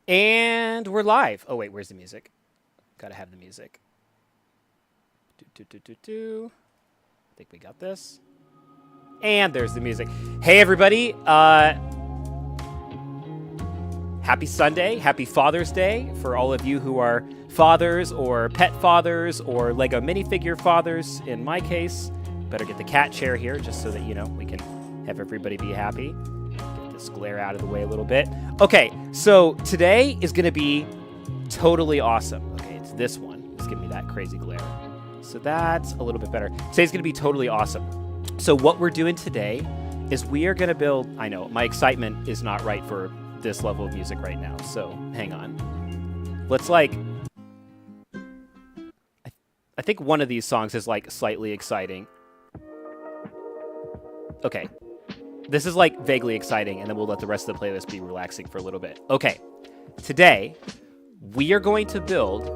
And we're live. Oh, wait, where's the music? Gotta have the music. I think we got this. And there's the music. Hey, everybody. Happy Sunday. Happy Father's Day for all of you who are fathers or pet fathers or Lego minifigure fathers. In my case, better get the cat chair here just so that, we can have everybody be happy. Get this glare out of the way a little bit. Okay, so today is going to be totally awesome. Okay, it's this one. It's giving me that crazy glare. So that's a little bit better. Today's going to be totally awesome. So what we're doing today is we are going to build... I know, my excitement is not right for this level of music right now, so hang on. Let's I think one of these songs is slightly exciting. Okay. This is vaguely exciting, and then we'll let the rest of the playlist be relaxing for a little bit. Okay. Today, we are going to build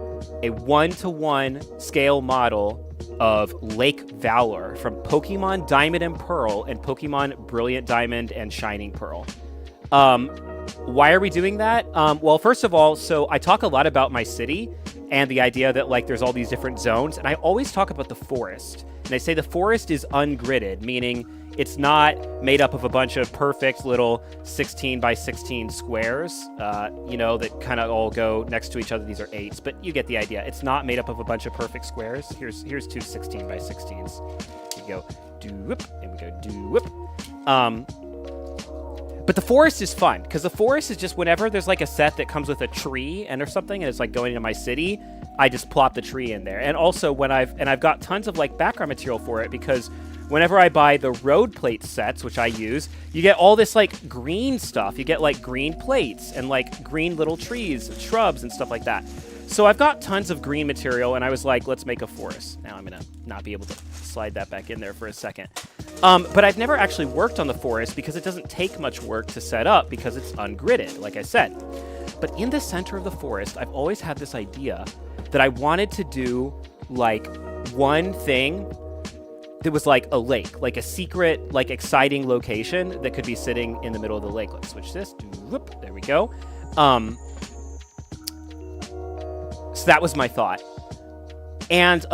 a 1-to-1 scale model of Lake Valor from Pokemon Diamond and Pearl and Pokemon Brilliant Diamond and Shining Pearl. Why are we doing that? Well, first of all, so I talk a lot about my city and the idea that there's all these different zones, and I always talk about the forest. And I say the forest is ungridded, meaning it's not made up of a bunch of perfect little 16 by 16 squares, that kind of all go next to each other. These are 8s, but you get the idea. It's not made up of a bunch of perfect squares. Here's two 16 by 16s. We go do-whoop, and we go do-whoop. But the forest is fun, because the forest is just whenever there's a set that comes with a tree and or something, and it's going into my city, I just plop the tree in there. And also when I've got tons of background material for it, because whenever I buy the road plate sets, which I use, you get all this green stuff. You get green plates and green little trees and shrubs and stuff like that. So I've got tons of green material, and I was let's make a forest. Now I'm gonna not be able to slide that back in there for a second. But I've never actually worked on the forest because it doesn't take much work to set up because it's ungridded, like I said. But in the center of the forest, I've always had this idea that I wanted to do one thing that was a lake, a secret, exciting location that could be sitting in the middle of the lake. Let's switch this. Whoop, there we go. So that was my thought. And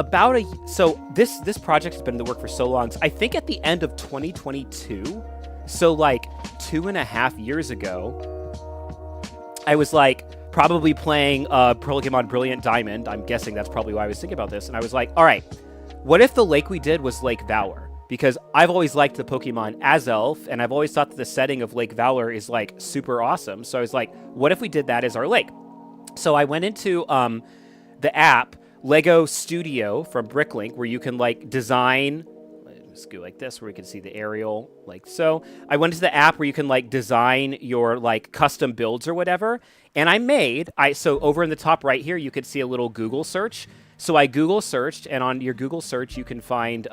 so this project has been in the work for so long. So I think at the end of 2022, so 2.5 years ago, I was probably playing Pokemon Brilliant Diamond. I'm guessing that's probably why I was thinking about this. And I was all right, what if the lake we did was Lake Valor? Because I've always liked the Pokemon Azelf, and I've always thought that the setting of Lake Valor is super awesome. So I was what if we did that as our lake? So I went into the app Lego Studio from Bricklink, where you can design. Let's go like this, where we can see the aerial so. I went to the app where you can design your custom builds or whatever, and so over in the top right here you could see a little Google search. So I Google searched, and on your Google search you can find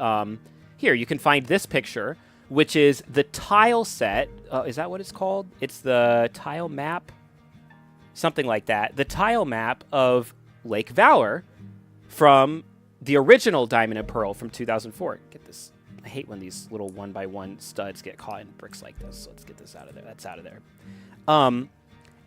you can find this picture, which is the tile set. Is that what it's called? It's the tile map, something like that. The tile map of Lake Valor from the original Diamond and Pearl from 2004. Get this. I hate when these little 1x1 studs get caught in bricks like this. So let's get this out of there. That's out of there. And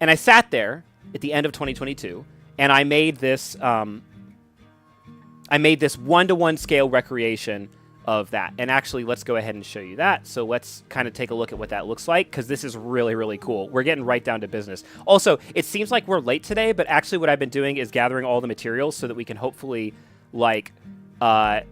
I sat there at the end of 2022, and I made this 1-to-1 scale recreation of that. And actually, let's go ahead and show you that. So let's kind of take a look at what that looks like, because this is really, really cool. We're getting right down to business. Also, it seems like we're late today, but actually what I've been doing is gathering all the materials so that we can hopefully,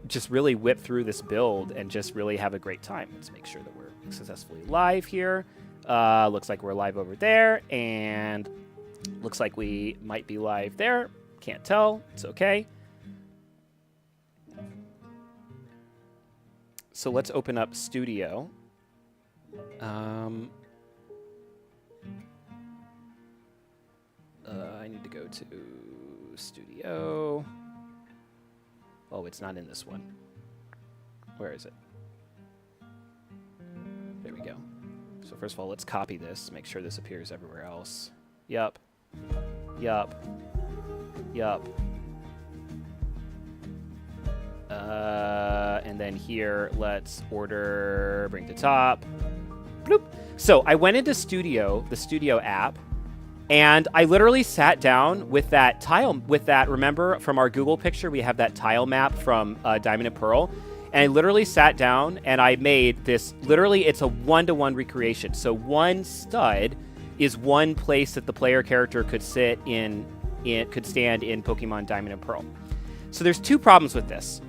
just really whip through this build and just really have a great time. Let's make sure that we're successfully live here. Looks like we're live over there, and looks like we might be live there. Can't tell. It's okay. So let's open up Studio. I need to go to Studio. Oh, it's not in this one. Where is it? There we go. So first of all, let's copy this. Make sure this appears everywhere else. Yup. Yup. Yup. And then here, let's bring to top. Bloop. So I went into Studio, the Studio app, And I literally sat down with that tile, remember from our Google picture, we have that tile map from Diamond and Pearl. And I literally sat down and I made this, literally it's a 1-to-1 recreation. So one stud is one place that the player character could sit in, could stand in Pokemon Diamond and Pearl. So there's two problems with this.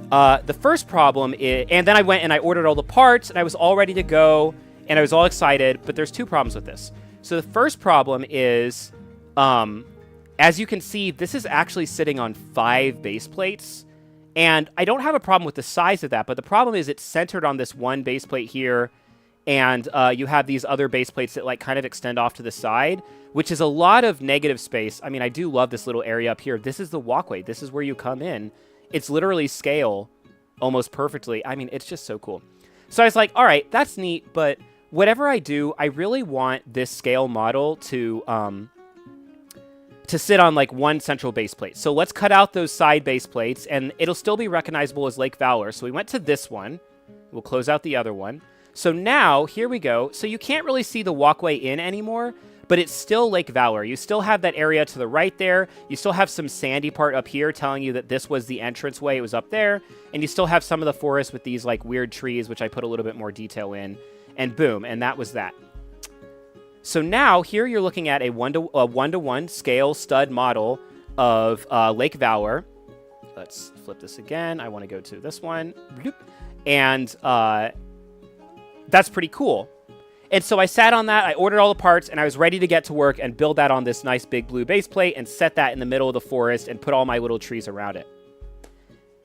The first problem is, and then I went and I ordered all the parts and I was all ready to go and I was all excited, but there's two problems with this. So the first problem is, as you can see, this is actually sitting on 5 base plates. And I don't have a problem with the size of that, but the problem is it's centered on this one base plate here, and you have these other base plates that like kind of extend off to the side, which is a lot of negative space. I mean, I do love this little area up here. This is the walkway. This is where you come in. It's literally scale almost perfectly. I mean, it's just so cool. So I was like, all right, that's neat, but whatever I do, I really want this scale model to sit on like one central base plate. So let's cut out those side base plates and it'll still be recognizable as Lake Valor. So we went to this one. We'll close out the other one. So now, here we go. So you can't really see the walkway in anymore, but it's still Lake Valor. You still have that area to the right there. You still have some sandy part up here telling you that this was the entranceway. It was up there. And you still have some of the forest with these like weird trees, which I put a little bit more detail in. And boom, and that was that. So now, here you're looking at a 1-to-1 scale stud model of Lake Valor. Let's flip this again. I want to go to this one. And that's pretty cool. And so I sat on that, I ordered all the parts, and I was ready to get to work and build that on this nice big blue base plate and set that in the middle of the forest and put all my little trees around it.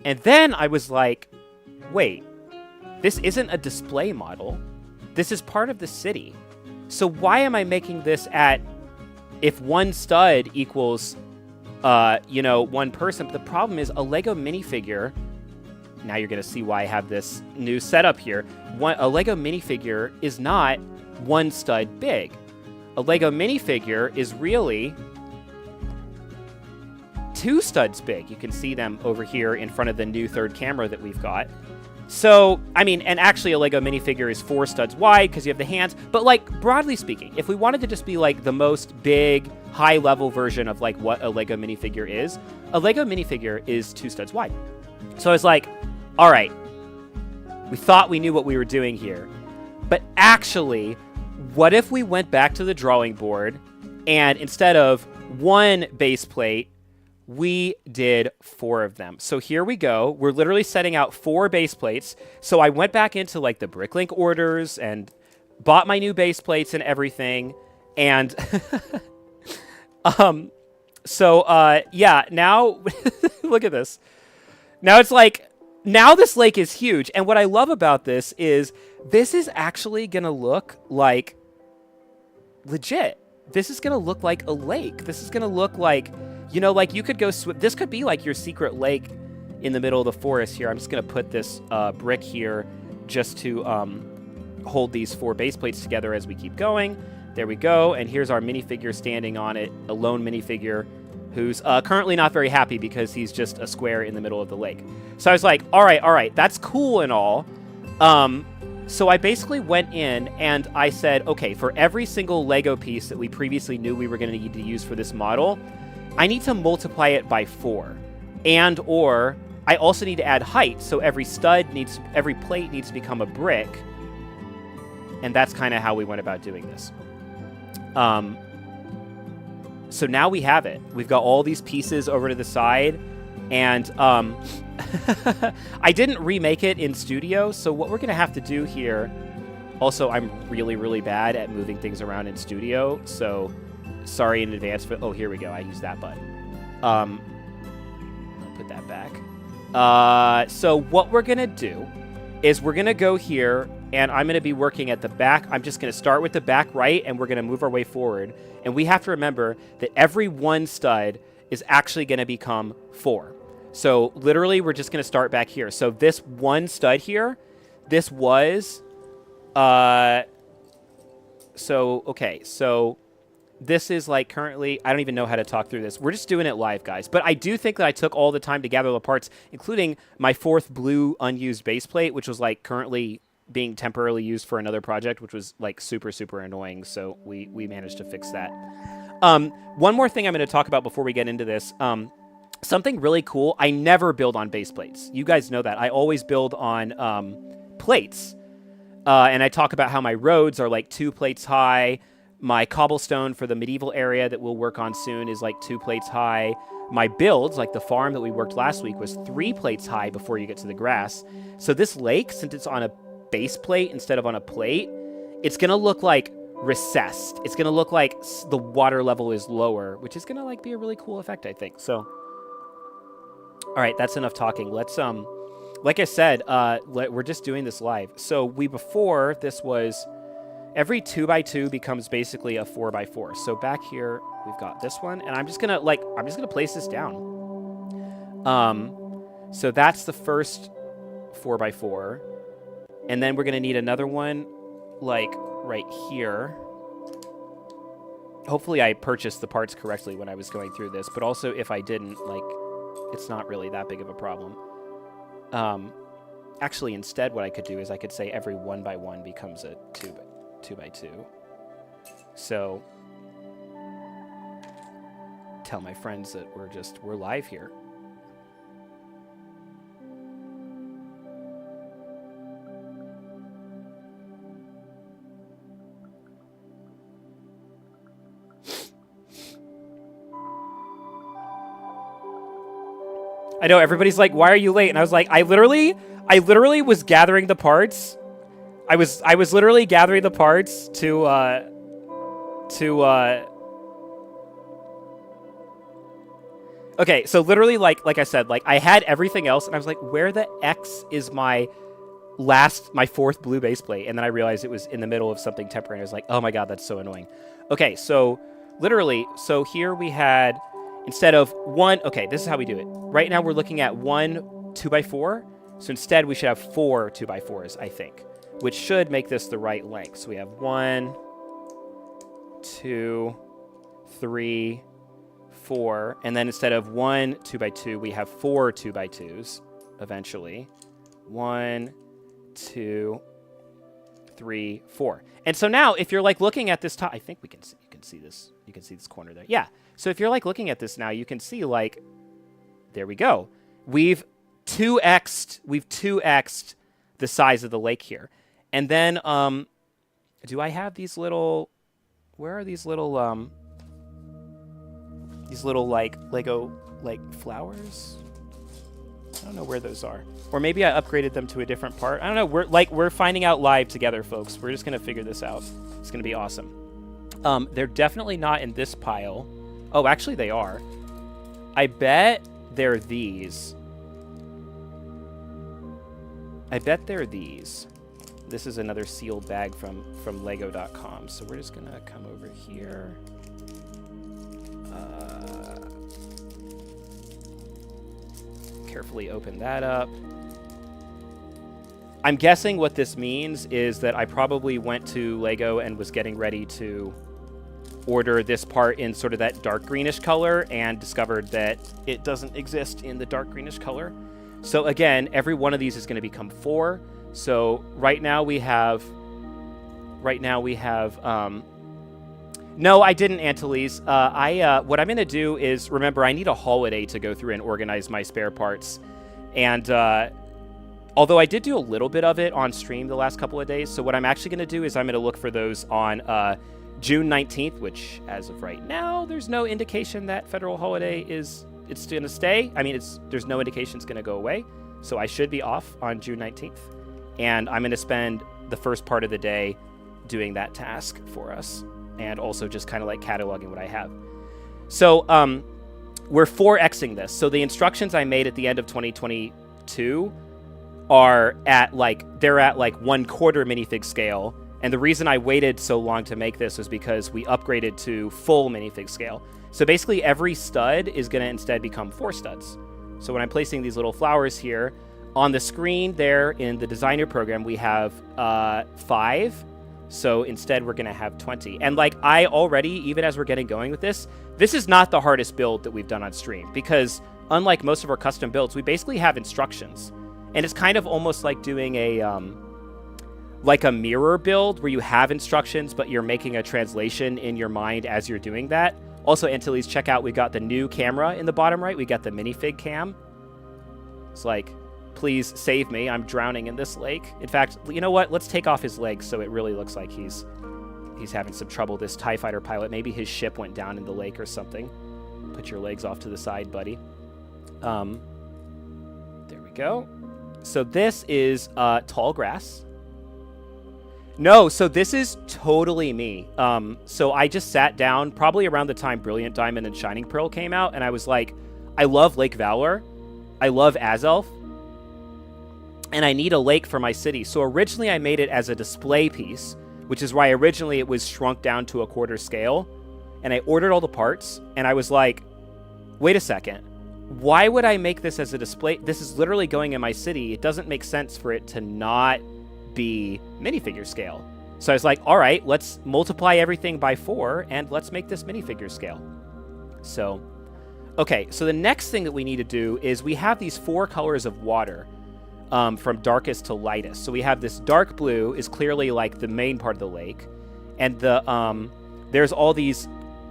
And then I was like, wait, this isn't a display model. This is part of the city. So why am I making this at, if one stud equals, one person? But the problem is a Lego minifigure. Now you're going to see why I have this new setup here. A Lego minifigure is not one stud big. A Lego minifigure is really 2 studs big. You can see them over here in front of the new third camera that we've got. So, I mean, and actually a Lego minifigure is 4 studs wide because you have the hands. But, like, broadly speaking, if we wanted to just be, like, the most big, high-level version of, like, what a Lego minifigure is, a Lego minifigure is 2 studs wide. So I was like, all right, we thought we knew what we were doing here. But actually, what if we went back to the drawing board and instead of 1 base plate, we did 4 of them. So here we go. We're literally setting out 4 base plates. So I went back into like the Bricklink orders and bought my new base plates and everything. And yeah, now look at this. Now it's like, now this lake is huge. And what I love about this is actually going to look like legit. This is going to look like a lake. This is going to look like, you know, like you could go swim. This could be like your secret lake in the middle of the forest here. I'm just going to put this brick here just to hold these 4 base plates together as we keep going. There we go. And here's our minifigure standing on it, a lone minifigure who's currently not very happy because he's just a square in the middle of the lake. So I was like, all right, that's cool and all. So I basically went in and I said, okay, for every single Lego piece that we previously knew we were going to need to use for this model, I need to multiply it by 4. And or I also need to add height. So every plate needs to become a brick. And that's kind of how we went about doing this. So now we have it. We've got all these pieces over to the side. And I didn't remake it in studio, so what we're going to have to do here... Also, I'm really, really bad at moving things around in studio, so sorry in advance for... Oh, here we go. I used that button. I'll put that back. So what we're going to do is we're going to go here, and I'm going to be working at the back. I'm just going to start with the back right, and we're going to move our way forward. And we have to remember that every 1 stud is actually going to become 4. So literally, we're just going to start back here. So this 1 stud here, this was, so this is like currently, I don't even know how to talk through this. We're just doing it live, guys. But I do think that I took all the time to gather the parts, including my 4th blue unused base plate, which was like currently being temporarily used for another project, which was like super, super annoying. So we managed to fix that. One more thing I'm going to talk about before we get into this. Something really cool. I never build on base plates. You guys know that. I always build on plates. And I talk about how my roads are like 2 plates high. My cobblestone for the medieval area that we'll work on soon is like 2 plates high. My builds, like the farm that we worked last week, was 3 plates high before you get to the grass. So this lake, since it's on a base plate instead of on a plate, it's going to look like recessed. It's going to look like the water level is lower, which is going to like be a really cool effect, I think. So, all right, that's enough talking. Let's, like I said, we're just doing this live. So before this was every 2x2 becomes basically a 4x4. So back here, we've got this one, and I'm just going to place this down. So that's the first 4x4. And then we're going to need another one like right here. Hopefully I purchased the parts correctly when I was going through this, but also if I didn't, like, it's not really that big of a problem. Actually, instead, what I could do is I could say every 1x1 becomes a 2x2. So tell my friends that we're live here. I know everybody's like, "Why are you late?" And I was like, I literally was gathering the parts. I was literally gathering the parts to Okay, so literally like I said, like I had everything else and I was like, "Where the X is my 4th blue base plate?" And then I realized it was in the middle of something temporary. I was like, "Oh my god, that's so annoying." Okay, so literally, so here we had instead of one, okay, this is how we do it. Right now we're looking at 1 2x4. So instead we should have 4 2x4s, I think, which should make this the right length. So we have 1, 2, 3, 4. And then instead of 1 2x2, we have 4 2x2s eventually. 1, 2, 3, 4. And so now if you're like looking at this top, I think you can see this. You can see this corner there. Yeah. So if you're like looking at this now, you can see like, there we go. We've 2x'd the size of the lake here. And then, do I have these little, where are these little like Lego, like flowers? I don't know where those are. Or maybe I upgraded them to a different part. I don't know. We're finding out live together, folks. We're just going to figure this out. It's going to be awesome. They're definitely not in this pile. Oh, actually they are. I bet they're these. I bet they're these. This is another sealed bag from lego.com. So we're just going to come over here. Carefully open that up. I'm guessing what this means is that I probably went to Lego and was getting ready to order this part in sort of that dark greenish color and discovered that it doesn't exist in the dark greenish color. So again, every one of these is going to become 4. So right now we have, no, I didn't, Antilles. What I'm going to do is, remember, I need a holiday to go through and organize my spare parts. And although I did do a little bit of it on stream the last couple of days, so what I'm actually going to do is I'm going to look for those on June 19th, which as of right now, there's no indication that federal holiday it's going to stay. I mean, there's no indication it's going to go away. So I should be off on June 19th. And I'm going to spend the first part of the day doing that task for us. And also just kind of like cataloging what I have. So we're 4xing this. So the instructions I made at the end of 2022 are at they're at 1/4 minifig scale. And the reason I waited so long to make this was because we upgraded to full minifig scale. So basically every stud is going to instead become 4 studs. So when I'm placing these little flowers here, on the screen there in the designer program, we have 5. So instead we're going to have 20. And I already, even as we're getting going with this is not the hardest build that we've done on stream, because unlike most of our custom builds, we basically have instructions. And it's kind of almost like doing a mirror build where you have instructions, but you're making a translation in your mind as you're doing that. Also, Antilles, check out, we got the new camera in the bottom right. We got the minifig cam. It's like, please save me. I'm drowning in this lake. In fact, you know what? Let's take off his legs so it really looks like he's having some trouble, this TIE fighter pilot. Maybe his ship went down in the lake or something. Put your legs off to the side, buddy. There we go. So this is tall grass. No, so this is totally me. So I just sat down probably around the time Brilliant Diamond and Shining Pearl came out, and I was like, I love Lake Valor. I love Azelf. And I need a lake for my city. So originally I made it as a display piece, which is why originally it was shrunk down to a quarter scale. And I ordered all the parts, and I was like, wait a second. Why would I make this as a display? This is literally going in my city. It doesn't make sense for it to not be minifigure scale. So I was like, all right, let's multiply everything by 4 and let's make this minifigure scale. So, okay, so the next thing that we need to do is we have these 4 colors of water from darkest to lightest. So we have this dark blue is clearly like the main part of the lake, and there's all these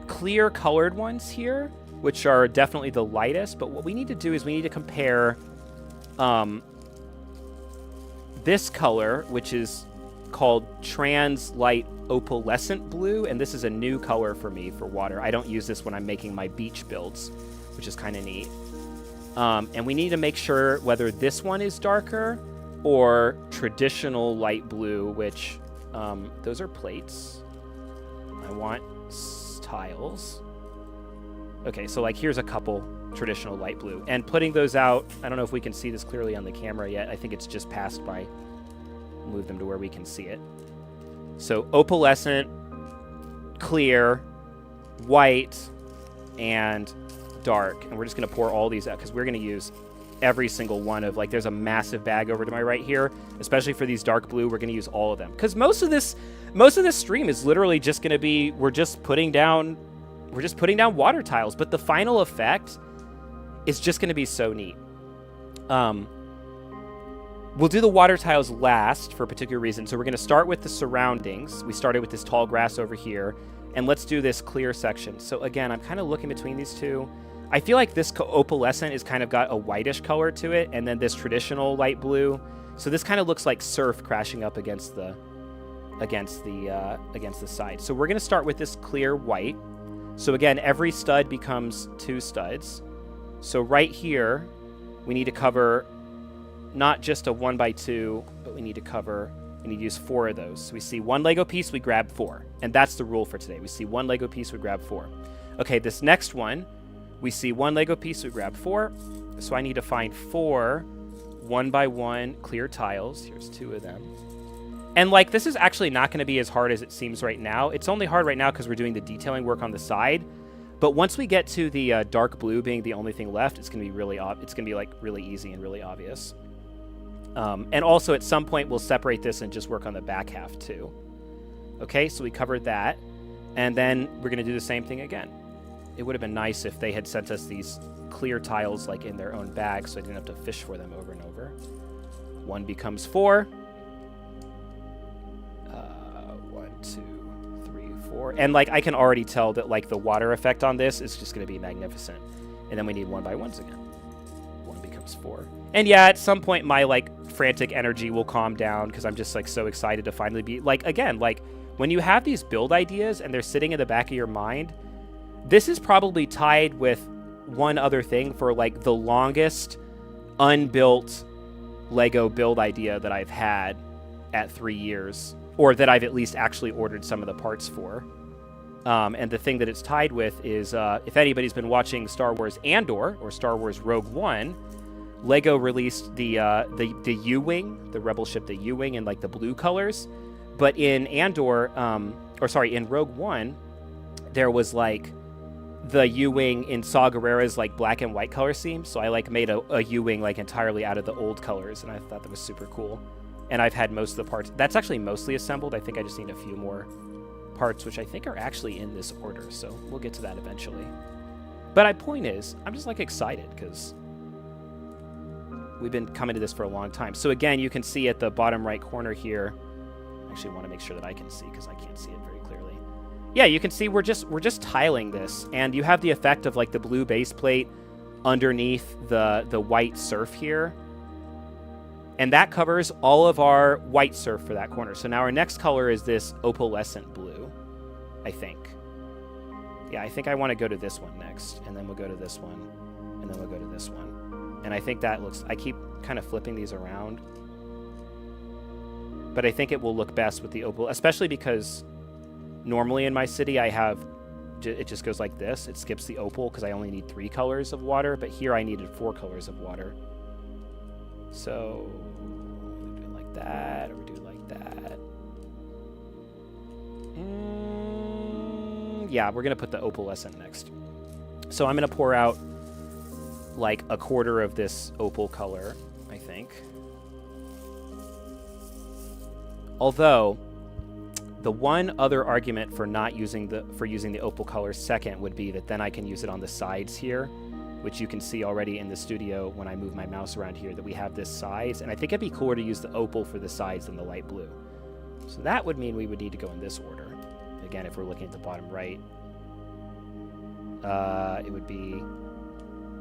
clear colored ones here, which are definitely the lightest. But what we need to do is we need to compare this color, which is called Trans Light Opalescent Blue, and this is a new color for me for water. I don't use this when I'm making my beach builds, which is kind of neat. And we need to make sure whether this one is darker or traditional light blue, which those are plates. I want tiles. Okay, so like here's a couple traditional light blue, and putting those out, I don't know if we can see this clearly on the camera yet. I think it's just passed by. Move them to where we can see it. So opalescent, clear, white, and dark. And we're just going to pour all these out because we're going to use every single one of, like, there's a massive bag over to my right here, especially for these dark blue. We're going to use all of them because most of this stream is literally just going to be, we're just putting down water tiles, but the final effect is just going to be so neat. We'll do the water tiles last for a particular reason. So we're going to start with the surroundings. We started with this tall grass over here, and let's do this clear section. So again, I'm kind of looking between these two. I feel like this opalescent is kind of got a whitish color to it, and then this traditional light blue. So this kind of looks like surf crashing up against the side. So we're going to start with this clear white. So again, every stud becomes 2 studs. So right here, we need to cover not just a 1x2, but we need to use 4 of those. So we see 1 Lego piece, we grab 4. And that's the rule for today. We see 1 Lego piece, we grab 4. Okay, this next one, we see 1 Lego piece, we grab 4. So I need to find 4 1x1 clear tiles. Here's 2 of them. And like, this is actually not going to be as hard as it seems right now. It's only hard right now because we're doing the detailing work on the side. But once we get to the dark blue being the only thing left, it's going to be really like really easy and really obvious. And also at some point we'll separate this and just work on the back half too. Okay, so we covered that. And then we're going to do the same thing again. It would have been nice if they had sent us these clear tiles like in their own bag so I didn't have to fish for them over and over. 1 becomes 4. 1, 2, 3, 4. And like I can already tell that like the water effect on this is just going to be magnificent. And then we need 1x1s again. 1 becomes 4. And yeah, at some point my like frantic energy will calm down because I'm just like so excited to finally be like, again, like when you have these build ideas and they're sitting in the back of your mind, this is probably tied with one other thing for like the longest unbuilt Lego build idea that I've had at 3 years, or that I've at least actually ordered some of the parts for. And the thing that it's tied with is, if anybody's been watching Star Wars Andor or Star Wars Rogue One, Lego released the U-Wing, the rebel ship, the U-Wing in like the blue colors. But in Andor, in Rogue One, there was like the U-Wing in Saw Gerrera's like black and white color scheme. So I like made a U-Wing like entirely out of the old colors, and I thought that was super cool. And I've had most of the parts. That's actually mostly assembled. I think I just need a few more parts, which I think are actually in this order. So we'll get to that eventually. But my point is, I'm just like excited because we've been coming to this for a long time. So again, you can see at the bottom right corner here, I actually want to make sure that I can see because I can't see it very clearly. yeah, you can see we're just tiling this, and you have the effect of like the blue base plate underneath the white surf here. And that covers all of our white surf for that corner. So now our next color is this opalescent blue, I think. Yeah, I think I want to go to this one next, and then we'll go to this one, and then we'll go to this one. And I think that looks, I keep kind of flipping these around. But I think it will look best with the opal, especially because normally in my city I have, it just goes like this. It skips the opal because I only need 3 colors of water, but here I needed 4 colors of water. So, we do it like that, or we do it like that. Yeah, we're going to put the opalescent next. So I'm going to pour out like a quarter of this opal color, I think. Although, the one other argument for not using using the opal color second would be that then I can use it on the sides here, which you can see already in the studio when I move my mouse around here that we have this sides, and I think it'd be cooler to use the opal for the sides than the light blue. So that would mean we would need to go in this order. Again, if we're looking at the bottom right, it would be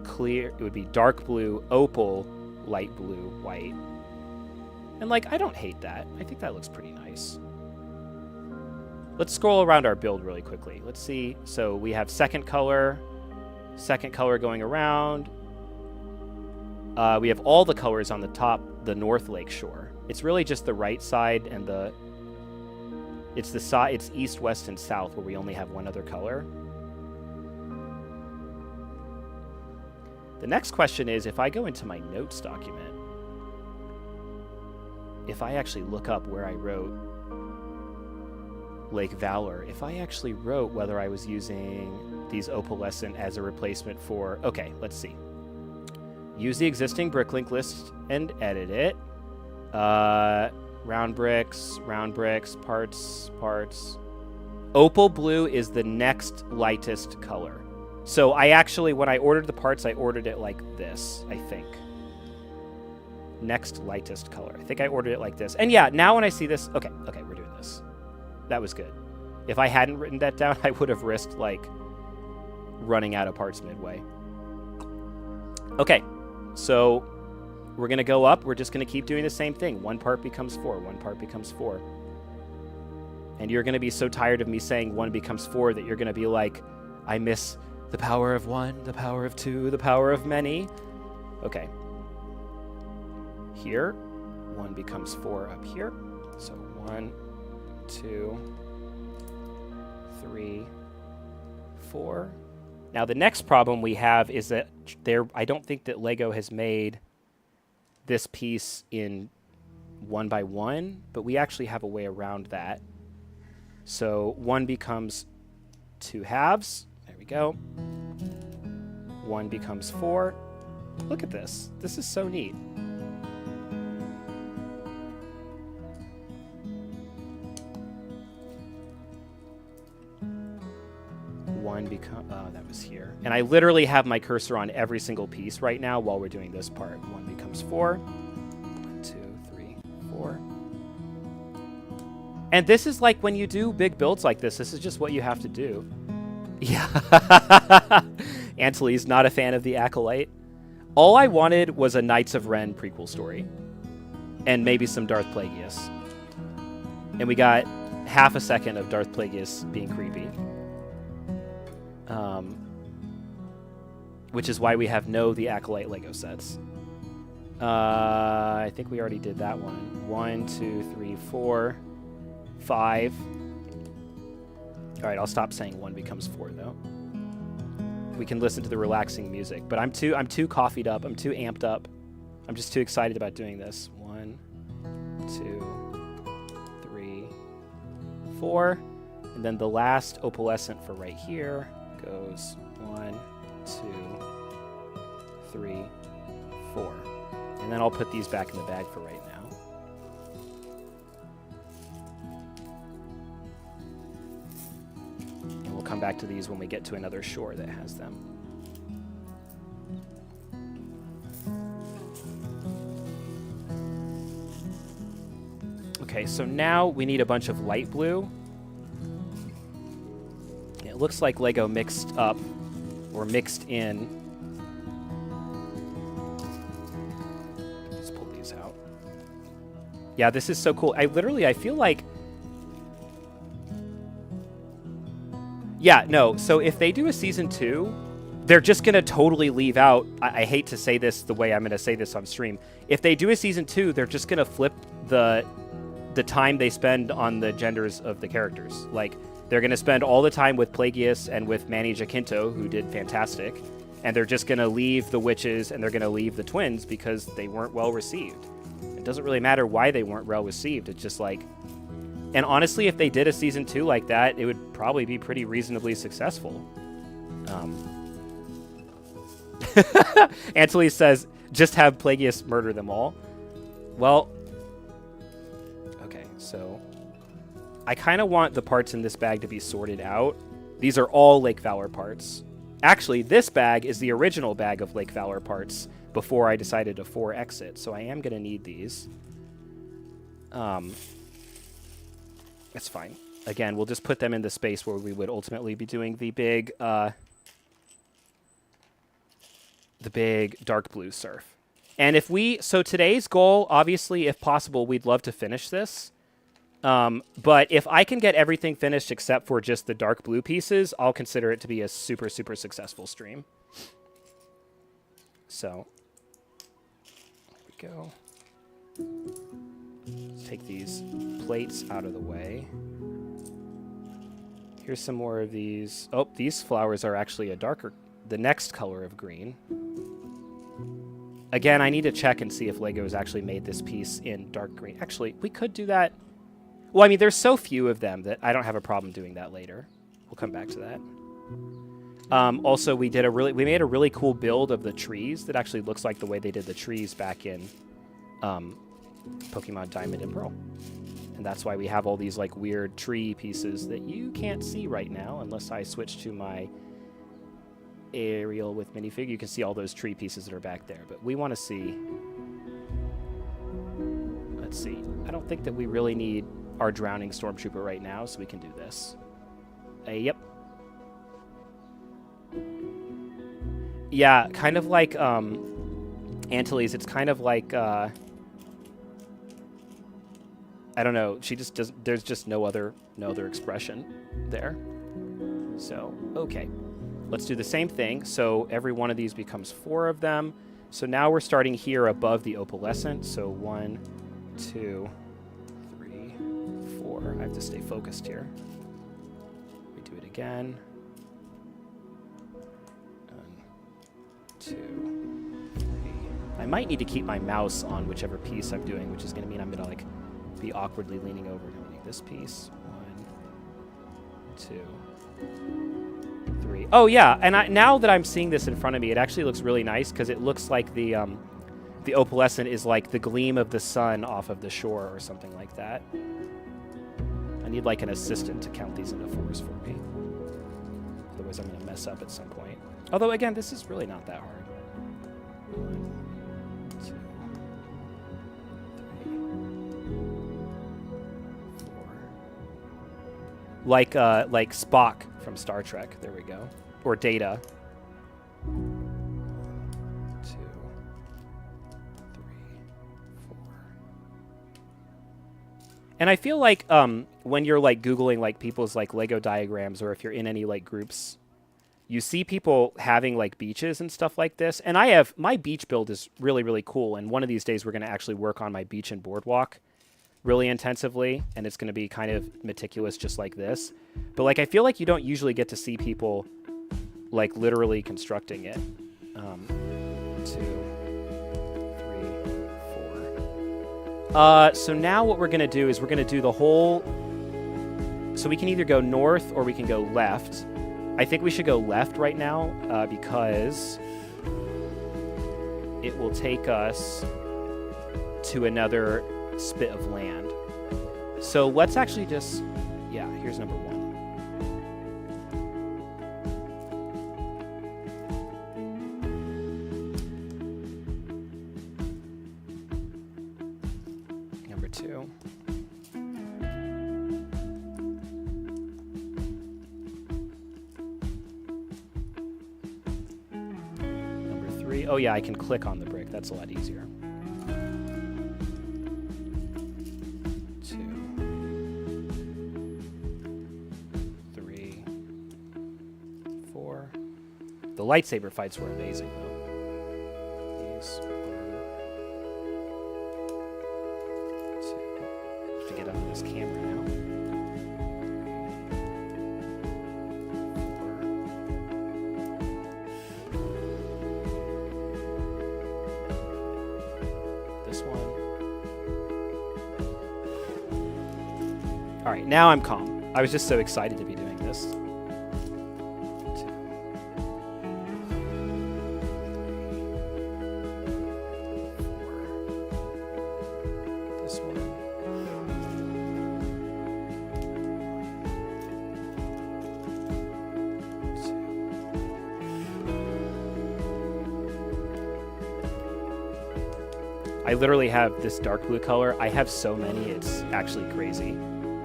clear, it would be dark blue, opal, light blue, white. And like, I don't hate that. I think that looks pretty nice. Let's scroll around our build really quickly. Let's see. So we have second color going around. We have all the colors on the top, the North Lake shore. It's really just the right side and it's east, west, and south where we only have one other color. The next question is, if I go into my notes document, if I actually look up where I wrote Lake Valor, if I actually wrote whether I was using these opalescent as a replacement for, okay, let's see. Use the existing bricklink list and edit it. Round bricks, parts. Opal blue is the next lightest color. So I actually, when I ordered the parts, I ordered it like this, I think. Next lightest color. I think I ordered it like this. And yeah, now when I see this, okay, we're doing this. That was good. If I hadn't written that down, I would have risked, like, running out of parts midway. Okay, so we're going to go up. We're just going to keep doing the same thing. 1 part becomes 4. 1 part becomes 4. And you're going to be so tired of me saying 1 becomes 4 that you're going to be like, I miss the power of 1, the power of 2, the power of many. Okay. Here, 1 becomes 4 up here. So 1, 2, 3, 4. Now the next problem we have is that I don't think that Lego has made this piece in 1 by 1, but we actually have a way around that. So 1 becomes 2 halves. There we go. 1 becomes 4. Look at this. This is so neat. That was here. And I literally have my cursor on every single piece right now while we're doing this part. 1 becomes 4. 1, 2, 3, 4. And this is like when you do big builds like this is just what you have to do. Yeah. Antony's not a fan of the Acolyte. All I wanted was a Knights of Ren prequel story. And maybe some Darth Plagueis. And we got half a second of Darth Plagueis being creepy. Which is why we have the Acolyte Lego sets. I think we already did that one. 1, 2, 3, 4, 5. All right, I'll stop saying 1 becomes 4 though. We can listen to the relaxing music, but I'm too coffeeed up. I'm too amped up. I'm just too excited about doing this. 1, 2, 3, 4, and then the last opalescent for right here goes 1, 2, 3, 4. And then I'll put these back in the bag for right now. And we'll come back to these when we get to another shore that has them. Okay, so now we need a bunch of light blue. It looks like Lego mixed up or mixed in. Let's pull these out. Yeah, this is so cool. I feel like... Yeah, no, so if they do a season 2, they're just going to totally leave out... I hate to say this the way I'm going to say this on stream. If they do a season 2, they're just going to flip the time they spend on the genders of the characters. Like, they're going to spend all the time with Plagueis and with Manny Jacinto, who did fantastic, and they're just going to leave the witches and they're going to leave the twins because they weren't well received. It doesn't really matter why they weren't well received. It's just like... And honestly, if they did a season 2 like that, it would probably be pretty reasonably successful. Antilles says, just have Plagueis murder them all. Well... Okay, so... I kind of want the parts in this bag to be sorted out. These are all Lake Valor parts. Actually, this bag is the original bag of Lake Valor parts before I decided to 4X it, so I am going to need these. That's fine. Again, we'll just put them in the space where we would ultimately be doing the big dark blue surf. And if we... So today's goal, obviously, if possible, we'd love to finish this. But if I can get everything finished except for just the dark blue pieces, I'll consider it to be a super, super successful stream. So, there we go. Let's take these plates out of the way. Here's some more of these. Oh, these flowers are actually a darker, the next color of green. Again, I need to check and see if Lego's actually made this piece in dark green. Actually, we could do that. Well, I mean, there's so few of them that I don't have a problem doing that later. We'll come back to that. Also, we made a really cool build of the trees that actually looks like the way they did the trees back in Pokemon Diamond and Pearl. And that's why we have all these like weird tree pieces that you can't see right now unless I switch to my aerial with minifig. You can see all those tree pieces that are back there. But we want to see... Let's see. I don't think that we really need our drowning stormtrooper right now, so we can do this. Yep. Yeah, kind of like Antilles. It's kind of like I don't know. She just does. There's just no other expression there. So okay, let's do the same thing. So every one of these becomes 4 of them. So now we're starting here above the opalescent. So 1, 2, 3, 4. I have to stay focused here. We do it again. 1, 2, 3. I might need to keep my mouse on whichever piece I'm doing, which is going to mean I'm going to like be awkwardly leaning over. I'm going to do this piece. 1, 2, 3. Oh yeah, and now that I'm seeing this in front of me, it actually looks really nice because it looks like the opalescent is like the gleam of the sun off of the shore or something like that. I need like an assistant to count these into 4s for me. Otherwise I'm going to mess up at some point. Although again, this is really not that hard. 1, 2, 3, 4. Like Spock from Star Trek. There we go. Or Data. 1, 2, 3, 4. And I feel like when you're like Googling like people's like Lego diagrams, or if you're in any like groups, you see people having like beaches and stuff like this. And my beach build is really, really cool. And one of these days we're going to actually work on my beach and boardwalk really intensively, and it's going to be kind of meticulous just like this. But like I feel like you don't usually get to see people like literally constructing it. 2, 3, 4. So now what we're going to do is we're going to do the whole... So we can either go north or we can go left. I think we should go left right now because it will take us to another spit of land. So let's actually just... Yeah, here's number 1. Number 2. 3. Oh yeah, I can click on the brick. That's a lot easier. 2, 3, 4. The lightsaber fights were amazing, though. These. 1, 2. I have to get under this camera now. 4. This one. All right, now I'm calm. I was just so excited to be doing this. 2, 3, 4. This one. 2. I literally have this dark blue color. I have so many, it's actually crazy.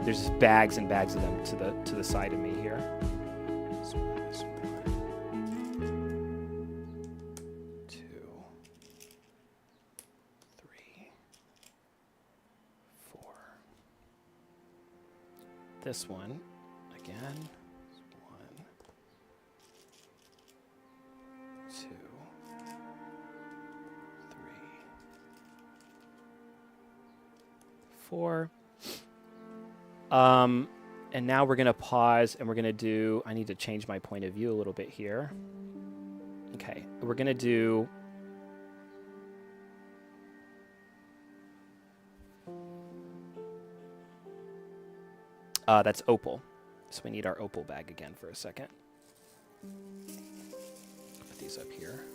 There's just bags and bags of them to the side of me here. This one, 2, 3, 4. This one again. 1, 2, 3, 4. And now we're going to pause and we're going to do, I need to change my point of view a little bit here. Okay, we're going to do, that's opal. So we need our opal bag again for a second. Put these up here.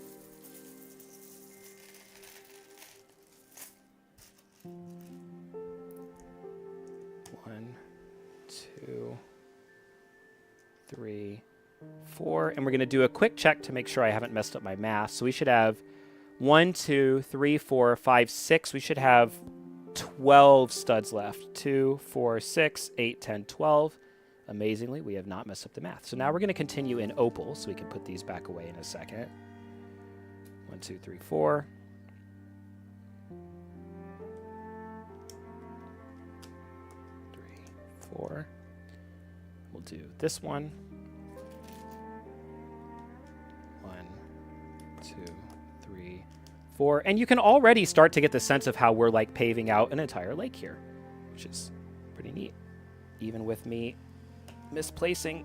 One, 2, 3, 4. And we're going to do a quick check to make sure I haven't messed up my math. So we should have 1, 2, 3, 4, 5, 6. We should have 12 studs left. 2, 4, 6, 8, 10, 12. Amazingly, we have not messed up the math. So now we're going to continue in opal, so we can put these back away in a second. 1, 2, 3, 4. 4. We'll do this one. 1, 2, 3, 4. And you can already start to get the sense of how we're like paving out an entire lake here, which is pretty neat, even with me misplacing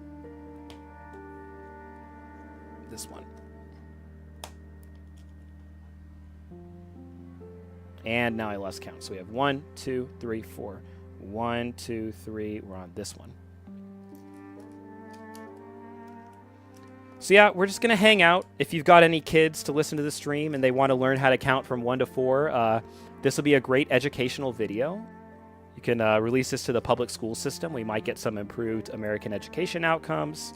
this one. And now I lost count. So we have 1, 2, 3, 4. 1, 2, 3. We're on this one. So yeah, we're just going to hang out. If you've got any kids to listen to the stream and they want to learn how to count from 1 to 4, this will be a great educational video. You can release this to the public school system. We might get some improved American education outcomes.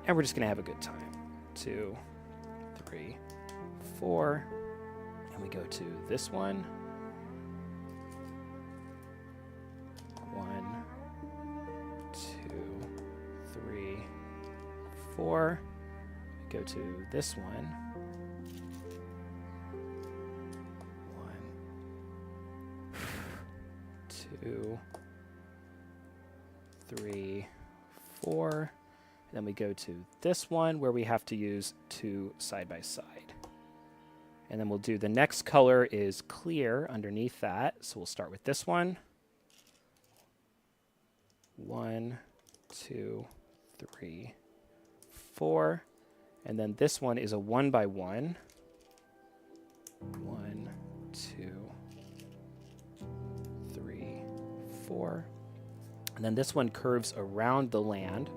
And we're just going to have a good time. 2, 3, 4. And we go to this one. 1, 2, 3, 4. We go to this one. 1, 2, 3, 4. And then we go to this one where we have to use 2 side by side. And then we'll do the next color is clear underneath that. So we'll start with this one. 1, 2, 3, 4. And then this one is a 1 by 1. 1, 2, 3, 4. And then this one curves around the land.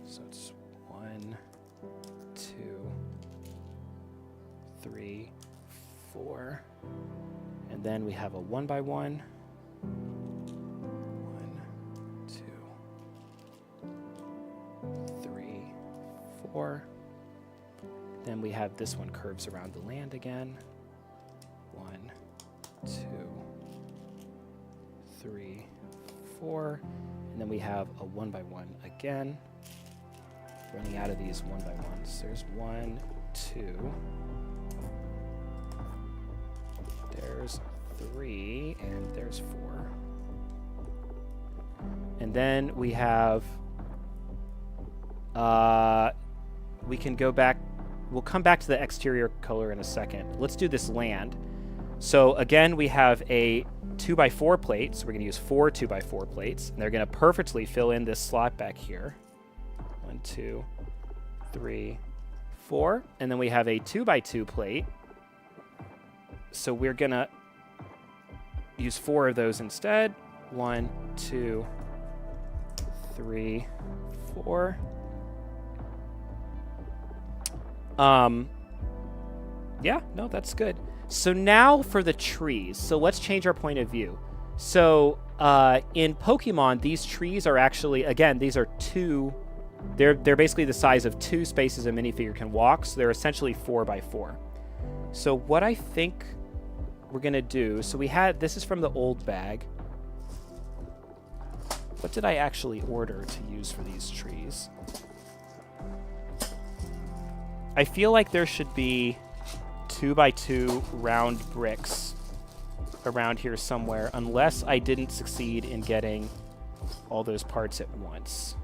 So it's 1, 2, 3, 4. And then we have a 1 by 1. 4. Then we have this one curves around the land again. 1, 2, 3, 4. And then we have a 1 by 1 again. Running out of these 1 by 1s. There's 1, 2. There's 3, and there's 4. And then we have, we can go back, we'll come back to the exterior color in a second. Let's do this land. So again, we have a 2x4 plate, so we're gonna use 4 2x4 plates, and they're gonna perfectly fill in this slot back here. 1, 2, 3, 4. And then we have a 2x2 plate. So we're gonna use 4 of those instead. 1, 2, 3, 4. Yeah, no, that's good. So now for the trees. So let's change our point of view. So in Pokemon, these trees are actually, again, these are they're basically the size of 2 spaces a minifigure can walk. So they're essentially 4x4. So what I think we're gonna do, so this is from the old bag. What did I actually order to use for these trees? I feel like there should be 2x2 round bricks around here somewhere, unless I didn't succeed in getting all those parts at once.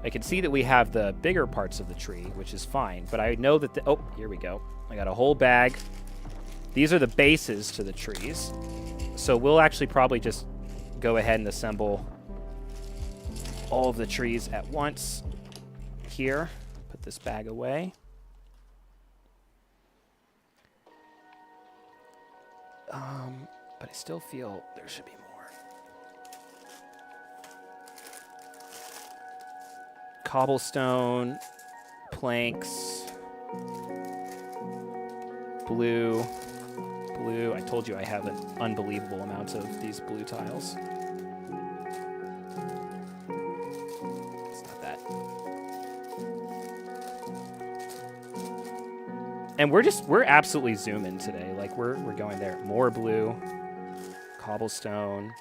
I can see that we have the bigger parts of the tree, which is fine, but I know that oh, here we go. I got a whole bag. These are the bases to the trees. So we'll actually probably just go ahead and assemble all of the trees at once here. Put this bag away. But I still feel there should be more. Cobblestone, planks, blue. I told you I have an unbelievable amount of these blue tiles. It's not that. And we're absolutely zooming today. Like we're going there. More blue, cobblestone,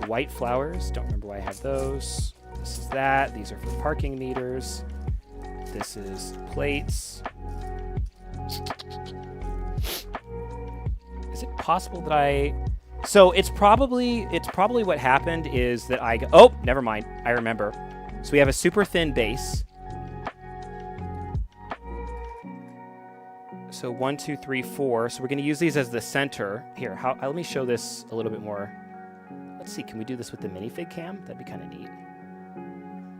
white flowers. Don't remember why I have those. This is that. These are for parking meters. This is plates. Is it possible that so it's probably what happened is that oh, never mind. I remember. So we have a super thin base. So 1, 2, 3, 4. So we're going to use these as the center. Here, let me show this a little bit more. Let's see, can we do this with the minifig cam? That'd be kind of neat.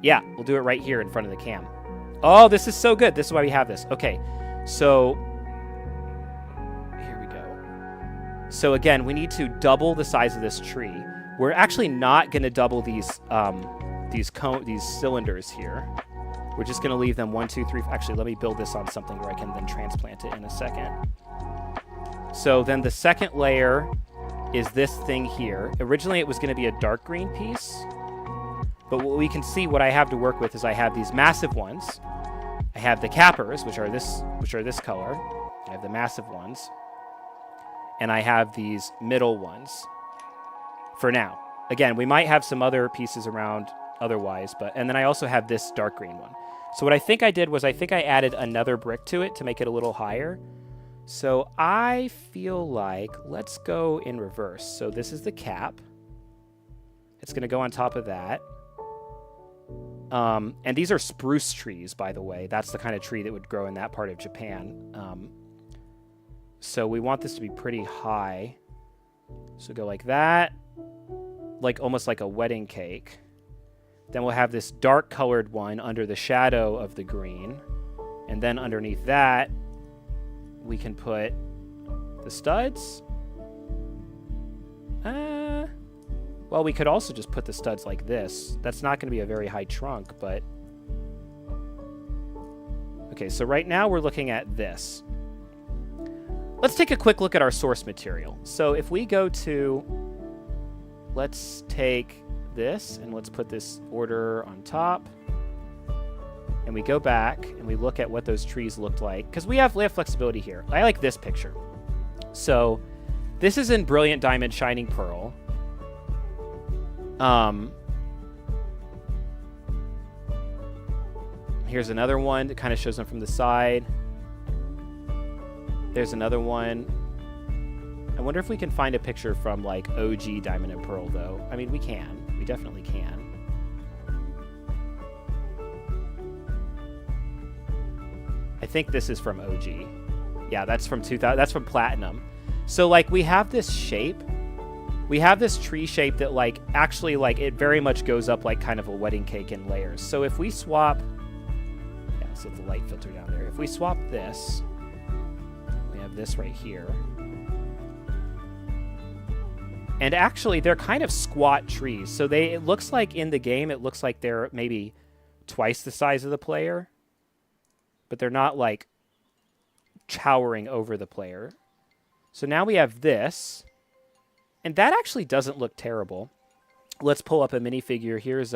Yeah, we'll do it right here in front of the cam. Oh, this is so good. This is why we have this. Okay, so here we go. So again, we need to double the size of this tree. We're actually not going to double these cylinders here. We're just going to leave them 1, 2, 3. Actually, let me build this on something where I can then transplant it in a second. So then the second layer is this thing here. Originally, it was going to be a dark green piece. But what we can see, what I have to work with is I have these massive ones. I have the cappers, which are this color. I have the massive ones. And I have these middle ones for now. Again, we might have some other pieces around otherwise, and then I also have this dark green one. So what I think I did was I think I added another brick to it to make it a little higher. So I feel like let's go in reverse. So this is the cap. It's going to go on top of that. And these are spruce trees, by the way. That's the kind of tree that would grow in that part of Japan. So we want this to be pretty high. So go like that, like almost like a wedding cake. Then we'll have this dark colored one under the shadow of the green. And then underneath that, we can put the studs. Well, we could also just put the studs like this. That's not going to be a very high trunk, but... Okay, so right now we're looking at this. Let's take a quick look at our source material. So if we go to... Let's take this, and let's put this order on top. And we go back, and we look at what those trees looked like. Because we have flexibility here. I like this picture. So this is in Brilliant Diamond Shining Pearl. Here's another one that kind of shows them from the side. There's another one. I wonder if we can find a picture from like OG Diamond and Pearl though. I mean, we can. We definitely can. I think this is from OG. Yeah, that's from 2000. That's from Platinum. So like we have this shape. We have this tree shape that like actually like it very much goes up like kind of a wedding cake in layers. So if we swap, yeah, so the light filter down there. If we swap this, we have this right here. And actually they're kind of squat trees. So it looks like in the game, it looks like they're maybe twice the size of the player, but they're not like towering over the player. So now we have this. And that actually doesn't look terrible. Let's pull up a minifigure. Here's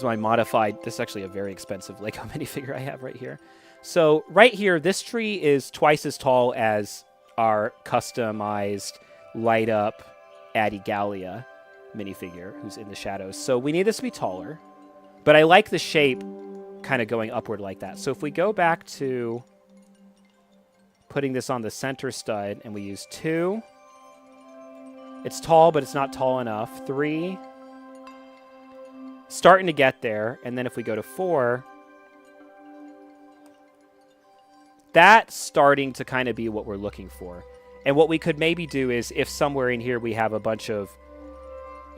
my modified. This is actually a very expensive Lego minifigure I have right here. So right here, this tree is twice as tall as our customized light up Addie Gallia minifigure who's in the shadows. So we need this to be taller. But I like the shape kind of going upward like that. So if we go back to putting this on the center stud, and we use 2. It's tall, but it's not tall enough. 3. Starting to get there. And then if we go to 4, that's starting to kind of be what we're looking for. And what we could maybe do is if somewhere in here we have a bunch of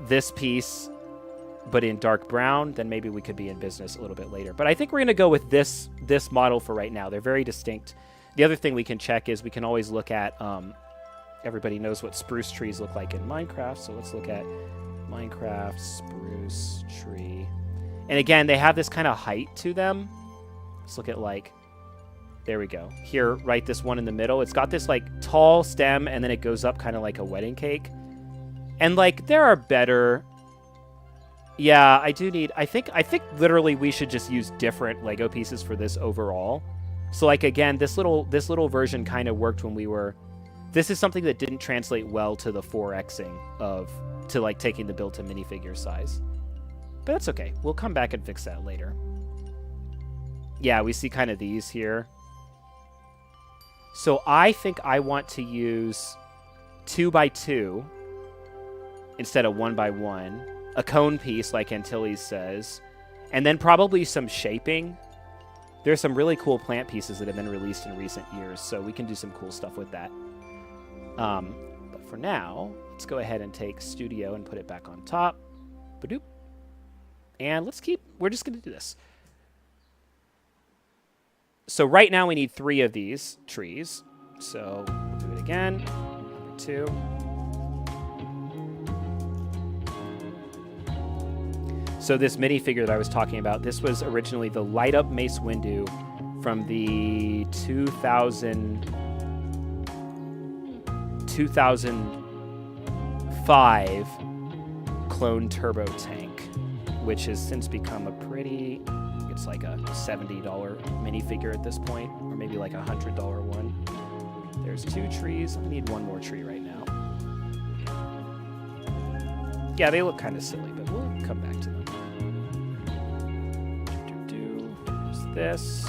this piece, but in dark brown, then maybe we could be in business a little bit later. But I think we're going to go with this model for right now. They're very distinct. The other thing we can check is we can always look at, everybody knows what spruce trees look like in Minecraft, so let's look at Minecraft spruce tree. And again, they have this kind of height to them. Let's look at like, there we go. Here, right, this one in the middle. It's got this like tall stem, and then it goes up kind of like a wedding cake. And like, there are better... Yeah, I think literally we should just use different Lego pieces for this overall. So like again, this little version kind of worked when we were. This is something that didn't translate well to the 4xing to like taking the build to minifigure size. But that's okay. We'll come back and fix that later. Yeah, we see kind of these here. So I think I want to use 2x2 instead of 1x1. A cone piece like Antilles says, and then probably some shaping. There's some really cool plant pieces that have been released in recent years, so we can do some cool stuff with that. But for now, let's go ahead and take Studio and put it back on top. Badoop. And we're just going to do this. So right now we need 3 of these trees. So we'll do it again. 2. So this minifigure that I was talking about, this was originally the light up Mace Windu from the 2005 clone turbo tank, which has since become a pretty, it's like a $70 minifigure at this point, or maybe like a $100 one. There's 2 trees. We need 1 more tree right now. Yeah, they look kind of silly, but we'll come back to them. This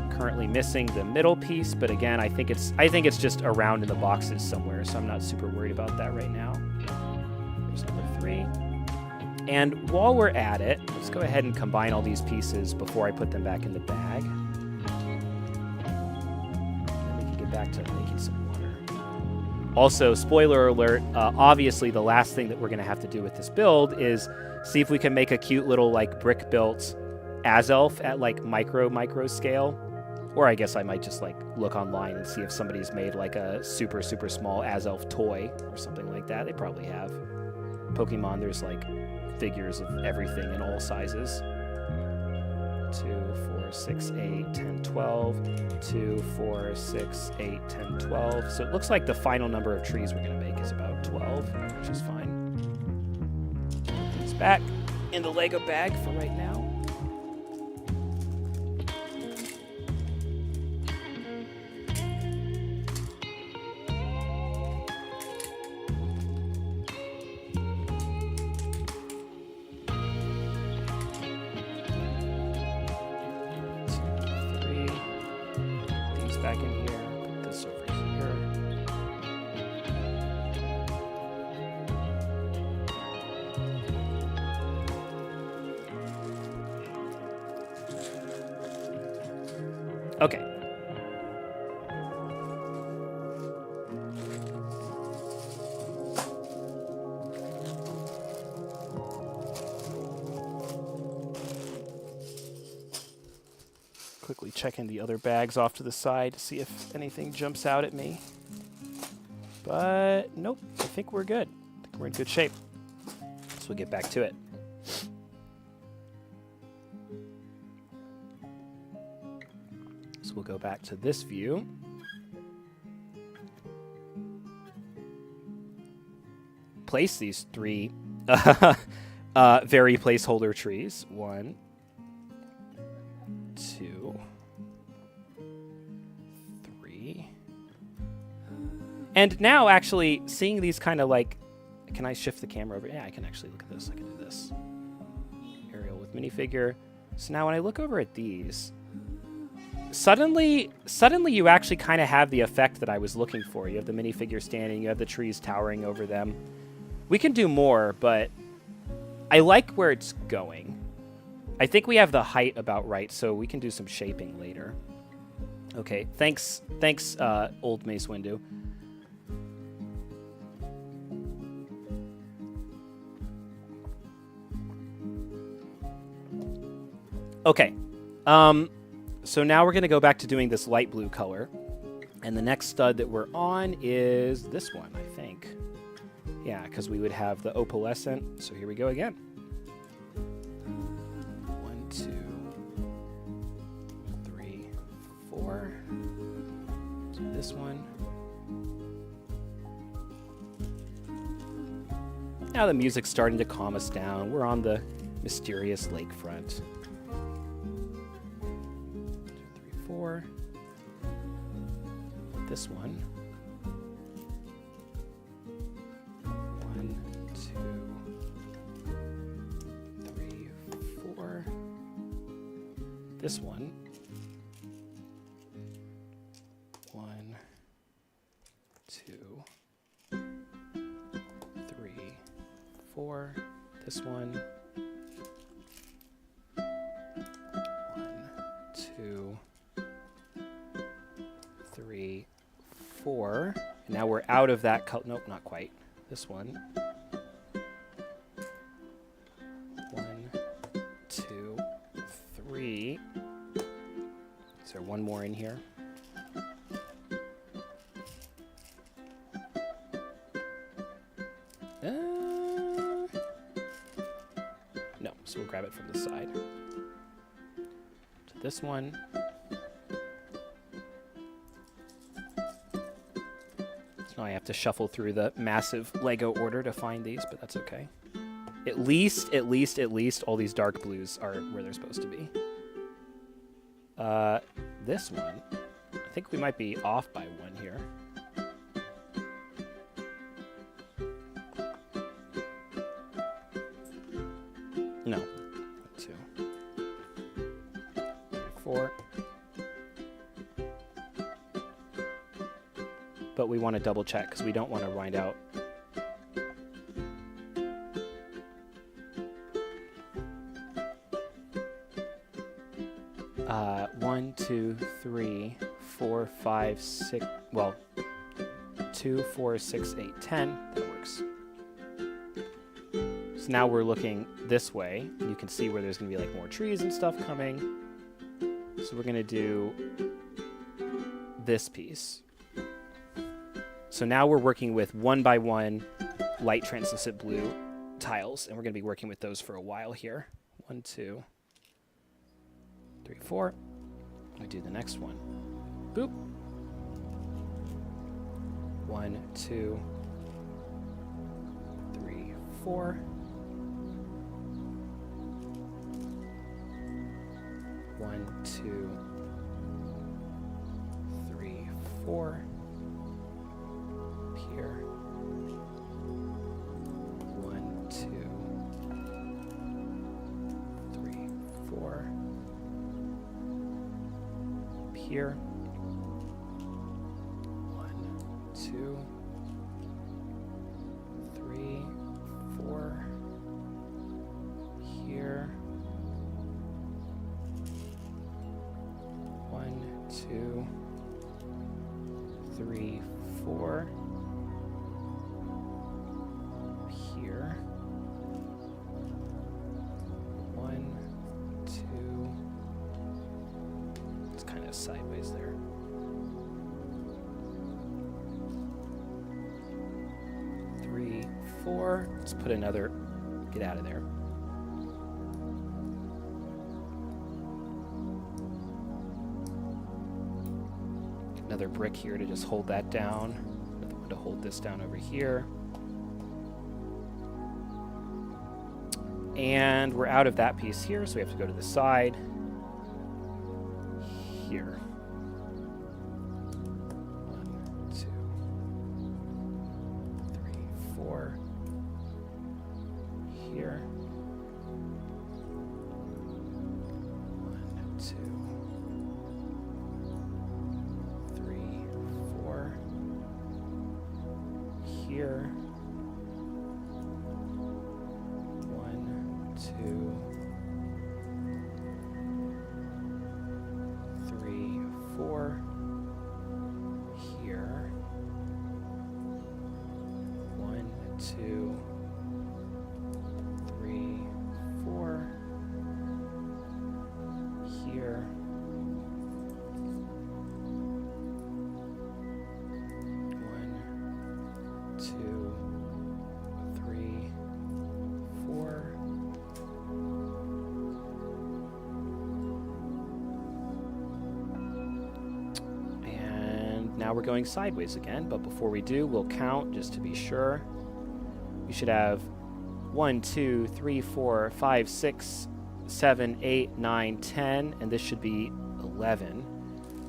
currently missing the middle piece, but again, I think it's just around in the boxes somewhere, so I'm not super worried about that right now. There's number 3. And while we're at it, let's go ahead and combine all these pieces before I put them back in the bag. And we can get back to making some water. Also, spoiler alert, obviously the last thing that we're going to have to do with this build is see if we can make a cute little like brick built Azelf at like micro scale. Or I guess I might just like look online and see if somebody's made like a super small Azelf toy or something like that. They probably have. Pokemon, there's like figures of everything in all sizes. 2, 4, 6, 8, 10, 12. 2, 4, 6, 8, 10, 12. So it looks like the final number of trees we're going to make is about 12, which is fine. Put these back in the Lego bag for right now. back in here. Put this over here. Okay. Quickly checking the other bags off to the side to see if anything jumps out at me. But nope, I think we're good. I think we're in good shape. So we'll get back to it. So we'll go back to this view. Place these 3 very placeholder trees. 1, 2, 3. And now, actually, seeing these kind of like... Can I shift the camera over? Yeah, I can actually look at this. I can do this. Aerial with minifigure. So now when I look over at these... Suddenly you actually kind of have the effect that I was looking for. You have the minifigure standing. You have the trees towering over them. We can do more, but I like where it's going. I think we have the height about right, so we can do some shaping later. Okay, thanks, Old Mace Windu. Okay, so now we're going to go back to doing this light blue color. And the next stud that we're on is this one, I think. Yeah, because we would have the opalescent. So here we go again. 1, 2, 3, 4. So this one. Now the music's starting to calm us down. We're on the mysterious lakefront. 2, 3, 4. This one. 1, 2, 3, 4. This one. 1, 2, 3, 4. This one. 1, 2, 3, 4. Now we're out of that color. Nope, not quite. This one. 1, 2, 3. Is there one more in here? No, so we'll grab it from the side. To this one. So now I have to shuffle through the massive Lego order to find these, but that's okay. At least, all these dark blues are where they're supposed to be. This one, I think we might be off by one here. No. 2, 3, 4. But we want to double check because we don't want to wind out. One, 2, 3, 4, 5, 6. Well, 2, 4, 6, 8, 10. That works. So now we're looking this way. And you can see where there's going to be like more trees and stuff coming. So we're going to do this piece. So now we're working with 1 by 1 light translucent blue tiles, and we're going to be working with those for a while here. 1, 2, 3, 4. We do the next one. Boop. 1, 2, 3, 4. 1, 2, 3, 4. Here. 1, 2, 3, 4. Here. 2, 3, 4. Here. 1, 2, 3, 4. Here. 1, 2. It's kind of sideways there. 3, 4. Let's put another. Get out of there. Another brick here to just hold that down. Another one to hold this down over here. And we're out of that piece here, so we have to go to the side. Here. 1, 2, 3, 4. Here. 1, 2. 3, 4. Here. 1, 2, 3, 4. Here. 1, 2, 3, 4. Here. 1, 2, 3, 4. And now we're going sideways again, but before we do, we'll count just to be sure. We should have 1, 2, 3, 4, 5, 6, 7, 8, 9, 10, and this should be 11.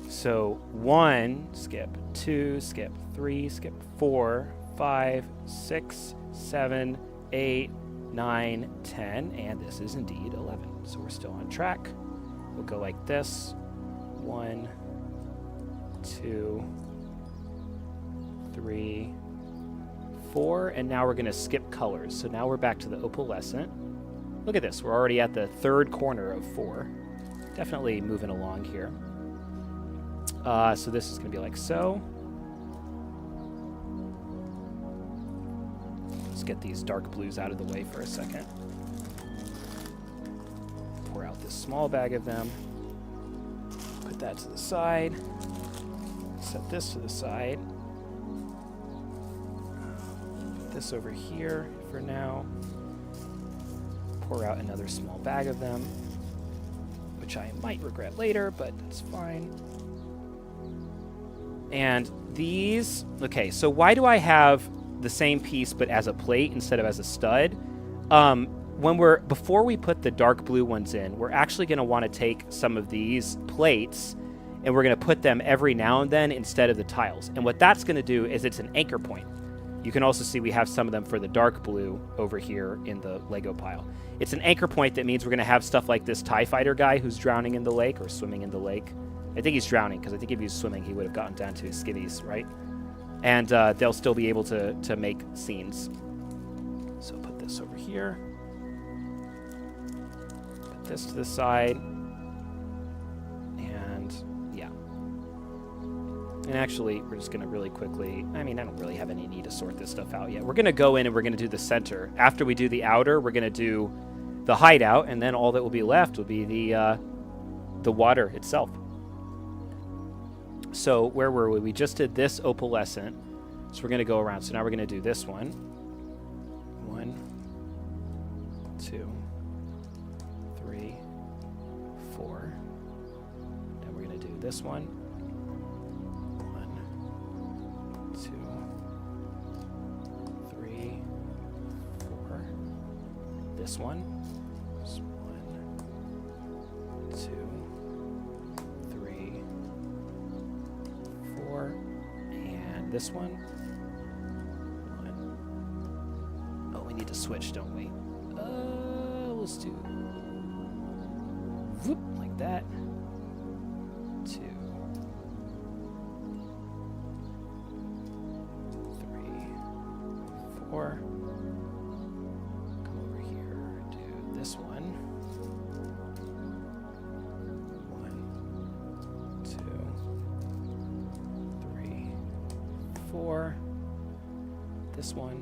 So 1, skip 2, skip 3, skip 4, 5, 6, 7, 8, 9, 10, and this is indeed 11. So we're still on track. We'll go like this. 1, 2, 3, 4, and now we're going to skip colors. So now we're back to the opalescent. Look at this. We're already at the third corner of 4. Definitely moving along here. So this is going to be like so. Let's get these dark blues out of the way for a second. Pour out this small bag of them. Put that to the side. Set this to the side. Put this over here for now. Pour out another small bag of them, which I might regret later, but that's fine. And these, okay, so why do I have the same piece but as a plate instead of as a stud? Before we put the dark blue ones in, we're actually going to want to take some of these plates and we're going to put them every now and then instead of the tiles. And what that's going to do is it's an anchor point. You can also see we have some of them for the dark blue over here in the Lego pile. It's an anchor point that means we're going to have stuff like this TIE fighter guy who's drowning in the lake or swimming in the lake. I think he's drowning because I think if he was swimming, he would have gotten down to his skivvies, right? And they'll still be able to make scenes. So put this over here. Put this to the side. And yeah. And actually, we're just going to really quickly, I don't really have any need to sort this stuff out yet. We're going to go in and we're going to do the center. After we do the outer, we're going to do the hideout, and then all that will be left will be the water itself. So where were we? We just did this opalescent. So we're going to go around. So now we're going to do this one. 1, 2, 3, 4. Then we're going to do this one. 1, 2, 3, 4. This one. 1, 2, 3, 4. And this one. 1. Oh, we need to switch, don't we? Let's do whoop, like that. 2. 4. Come over here, do this one. 1, 2, 3, 4. This one.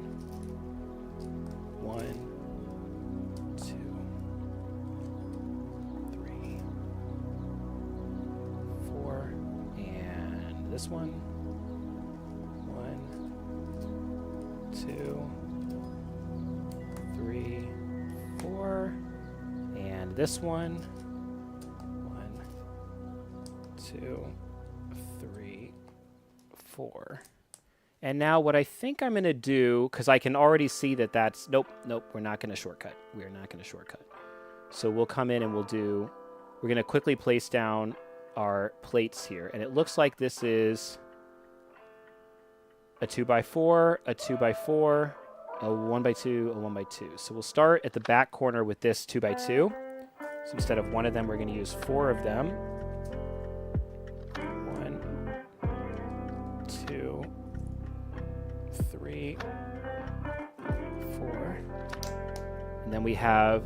1, 2, 3, 4. And this one. 1, 2, 3, 4. And this one. 1, 2, 3, 4. And now what I think I'm going to do, because I can already see that that's... Nope, we're not going to shortcut. We are not going to shortcut. So we'll come in and we're going to quickly place down our plates here. And it looks like this is a 2x4, a 2x4, a 1x2, a 1x2. So we'll start at the back corner with this 2x2. So instead of one of them, we're going to use 4 of them. 1, 2, 3, 4. And then we have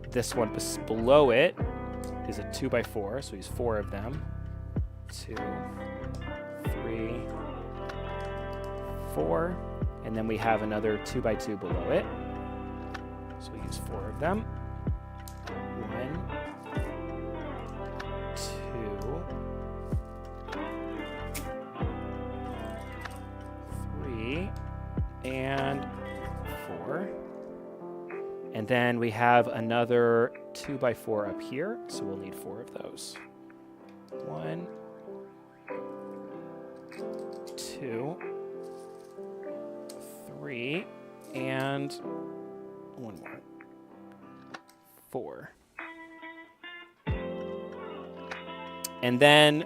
this one below it is a 2x4, so we use 4 of them. 2, 3, 4. And then we have another 2x2 below it. So we use 4 of them. 1, 2, 3, and 4. And then we have another 2x4 up here, so we'll need 4 of those. 1, 2, 3, and one more. 4. And then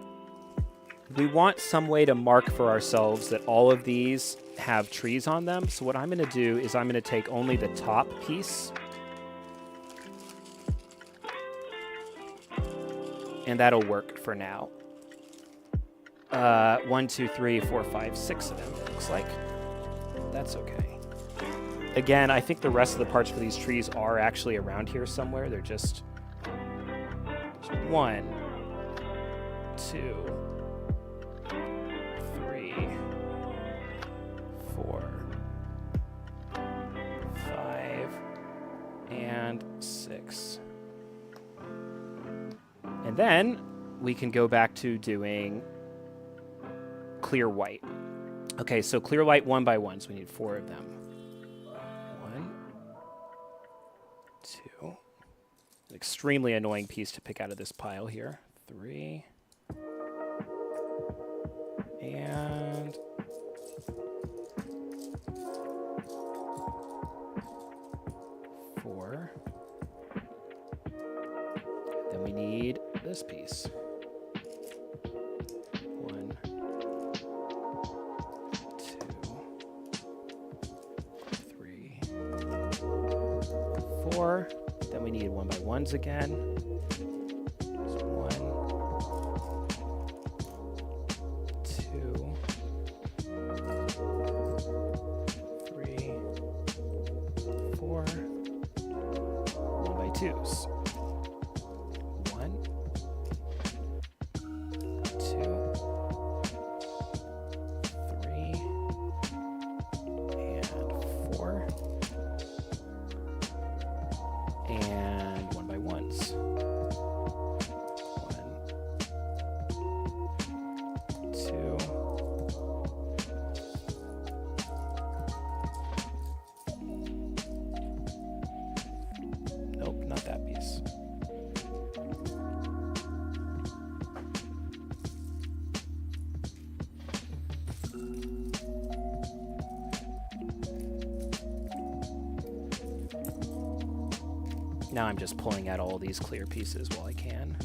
we want some way to mark for ourselves that all of these have trees on them. So what I'm going to do is I'm going to take only the top piece. And that'll work for now. 1, 2, 3, 4, 5, 6 of them, it looks like. That's okay. Again, I think the rest of the parts for these trees are actually around here somewhere. They're just 1, 2, 3, 4, 5, and 6. And then we can go back to doing clear white. Okay, so clear white 1 by 1, so we need 4 of them. 1, 2. An extremely annoying piece to pick out of this pile here. 3. And 4. Then we need this piece. 1, 2, 3, 4. Then we need 1 by 1s again. Just 1, 2, 3, 4. 1 by 2s. 1, 2, 3, and 4. And 1 by 1s. 1, 2. Nope, not that piece. Now I'm just pulling out all these clear pieces while I can.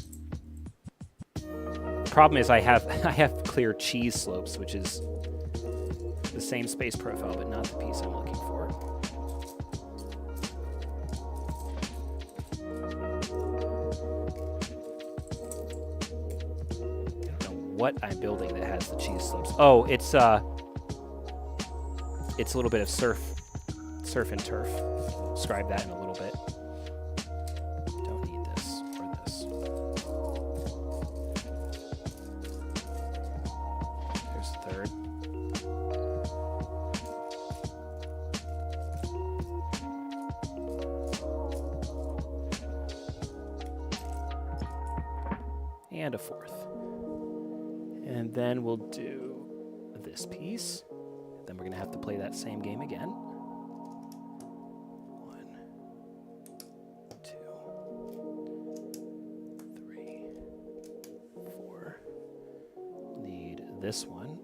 Problem is I have clear cheese slopes, which is the same space profile, but not the piece I'm looking for. I don't know what I'm building that has the cheese slopes. Oh, it's a little bit of surf surf and turf. We'll describe that in a little bit. Don't need this or this. There's the third. And a fourth. And then we'll do this piece. Then we're going to have to play that same game again. 1, 2, 3, 4. Need this one.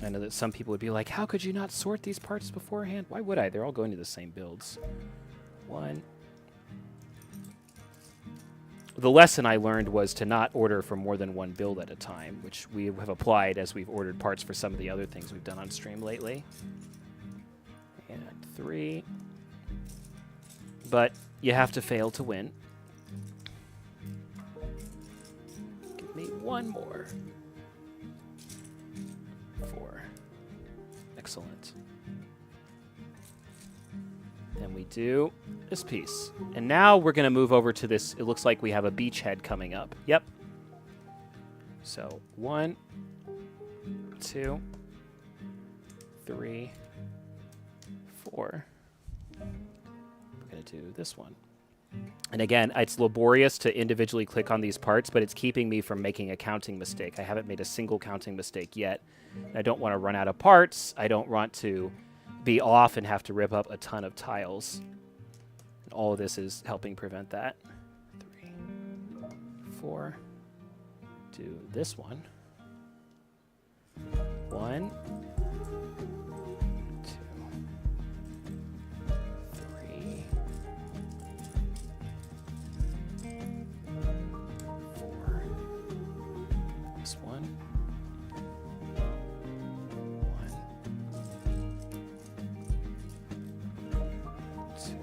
I know that some people would be like, how could you not sort these parts beforehand? Why would I? They're all going to the same builds. 1. The lesson I learned was to not order for more than one build at a time, which we have applied as we've ordered parts for some of the other things we've done on stream lately. And 3. But you have to fail to win. Give me one more. 4. Excellent. Then we do this piece. And now we're going to move over to this. It looks like we have a beachhead coming up. Yep. So 1, 2, 3, 4. We're going to do this one. And again, it's laborious to individually click on these parts, but it's keeping me from making a counting mistake. I haven't made a single counting mistake yet. I don't want to run out of parts. I don't want to be off and have to rip up a ton of tiles. And all of this is helping prevent that. 3, 4. Do this one. 1, 2, 3, 4. This one. 1, 2,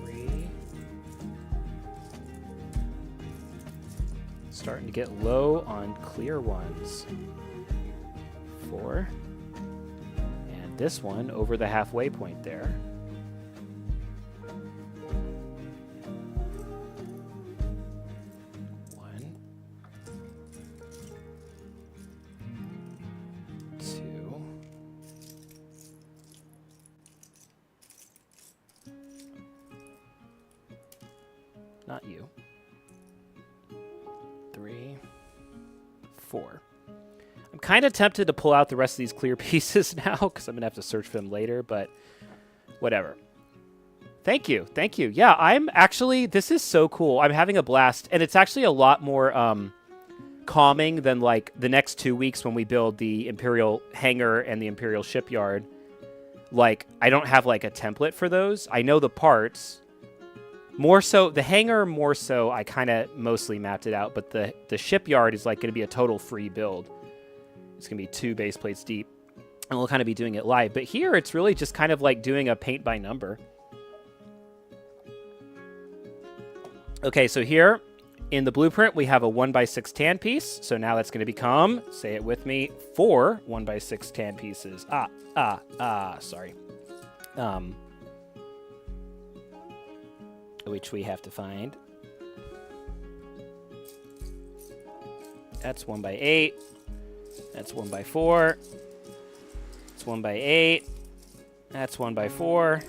3. Starting to get low on clear ones. 4. And this one over the halfway point there. 1, 2. Not you. 3, 4. I'm kind of tempted to pull out the rest of these clear pieces now because I'm going to have to search for them later, but whatever. Thank you. Thank you. Yeah, I'm actually, this is so cool. I'm having a blast, and it's actually a lot more calming than like the next 2 weeks when we build the Imperial hangar and the Imperial shipyard. Like, I don't have like a template for those. I know the parts. More so, the hangar more so, I kind of mostly mapped it out, but the shipyard is like going to be a total free build. It's going to be 2 base plates deep, and we'll kind of be doing it live. But here, it's really just kind of like doing a paint by number. Okay, so here in the blueprint, we have a 1x6 tan piece. So now that's going to become, say it with me, 4 1x6 tan pieces. Sorry. Which we have to find. That's 1x8. That's 1x4. It's 1x8. That's 1x4.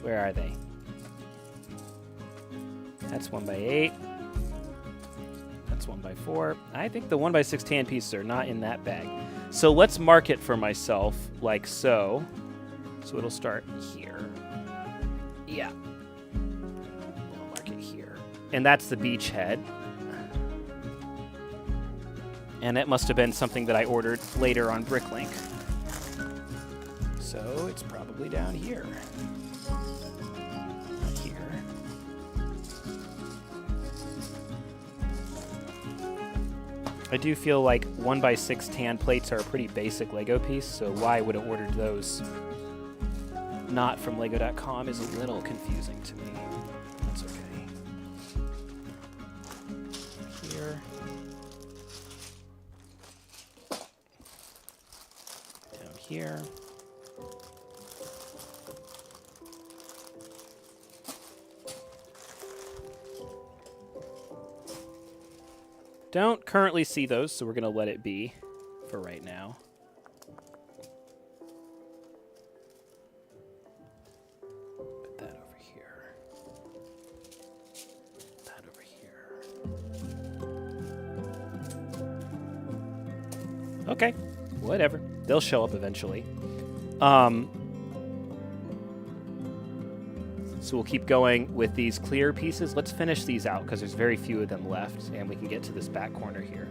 Where are they? That's 1x8. That's 1x4. I think the 1x6 tan pieces are not in that bag. So let's mark it for myself like so. So it'll start here. Yeah. We'll mark it here. And that's the beachhead. And it must have been something that I ordered later on Bricklink. So it's probably down here. Not here. I do feel like 1x6 tan plates are a pretty basic Lego piece, so why I would have ordered those not from Lego.com is a little confusing to me. That's okay. Here. Down here. Don't currently see those, so we're going to let it be for right now. Put that over here. That over here. Okay, whatever. They'll show up eventually. So we'll keep going with these clear pieces. Let's finish these out because there's very few of them left, and we can get to this back corner here.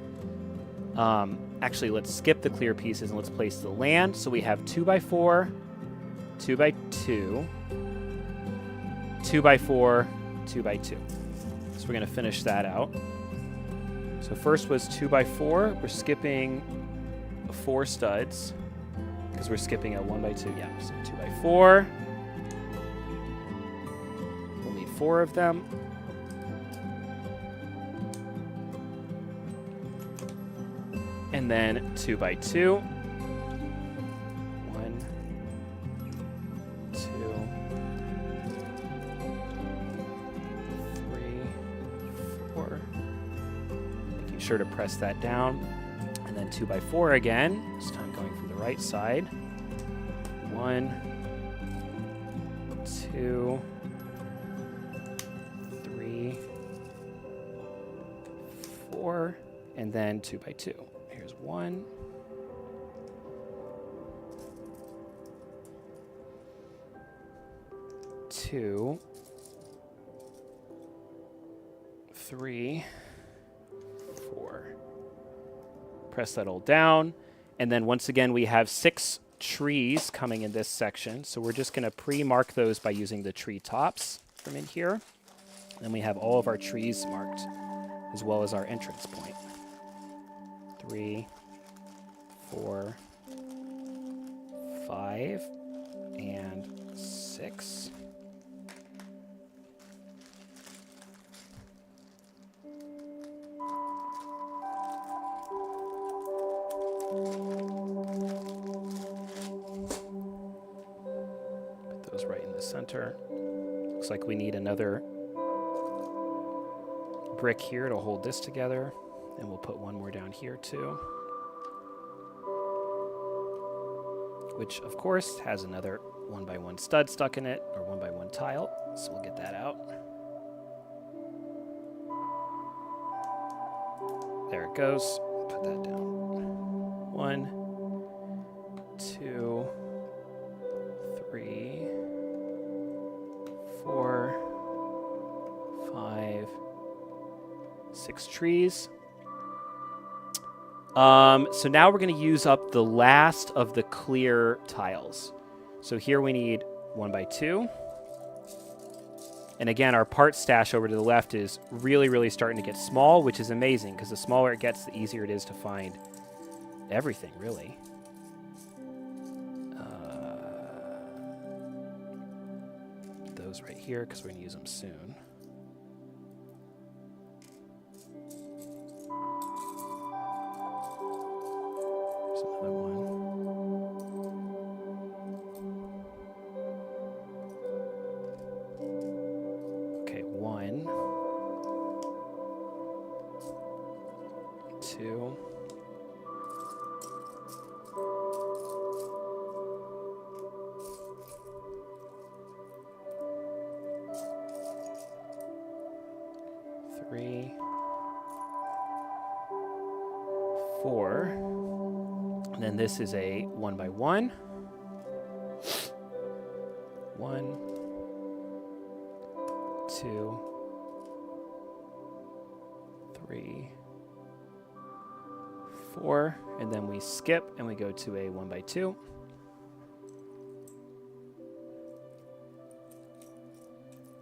Actually, let's skip the clear pieces and let's place the land. So we have 2x4, 2x2, 2x4, 2x2. So we're going to finish that out. So first was 2x4. We're skipping 4 studs because we're skipping a 1x2. Yeah, so 2x4. 4 of them. And then 2x2. 1, 2, 3, 4. Making sure to press that down. And then 2x4 again. This time going from the right side. 1, 2, 4, and then 2x2. Here's 1. 2, 3, 4. Press that all down. And then once again, we have 6 trees coming in this section. So we're just going to pre-mark those by using the tree tops from in here. And we have all of our trees marked, as well as our entrance point. 3, 4, 5, and 6. Put those right in the center. Looks like we need another brick here to hold this together, and we'll put one more down here too, which of course has another 1x1 stud stuck in it, or 1x1 tile, so we'll get that out. There it goes. Put that down. 1, 2, 3, 4, 5, 6 trees. So now we're going to use up the last of the clear tiles. So here we need 1x2. And again, our part stash over to the left is really, really starting to get small, which is amazing because the smaller it gets, the easier it is to find everything, really. Those right here because we're going to use them soon. There's another one. Okay, 1, 2, 3, 4, and then this is a 1x1. 1, 2, 3, 4, and then we skip and we go to a 1x2.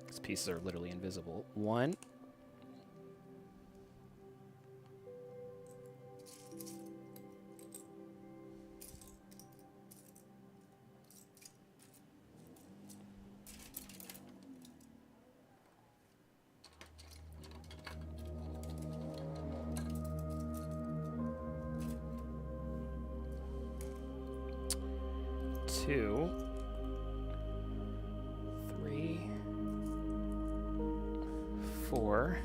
These pieces are literally invisible. 1, 2, 3, 4.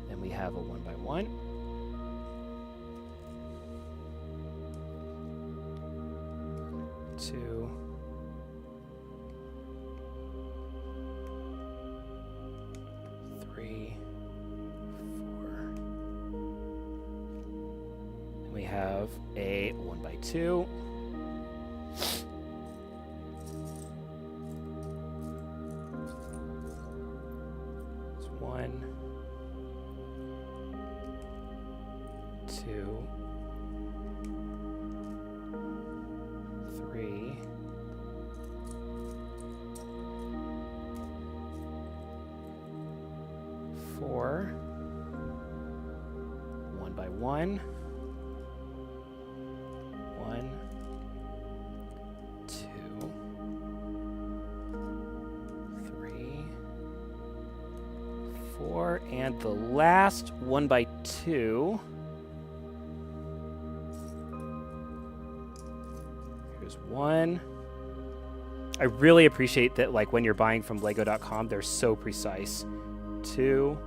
Then we have a 1 by 1. 2. 3, 4. And we have a 1 by 2. It's 1, 2, 3, 4, 1 by 1, 1, 2, 3, 4, and the last 1 by 2. Here's 1. I really appreciate that, like, when you're buying from Lego.com, they're so precise. 2.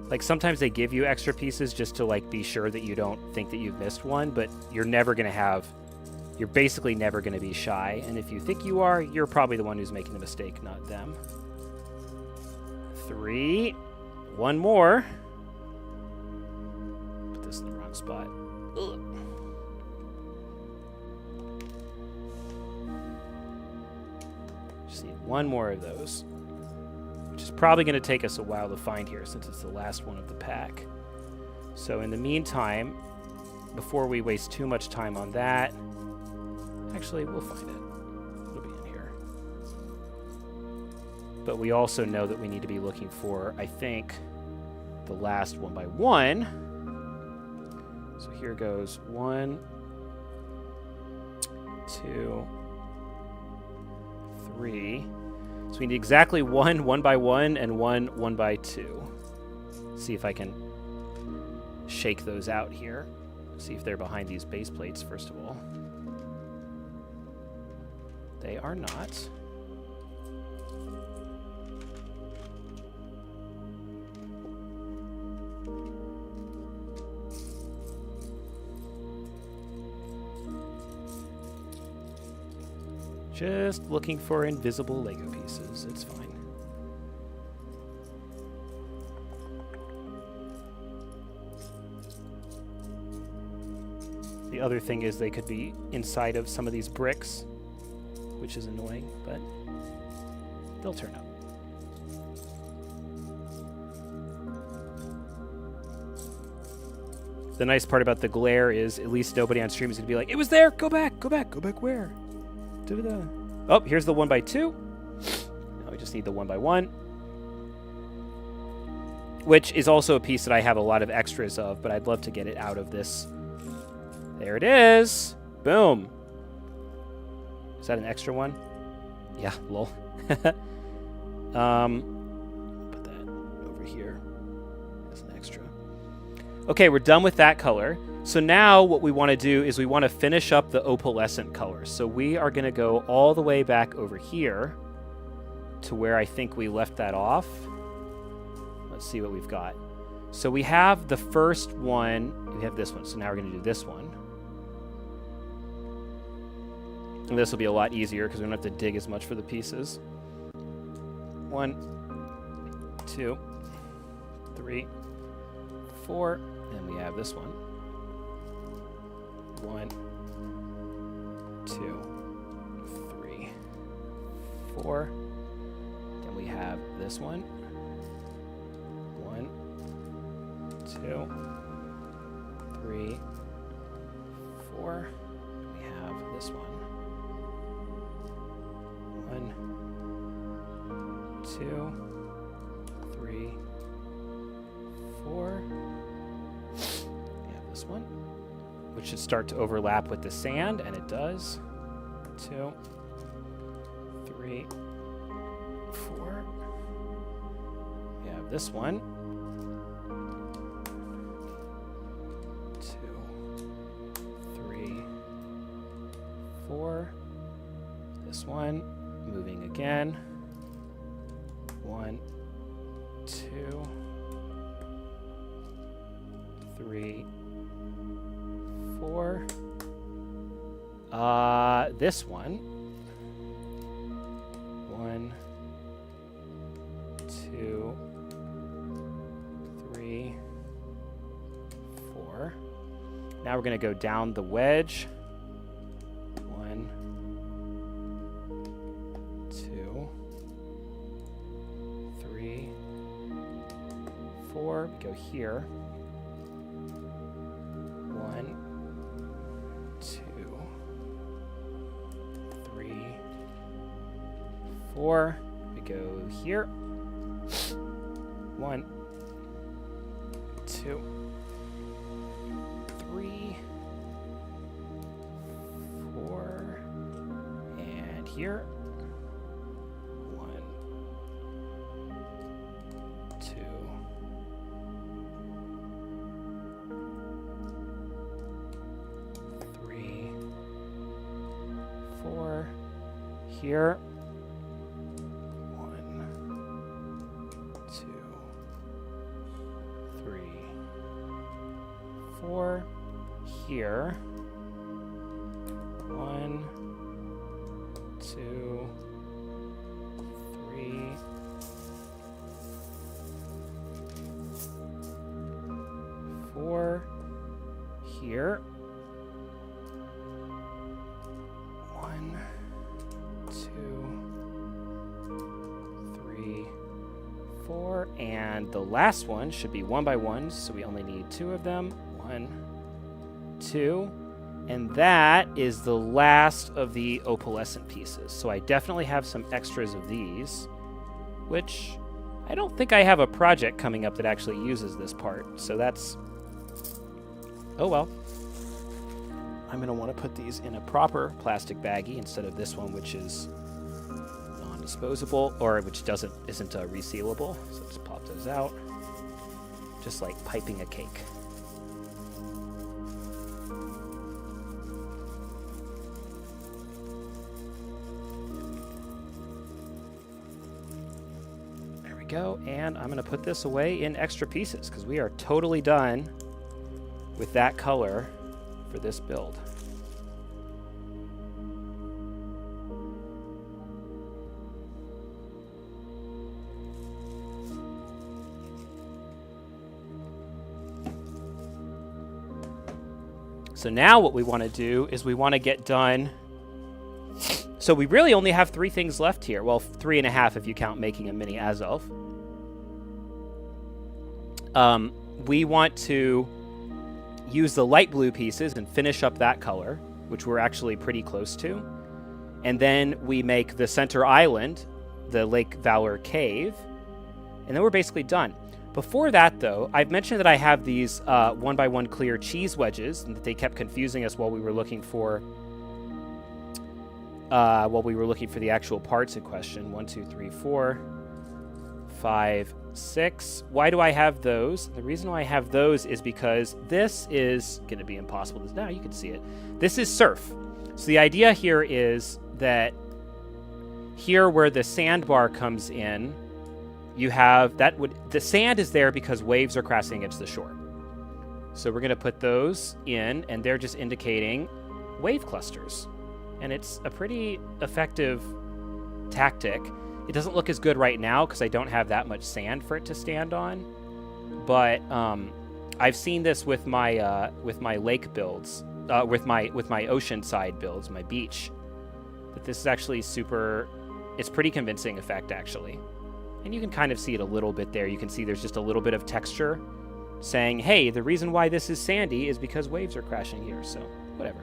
Like, sometimes they give you extra pieces just to, like, be sure that you don't think that you've missed one, but you're basically never going to be shy. And if you think you are, you're probably the one who's making the mistake, not them. 3. 1 more. Put this in the wrong spot. Ugh. Just need 1 more of those, which is probably going to take us a while to find here since it's the last one of the pack. So in the meantime, before we waste too much time on that, actually, we'll find it. It'll be in here. But we also know that we need to be looking for, I think, the last 1 by 1. So here goes 1, 2, 3. So we need exactly 1 by 1 and 1 by 2. See if I can shake those out here. See if they're behind these base plates, first of all. They are not. Just looking for invisible Lego pieces. It's fine. The other thing is they could be inside of some of these bricks, which is annoying, but they'll turn up. The nice part about the glare is at least nobody on stream is going to be like, it was there, go back, go back, go back where? Oh, here's the 1 by 2. Now we just need the 1 by 1. Which is also a piece that I have a lot of extras of, but I'd love to get it out of this. There it is. Boom. Is that an extra one? Yeah, lol. Put that over here as an extra. Okay, we're done with that color. So now what we want to do is we want to finish up the opalescent colors. So we are going to go all the way back over here to where I think we left that off. Let's see what we've got. So we have the first one. We have this one. So now we're going to do this one. And this will be a lot easier because we don't have to dig as much for the pieces. 1, 2, 3, 4. And we have this one. 1, 2, 3, 4. Then we have this one. 1, 2, 3, 4. We have this one. 1, 2, 3, 4. We have this one, which should start to overlap with the sand, and it does. 2, 3, 4. We have this one. 2, 3, 4. This one, moving again. 1, 2, 3, 4. This one. 1, 2, 3, 4. Now we're going to go down the wedge. 1, 2, 3, 4. Go here. 1, 2, 3, 4. We go here. 1, 2, 3, 4, and here. 1, 2, 3, 4. Here. 4 here. 1, 2, 3, 4 here. 1, 2, 3, 4, and the last one should be 1 by 1, so we only need 2 of them. 1, 2, and that is the last of the opalescent pieces. So I definitely have some extras of these, which I don't think I have a project coming up that actually uses this part. So that's, oh well. I'm going to want to put these in a proper plastic baggie instead of this one, which is non-disposable, or which isn't resealable. So just pop those out, just like piping a cake. Go, and I'm going to put this away in extra pieces because we are totally done with that color for this build. So now what we want to do is we want to get done. So we really only have 3 things left here. Well, 3.5 if you count making a mini Azelf. We want to use the light blue pieces and finish up that color, which we're actually pretty close to. And then we make the center island, the Lake Valor cave, and then we're basically done. Before that, though, I've mentioned that I have these 1 by 1 clear cheese wedges, and that they kept confusing us while we were looking for the actual parts in question. 1, 2, 3, 4, 5, 6. Why do I have those? The reason why I have those is because this is going to be impossible. Now you can see it. This is surf. So the idea here is that here where the sandbar comes in, you have the sand is there because waves are crashing against the shore. So we're going to put those in, and they're just indicating wave clusters. And it's a pretty effective tactic. It doesn't look as good right now because I don't have that much sand for it to stand on. But I've seen this with my lake builds, with my ocean side builds, my beach. That this is actually it's pretty convincing effect actually. And you can kind of see it a little bit there. You can see there's just a little bit of texture saying, hey, the reason why this is sandy is because waves are crashing here. So whatever.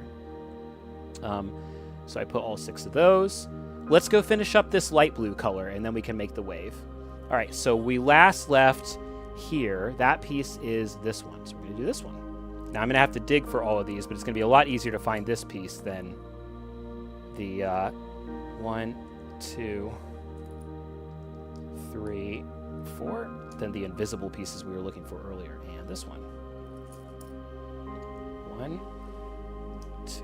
So I put all 6 of those. Let's go finish up this light blue color, and then we can make the wave. All right, so we last left here. That piece is this one. So we're going to do this one. Now I'm going to have to dig for all of these, but it's going to be a lot easier to find this piece than the 1, 2, 3, 4, than the invisible pieces we were looking for earlier. And this one. 1, 2,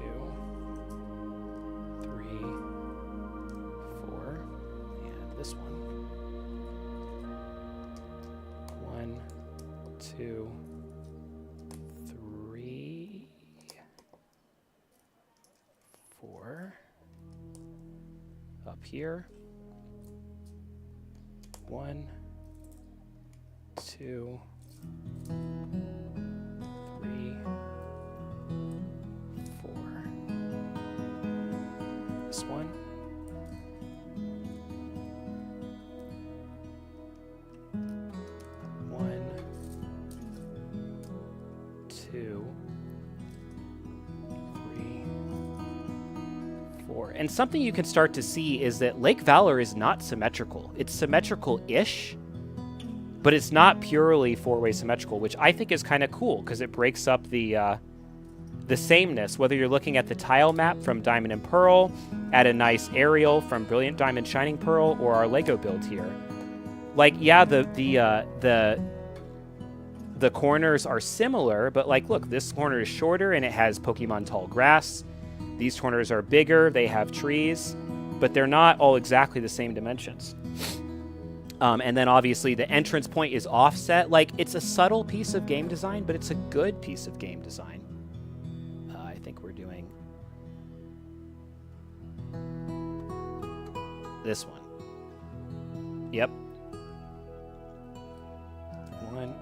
up here. 1, 2, 3, 4. This one. 1, 2, 3, 4. And something you can start to see is that Lake Valor is not symmetrical. It's symmetrical-ish, but it's not purely four-way symmetrical, which I think is kind of cool because it breaks up the sameness, whether you're looking at the tile map from Diamond and Pearl, at a nice aerial from Brilliant Diamond Shining Pearl, or our Lego build here. Like, yeah, the corners are similar, but like, look, this corner is shorter and it has Pokemon tall grass. These corners are bigger, they have trees, but they're not all exactly the same dimensions. And then obviously the entrance point is offset. Like, it's a subtle piece of game design, but it's a good piece of game design. I think we're doing this one. Yep. 1,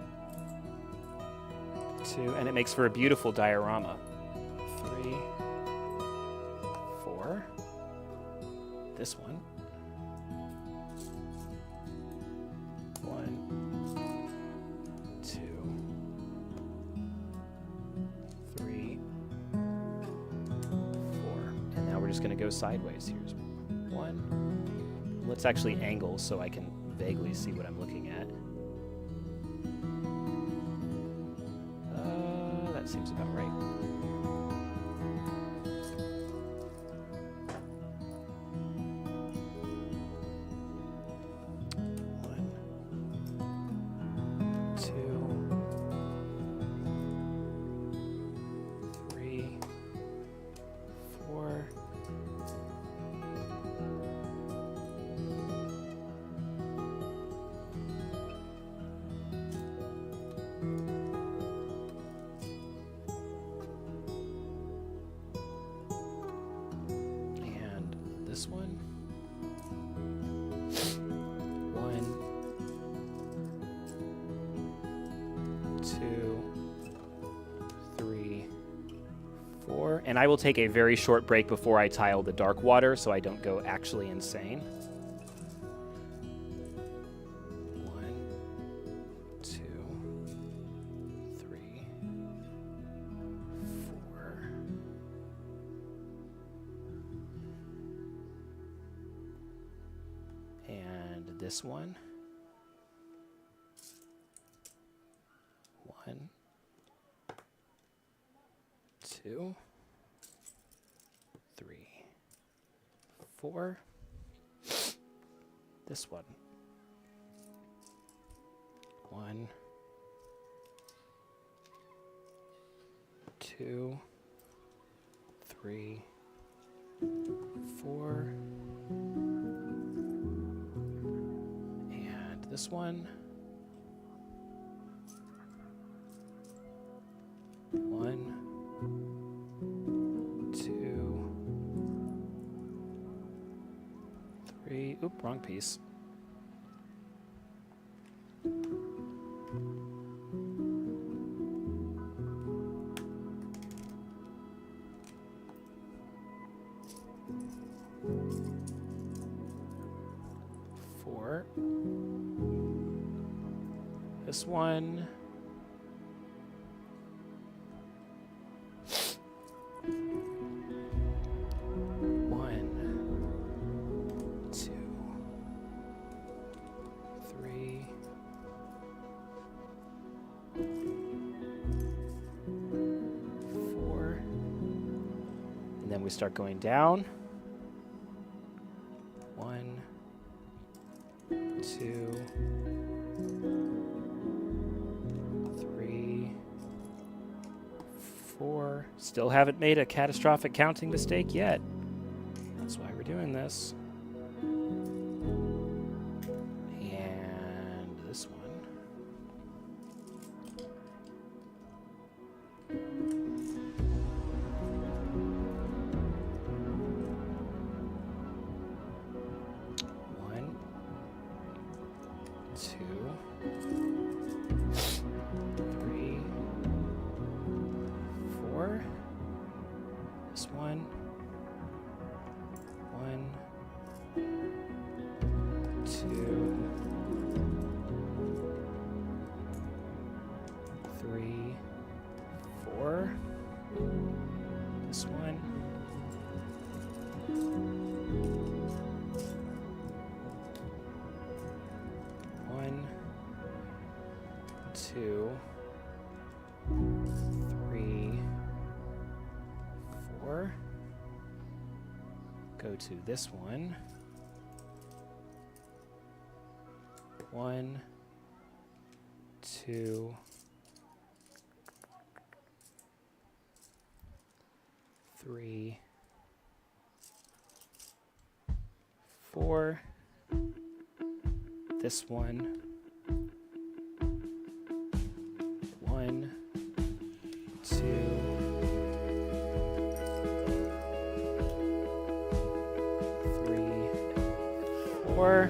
2, and it makes for a beautiful diorama. 3, 4. This one. 1, 2, 3, 4. And now we're just going to go sideways. Here's 1. Let's actually angle so I can vaguely see what I'm looking at. That seems about right. 3, 4. And this one. 1, 2, 3, 4. And I will take a very short break before I tile the dark water so I don't go actually insane. 1, 2, 3, 4. And this one. 1, 2, 3, 4. This one. 1, 2, 3, 4. And this one. 1, 2, 3. Oop, wrong piece. 4. This one. 1, 2, 3, 4. And then we start going down. 1, 2, 3, 4. Still haven't made a catastrophic counting mistake yet. That's why we're doing this. And this one. go to this one. 1, 2, 3, 4. This one. 1, 2, 3, 4.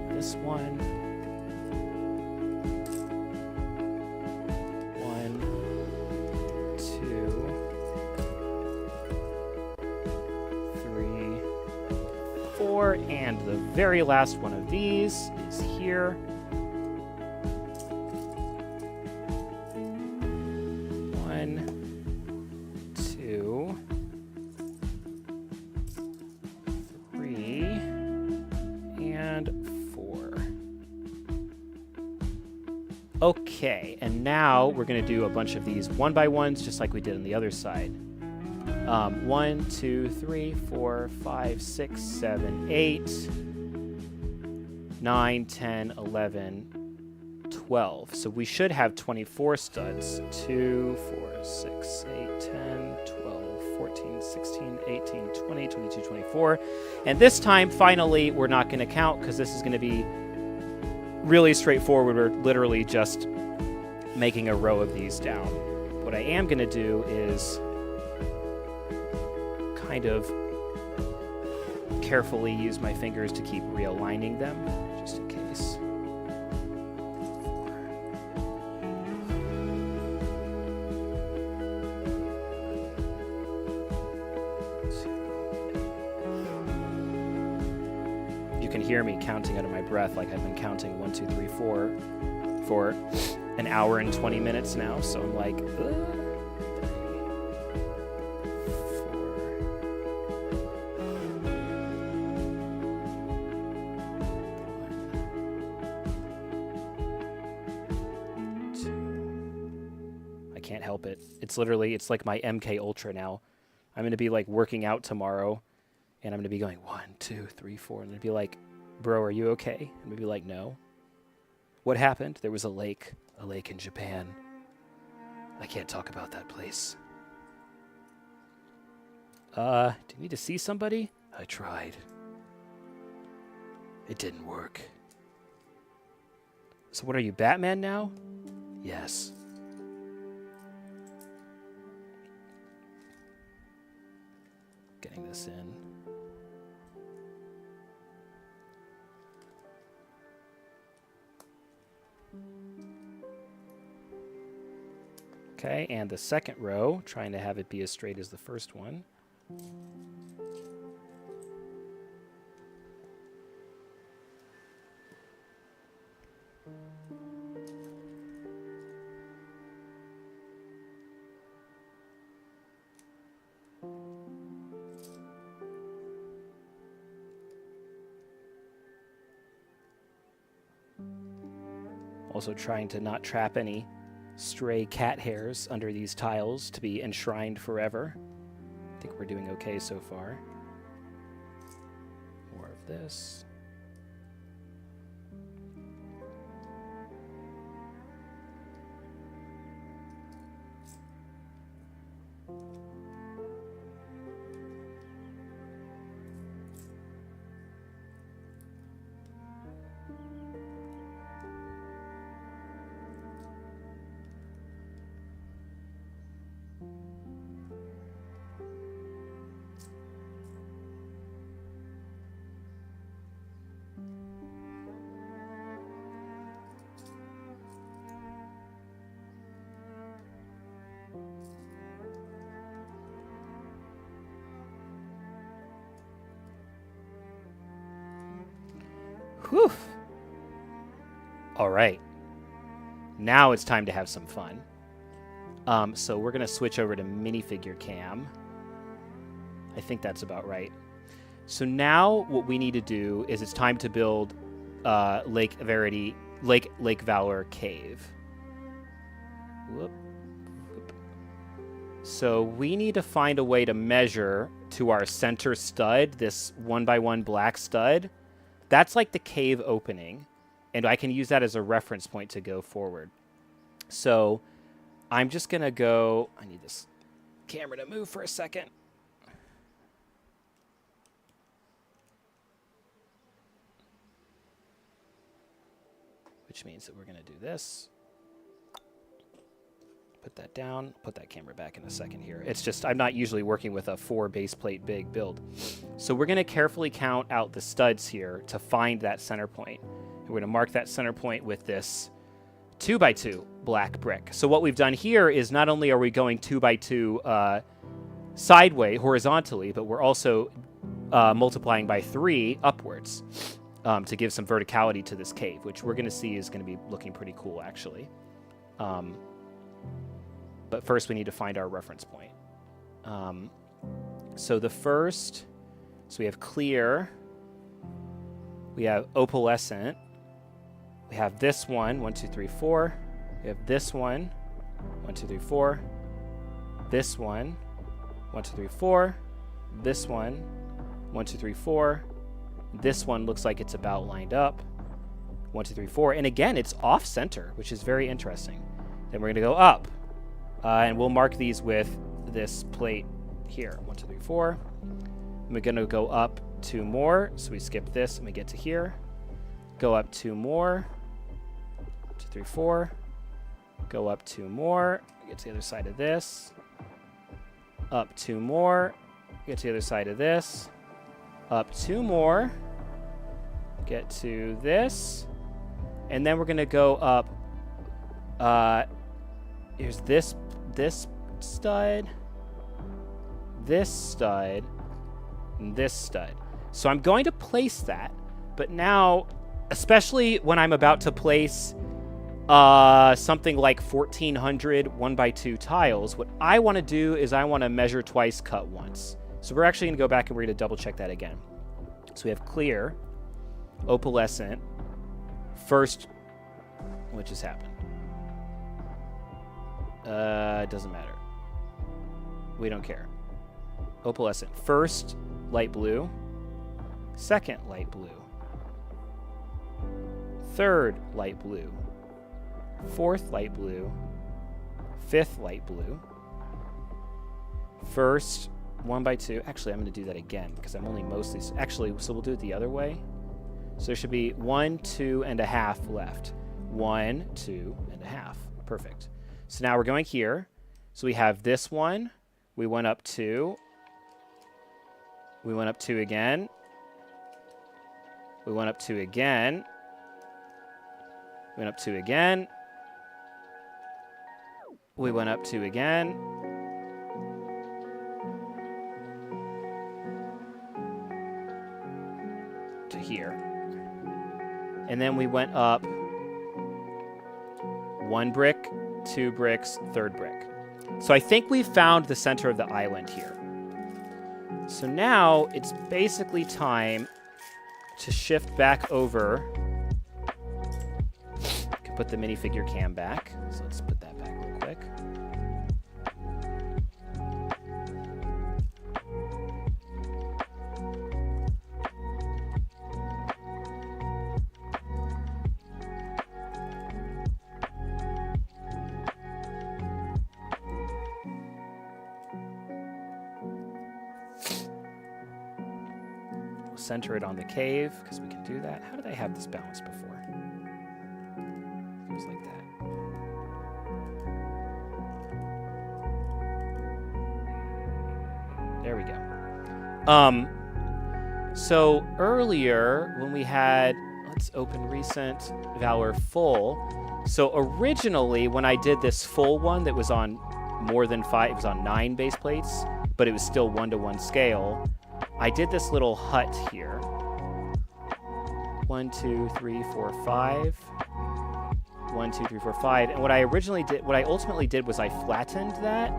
This one. 1, 2, 3, 4. And the very last one of these is here. 1, 2, 3, and 4. Okay, and now we're going to do a bunch of these 1x1s just like we did on the other side. 1, 2, 3, 4, 5, 6, 7, 8, 9, 10, 11, 12. So we should have 24 studs. 2, 4, 6, 8, 10, 12, 14, 16, 18, 20, 22, 24. And this time, finally, we're not going to count because this is going to be really straightforward. We're literally just making a row of these down. What I am going to do is kind of carefully use my fingers to keep realigning them, just in case. 2. You can hear me counting under my breath like I've been counting 1, 2, 3, 4 for an hour and 20 minutes now, so I'm like, can't help it. It's literally, it's like my MK Ultra now. I'm going to be like working out tomorrow and I'm going to be going 1, 2, 3, 4. And I'd be like, bro, are you okay? And we'd be like, no. What happened? There was a lake in Japan. I can't talk about that place. Do you need to see somebody? I tried. It didn't work. So what are you, Batman now? Yes. Getting this in. Okay, and the second row, trying to have it be as straight as the first one. Also trying to not trap any stray cat hairs under these tiles to be enshrined forever. I think we're doing okay so far. More of this. Whew. All right. Now it's time to have some fun. So we're going to switch over to minifigure cam. I think that's about right. So now what we need to do is it's time to build Lake Valor cave. Whoop. So we need to find a way to measure to our center stud, this 1x1 black stud, that's like the cave opening. And I can use that as a reference point to go forward. So I'm just going to go... I need this camera to move for a second. Which means that we're going to do this. Put that down. Put that camera back in a second here. It's just I'm not usually working with a 4 base plate big build. So we're going to carefully count out the studs here to find that center point. And we're going to mark that center point with this 2x2 black brick. So what we've done here is not only are we going 2x2 sideways, horizontally, but we're also multiplying by 3 upwards to give some verticality to this cave, which we're going to see is going to be looking pretty cool, actually. But first we need to find our reference point. So we have clear, we have opalescent, we have this one, 1, 2, 3, 4. We have this one, 1, 2, 3, 4. This one, 1, 2, 3, 4. This one, 1, 2, 3, 4. This one looks like it's about lined up. 1, 2, 3, 4. And again, it's off center, which is very interesting. Then we're going to go up. And we'll mark these with this plate here. 1, 2, 3, 4. And we're going to go up 2 more. So we skip this and we get to here. Go up 2 more. 2, 3, 4. Go up 2 more. Get to the other side of this. Up 2 more. Get to the other side of this. Up 2 more. Get to this. And then we're going to go up. Here's this stud, this stud, and this stud. So I'm going to place that. But now, especially when I'm about to place something like 1,400 1x2 tiles, what I want to do is I want to measure twice, cut once. So we're actually going to go back and we're going to double check that again. So we have clear, opalescent, first, what just happened? It doesn't matter. We don't care. Opalescent, first light blue, second light blue, third light blue, fourth light blue, fifth light blue, first 1x2. Actually, I'm going to do that again because I'm only mostly... Actually, so we'll do it the other way. So there should be 1, 2 and a half left. 1, 2 and a half. Perfect. So now we're going here. So we have this one. We went up 2. We went up 2 again. We went up 2 again. We went up 2 again. We went up 2 again. To here. And then we went up 1 brick, 2 bricks, third brick. So I think we found the center of the island here. So now it's basically time to shift back over. I can put the minifigure cam back. So let's put that back real quick. Center it on the cave, because we can do that. How did I have this balanced before? It was like that. There we go. So earlier, when we had, let's open recent, Valor full. So originally, when I did this full one that was on more than 5, it was on 9 base plates, but it was still 1-to-1 scale. I did this little hut here. 1, 2, 3, 4, 5. 1, 2, 3, 4, 5. And what I ultimately did was I flattened that.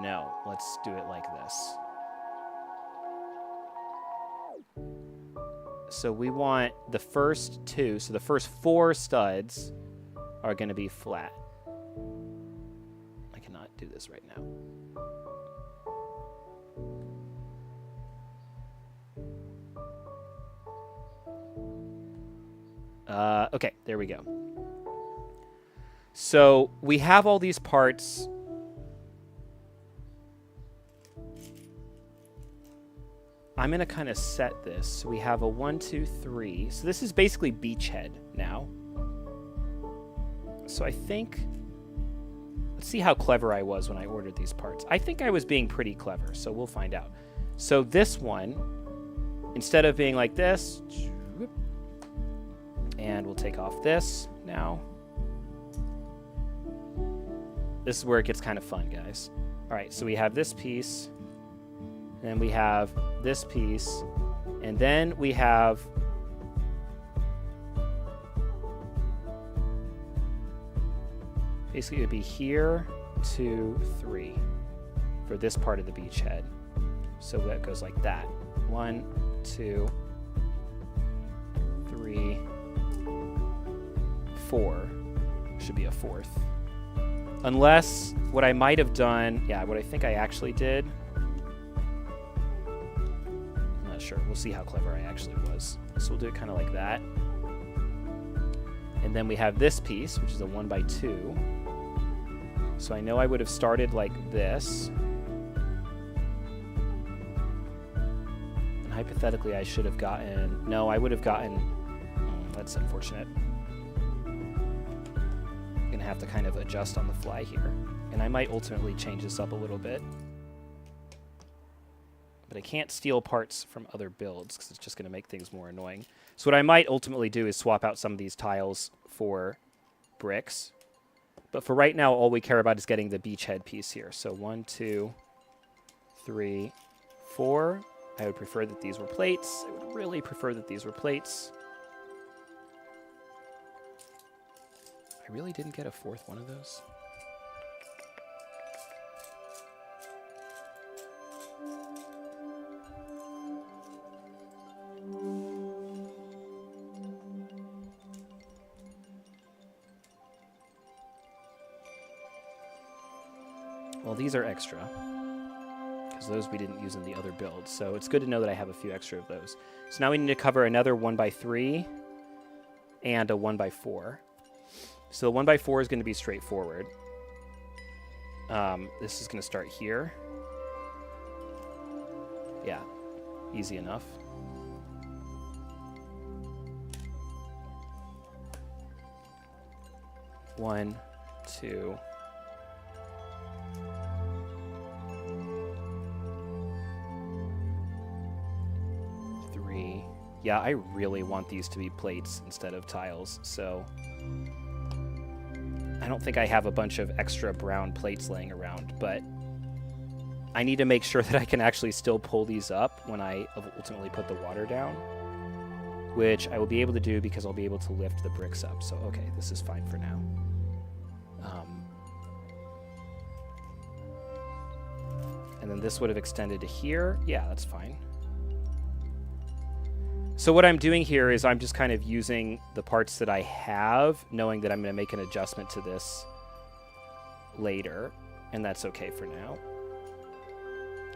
No, let's do it like this. So we want the first 2, so the first 4 studs are going to be flat. I cannot do this right now. Okay, there we go. So we have all these parts. I'm going to kind of set this. So we have a 1, 2, 3. So this is basically beachhead now. So I think, let's see how clever I was when I ordered these parts. I think I was being pretty clever, so we'll find out. So this one, instead of being like this, and we'll take off this now. This is where it gets kind of fun, guys. All right, so we have this piece, and then we have this piece, and then we have basically it would be here, 2, 3 for this part of the beachhead. So that goes like that. 1, 2, 3, 4. Should be a 4th. Unless what I might have done, yeah, what I think I actually did. I'm not sure. We'll see how clever I actually was. So we'll do it kind of like that. And then we have this piece, which is a 1 by 2. So I know I would have started like this. And hypothetically, I should have gotten... No, I would have gotten... that's unfortunate. I'm going to have to kind of adjust on the fly here. And I might ultimately change this up a little bit. But I can't steal parts from other builds because it's just going to make things more annoying. So what I might ultimately do is swap out some of these tiles for bricks. But for right now, all we care about is getting the beachhead piece here. So 1, 2, 3, 4. I would prefer that these were plates. I would really prefer that these were plates. I really didn't get a 4th one of those. Well, these are extra, because those we didn't use in the other build. So it's good to know that I have a few extra of those. So now we need to cover another 1 by 3 and a 1 by 4. So the 1 by 4 is going to be straightforward. This is going to start here. Yeah, easy enough. One, 2. Yeah, I really want these to be plates instead of tiles, so I don't think I have a bunch of extra brown plates laying around, but I need to make sure that I can actually still pull these up when I ultimately put the water down, which I will be able to do because I'll be able to lift the bricks up. So, okay, this is fine for now. And then this would have extended to here. Yeah, that's fine. So what I'm doing here is I'm just kind of using the parts that I have, knowing that I'm going to make an adjustment to this later, and that's okay for now.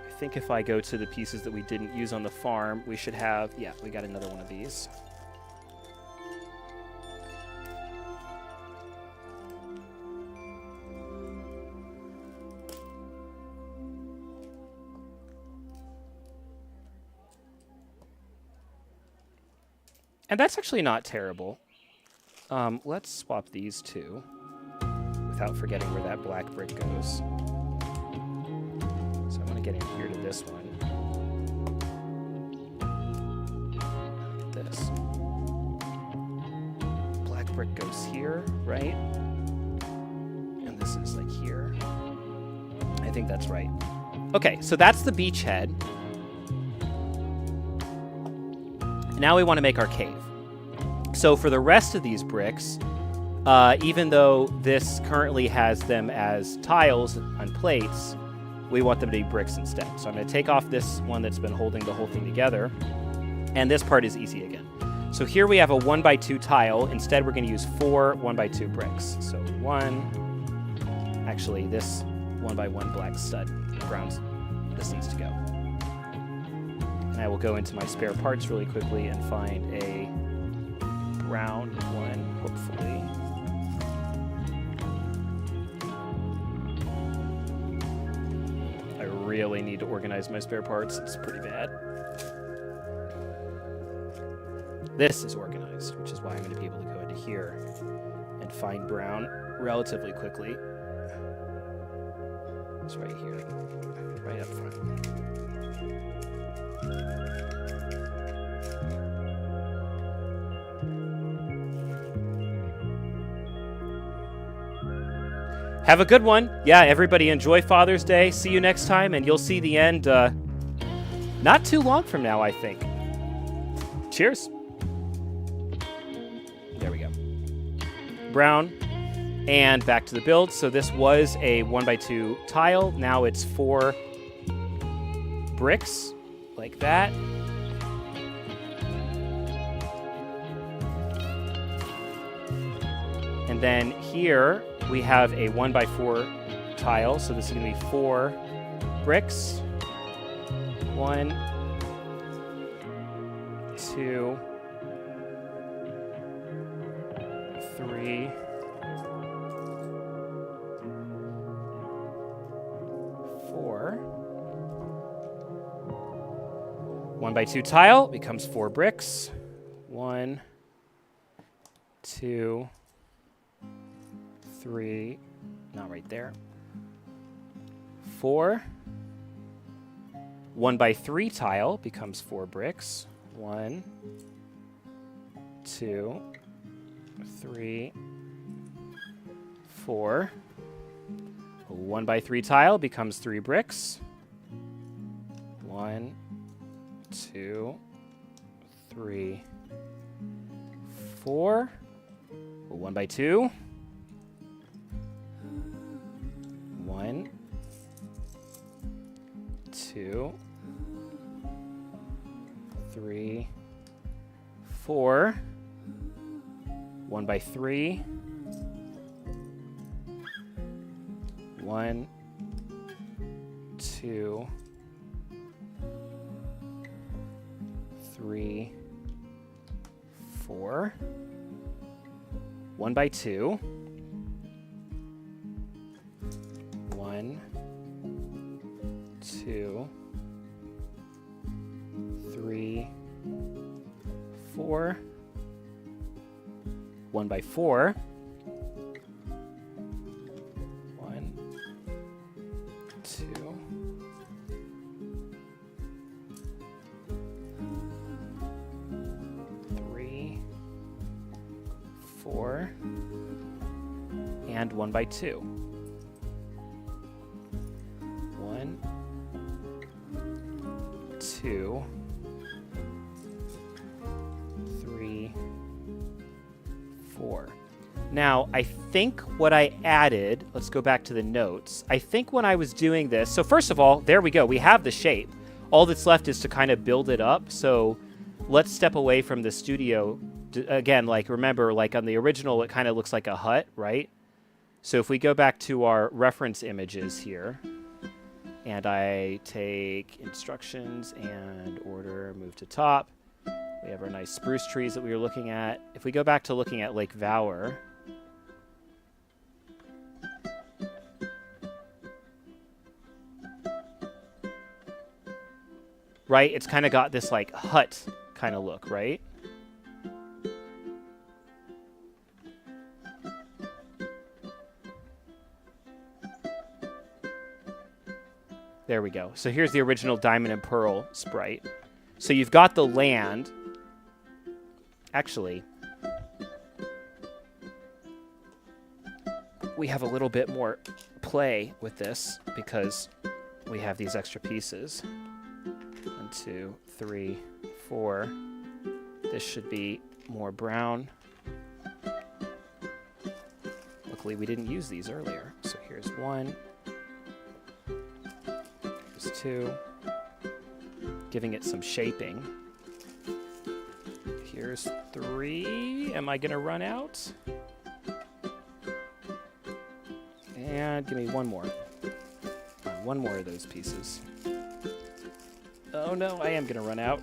I think if I go to the pieces that we didn't use on the farm, we should have... Yeah, we got another one of these. And that's actually not terrible. Let's swap these two without forgetting where that black brick goes. So I want to get in here to this one. This. Black brick goes here, right? And this is like here. I think that's right. Okay, so that's the beachhead. Now we want to make our cave. So for the rest of these bricks, even though this currently has them as tiles on plates, we want them to be bricks instead. So I'm going to take off this one that's been holding the whole thing together. And this part is easy again. So here we have a 1x2 tile. Instead, we're going to use 4 1x2 bricks. So 1. Actually, this 1x1 black stud browns. This needs to go. And I will go into my spare parts really quickly and find a brown one, hopefully. I really need to organize my spare parts. It's pretty bad. This is organized, which is why I'm going to be able to go into here and find brown relatively quickly. It's right here, right up front. Have a good one. Yeah, everybody enjoy Father's Day. See you next time, and you'll see the end not too long from now, I think. Cheers. There we go. Brown. And back to the build. So this was a 1x2 tile. Now it's 4 bricks, like that. And then here we have a 1x4 tile. So this is going to be 4 bricks. 1, 2, 3, 4. 1x2 tile becomes 4 bricks. 1, 2, 3, not right there. 4. 1x3 tile becomes 4 bricks. 1, 2, 3, 4. A 1x3 tile becomes 3 bricks. 1, 2, 3, 4. A 1x2. 1, 2, 3, 4. 1x3. 1, 2, 3, 4. 1x2. 1, 2, 3, 4. 1x4. 1, 2, 3, 4, and 1x2. 1, 2, 3, 4. Now, I think what I added, let's go back to the notes. I think when I was doing this, so first of all, there we go. We have the shape. All that's left is to kind of build it up. So let's step away from the studio. Again, like remember, like on the original, it kind of looks like a hut, right? So if we go back to our reference images here, and I take instructions and order, move to top. We have our nice spruce trees that we were looking at. If we go back to looking at Lake Valor, right? It's kind of got this like hut kind of look, right? There we go. So here's the original Diamond and Pearl sprite. So you've got the land. Actually, we have a little bit more play with this because we have these extra pieces. 1, 2, 3, 4. This should be more brown. Luckily, we didn't use these earlier. So here's 1. Here's 2. Giving it some shaping. Here's 3. Am I going to run out? And give me one more. One more of those pieces. Oh no, I am going to run out.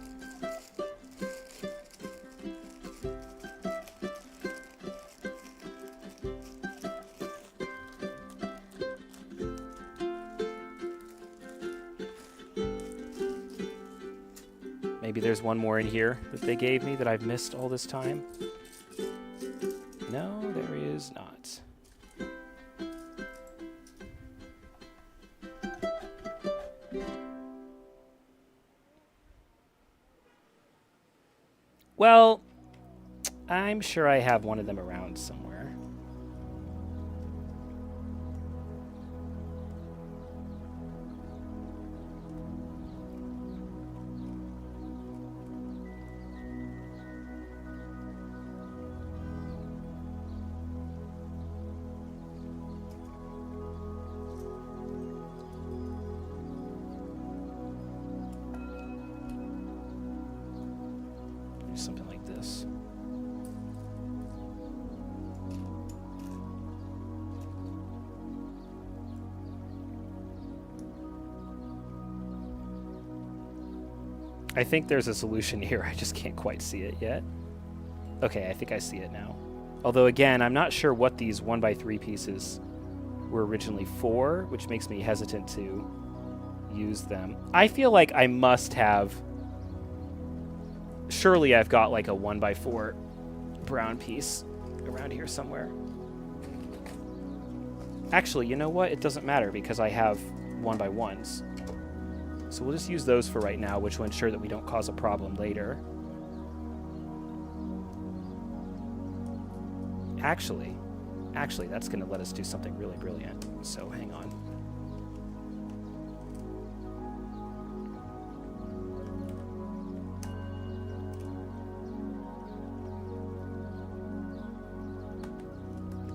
Maybe there's one more in here that they gave me that I've missed all this time. No, there is not. Well, I'm sure I have one of them around somewhere. Something like this. I think there's a solution here. I just can't quite see it yet. Okay, I think I see it now. Although, again, I'm not sure what these 1x3 pieces were originally for, which makes me hesitant to use them. I feel like I must have... Surely I've got like a 1x4 brown piece around here somewhere. Actually, you know what? It doesn't matter because I have 1x1s. So we'll just use those for right now, which will ensure that we don't cause a problem later. Actually, that's going to let us do something really brilliant. So hang on.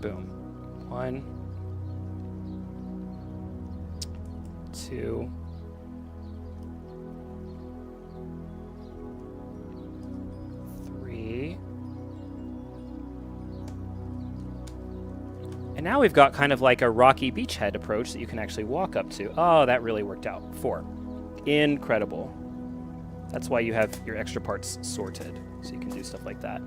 Boom. 1, 2, 3. And now we've got kind of like a rocky beachhead approach that you can actually walk up to. Oh, that really worked out. 4. Incredible. That's why you have your extra parts sorted, so you can do stuff like that.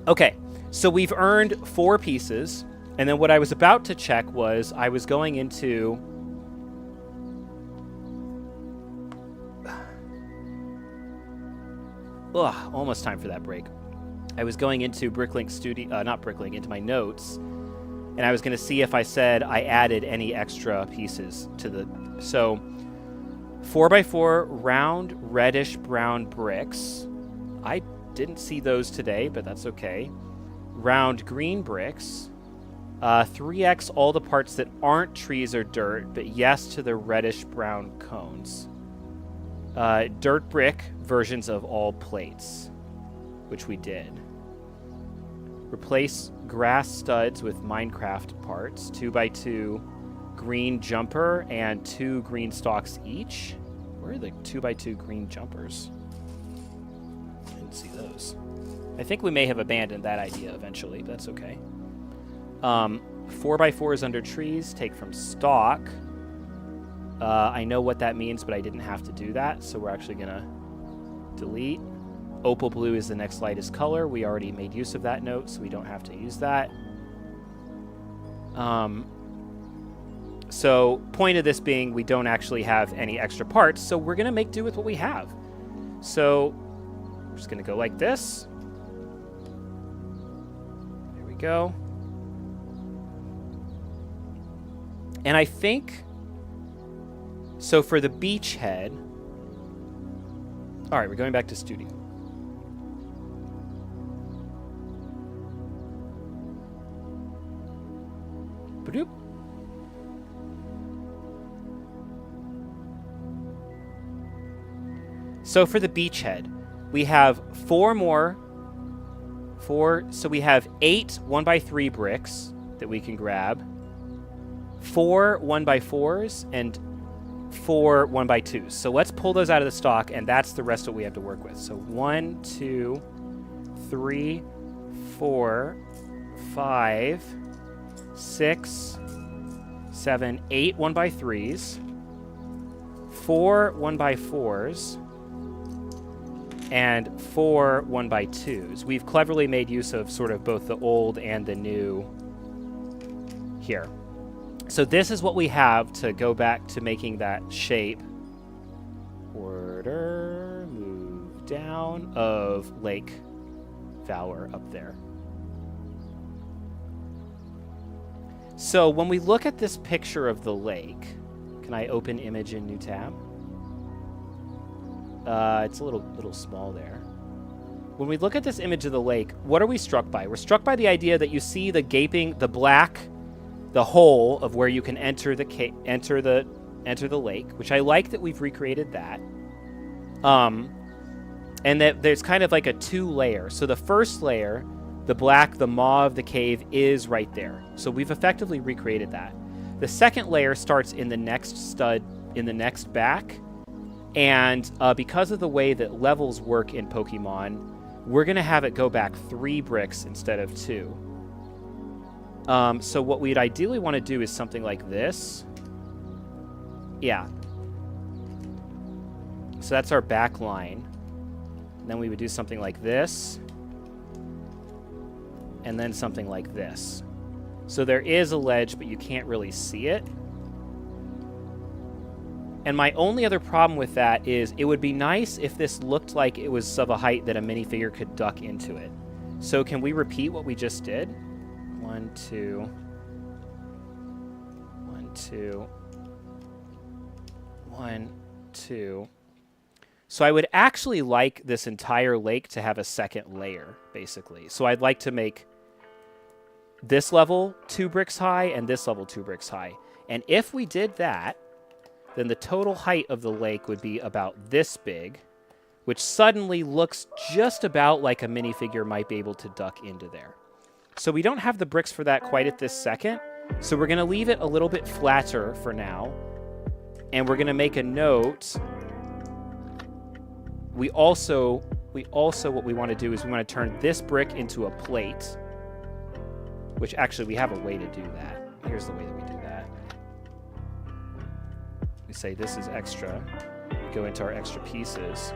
Okay, so we've earned 4 pieces, and then what I was about to check was I was going into... Ugh, almost time for that break. I was going into Bricklink Studio, not Bricklink, into my notes, and I was going to see if I said I added any extra pieces to the... So, 4x4 round reddish brown bricks. I didn't see those today, but that's okay. Round green bricks. 3x all the parts that aren't trees or dirt, but yes to the reddish brown cones. Dirt brick versions of all plates, which we did. Replace grass studs with Minecraft parts. 2x2 green jumper and 2 green stalks each. Where are the 2x2 green jumpers? See those. I think we may have abandoned that idea eventually, but that's okay. 4x4s under trees, take from stock. I know what that means, but I didn't have to do that, so we're actually gonna delete. Opal blue is the next lightest color. We already made use of that note, so we don't have to use that. So point of this being we don't actually have any extra parts, so we're gonna make do with what we have. So we're just going to go like this. There we go. And I think... So for the beachhead... Alright, we're going back to studio. Ba-doop. So for the beachhead... We have 4 more. 4. So we have 8 1x3 bricks that we can grab. 4 1x4s, and 4 1x2s. So let's pull those out of the stock, and that's the rest of what we have to work with. So 1, 2, 3, 4, 5, 6, 7, 8 1x3s, 4 1x4s, and 4 1x2s. We've cleverly made use of sort of both the old and the new here. So this is what we have to go back to making that shape. Order, move down of Lake Valor up there. So when we look at this picture of the lake, can I open image in new tab? It's a little small there. When we look at this image of the lake, what are we struck by? We're struck by the idea that you see the gaping, the black, the hole of where you can enter the lake, which I like that we've recreated that. And that there's kind of like a 2-layer. So the first layer, the black, the maw of the cave is right there. So we've effectively recreated that. The second layer starts in the next stud, in the next back. And because of the way that levels work in Pokemon, we're going to have it go back 3 bricks instead of 2. So what we'd ideally want to do is something like this. Yeah. So that's our back line. And then we would do something like this. And then something like this. So there is a ledge, but you can't really see it. And my only other problem with that is it would be nice if this looked like it was of a height that a minifigure could duck into it. So can we repeat what we just did? 1, 2, 1, 2, 1, 2. So I would actually like this entire lake to have a second layer, basically. So I'd like to make this level 2 bricks high and this level 2 bricks high. And if we did that, then the total height of the lake would be about this big, which suddenly looks just about like a minifigure might be able to duck into there. So we don't have the bricks for that quite at this second, so we're going to leave it a little bit flatter for now, and we're going to make a note. We also what we want to do is we want to turn this brick into a plate, which actually we have a way to do that. Here's the way that we do that. We say this is extra, go into our extra pieces.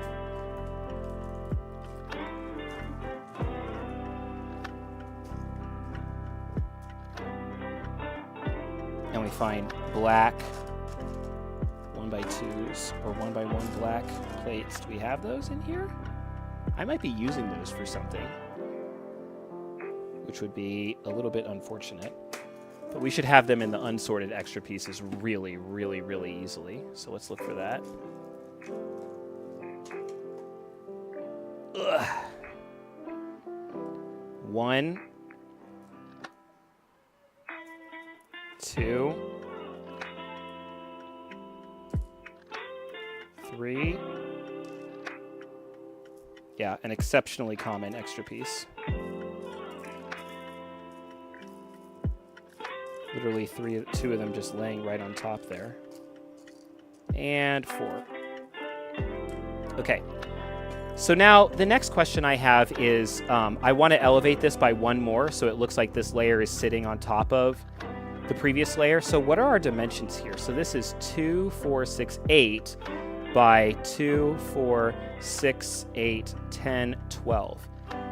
And we find black 1x2s or 1x1 black plates. Do we have those in here? I might be using those for something, which would be a little bit unfortunate. But we should have them in the unsorted extra pieces really, really, really easily. So let's look for that. Ugh. 1, 2, 3. Yeah, an exceptionally common extra piece. Literally 2 of them just laying right on top there. And 4. Okay. So now the next question I have is I want to elevate this by 1 more so it looks like this layer is sitting on top of the previous layer. So what are our dimensions here? So this is 2, 4, 6, 8 by 2, 4, 6, 8, 10, 12.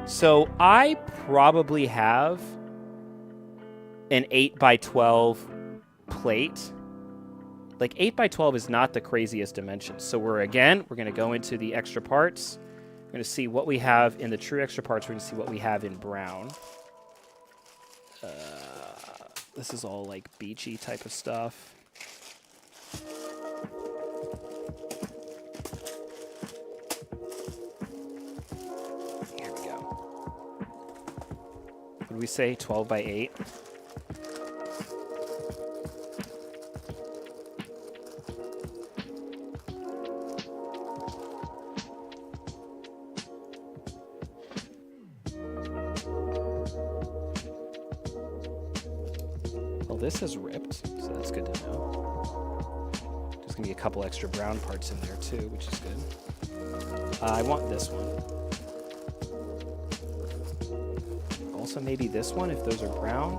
So I probably have an 8 by 12 plate. Like 8 by 12 is not the craziest dimension. So we're going to go into the extra parts. We're going to see what we have in the true extra parts. We're going to see what we have in brown. This is all like beachy type of stuff. Here we go. What did we say? 12 by 8? this is ripped, so that's good to know. There's going to be a couple extra brown parts in there too, which is good. I want this one. Also maybe this one, if those are brown.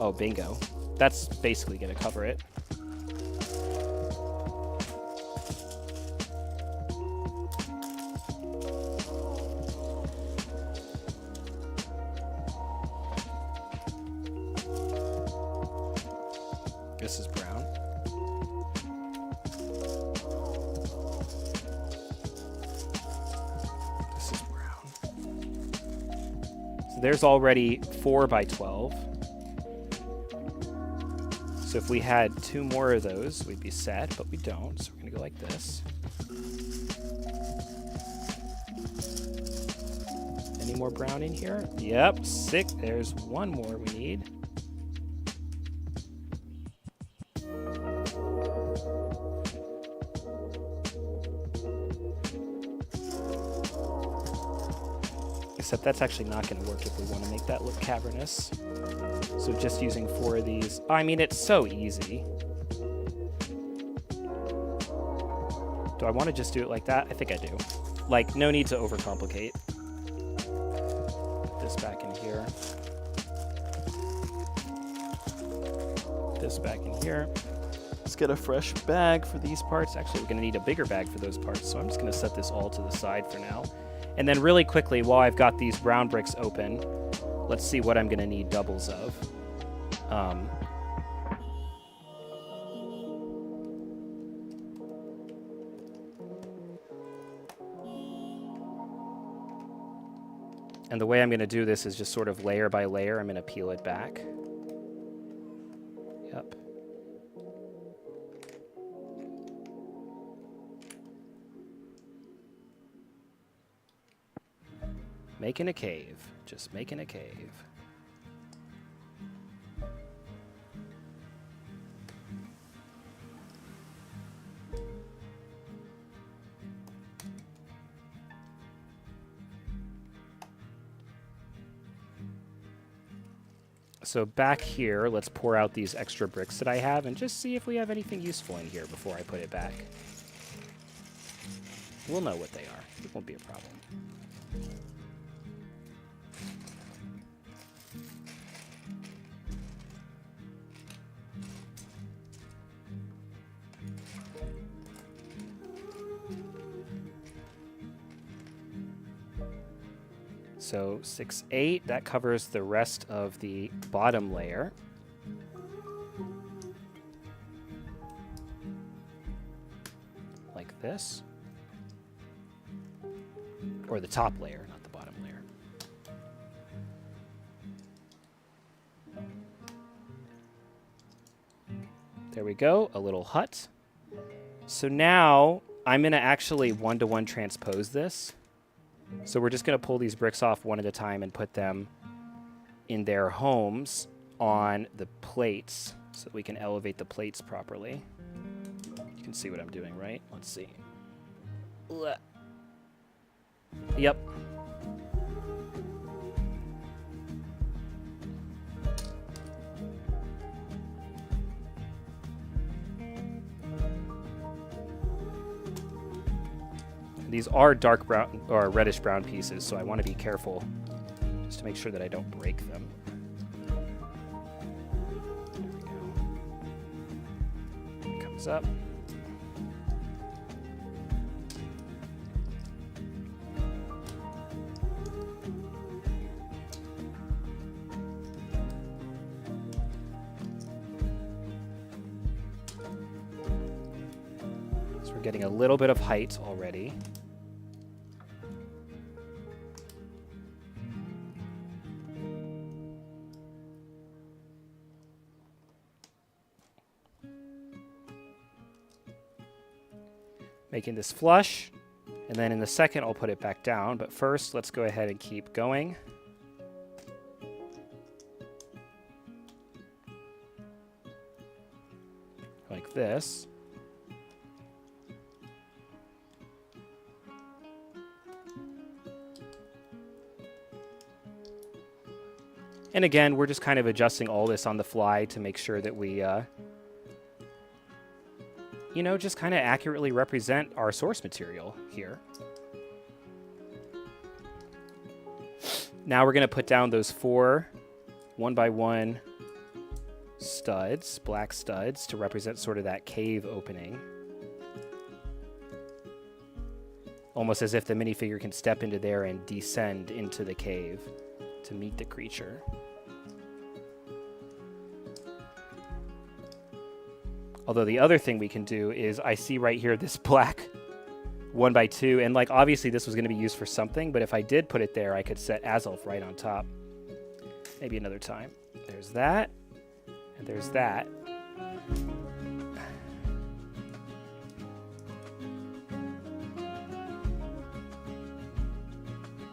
Oh, bingo. That's basically going to cover it. This is brown. This is brown. So there's already 4 by 12. So if we had 2 more of those, we'd be set, but we don't. So we're going to go like this. Any more brown in here? Yep, 6. There's 1 more we need. Except that's actually not going to work if we want to make that look cavernous. So just using 4 of these. I mean, it's so easy. Do I want to just do it like that? I think I do. Like, no need to overcomplicate. Put this back in here. This back in here. Let's get a fresh bag for these parts. Actually, we're going to need a bigger bag for those parts, so I'm just going to set this all to the side for now. And then really quickly, while I've got these brown bricks open, let's see what I'm going to need doubles of. And the way I'm going to do this is just sort of layer by layer. I'm going to peel it back. Yep. Making a cave. Just making a cave. So back here, let's pour out these extra bricks that I have and just see if we have anything useful in here before I put it back. We'll know what they are. It won't be a problem. So 6, 8, that covers the rest of the bottom layer. Like this. Or the top layer, not the bottom layer. There we go, a little hut. So now I'm going to actually one-to-one transpose this. So we're just going to pull these bricks off one at a time and put them in their homes on the plates so that we can elevate the plates properly. You can see what I'm doing, right? Let's see. Yep. These are dark brown or reddish brown pieces, so I want to be careful just to make sure that I don't break them. There we go. It comes up. So we're getting a little bit of height already. Making this flush, and then in the second I'll put it back down, but first let's go ahead and keep going. Like this. And again, we're just kind of adjusting all this on the fly to make sure that we, you know, just kind of accurately represent our source material here. Now we're going to put down those 4 1x1 studs, black studs, to represent sort of that cave opening. Almost as if the minifigure can step into there and descend into the cave to meet the creature. Although the other thing we can do is, I see right here this black 1x2, and like obviously this was going to be used for something, but if I did put it there, I could set Azulf right on top. Maybe another time. There's that, and there's that.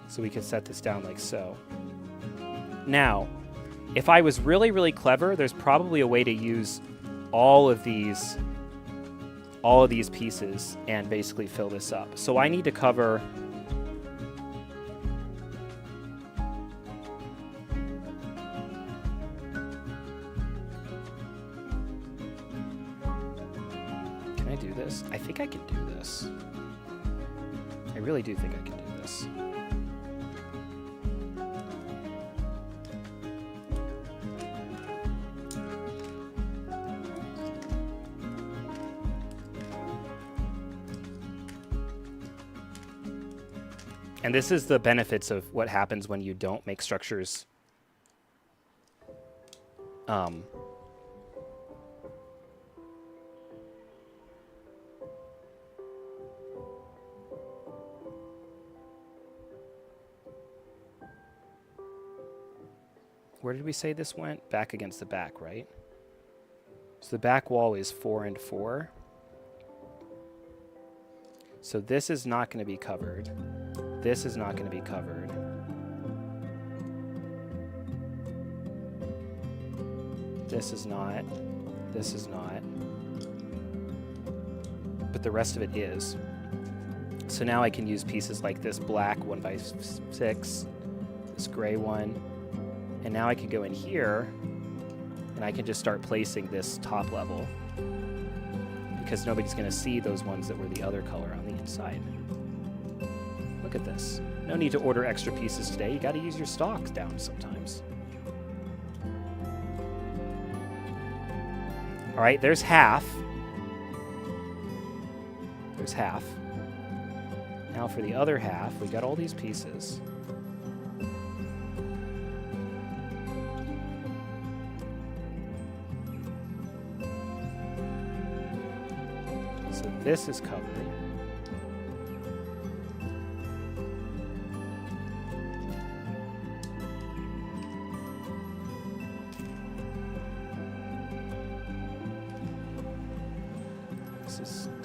So we could set this down like so. Now, if I was really, really clever, there's probably a way to use all of these pieces and basically fill this up. So I need to cover Can I do this? I think I can do this. I really do think I can do this. And this is the benefits of what happens when you don't make structures where did we say this went? Back against the back, right? So the back wall is 4 and 4. So this is not going to be covered. This is not going to be covered. This is not. This is not. But the rest of it is. So now I can use pieces like this black 1x6, this gray one, and now I can go in here and I can just start placing this top level because nobody's going to see those ones that were the other color on the inside. Look at this. No need to order extra pieces today. You got to use your stocks down sometimes. All right, there's half. There's half. Now for the other half, we got all these pieces. So this is covered.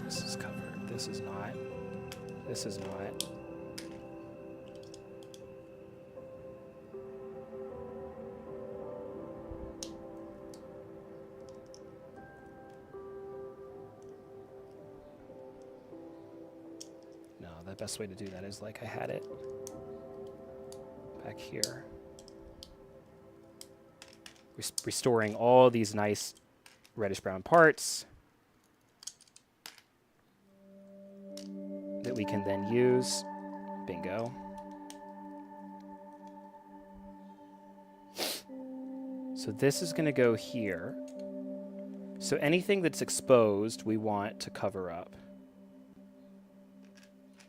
This is covered. This is not. This is not. No, the best way to do that is like I had it back here. Restoring all these nice reddish-brown parts that we can then use. Bingo. So this is going to go here. So anything that's exposed, we want to cover up.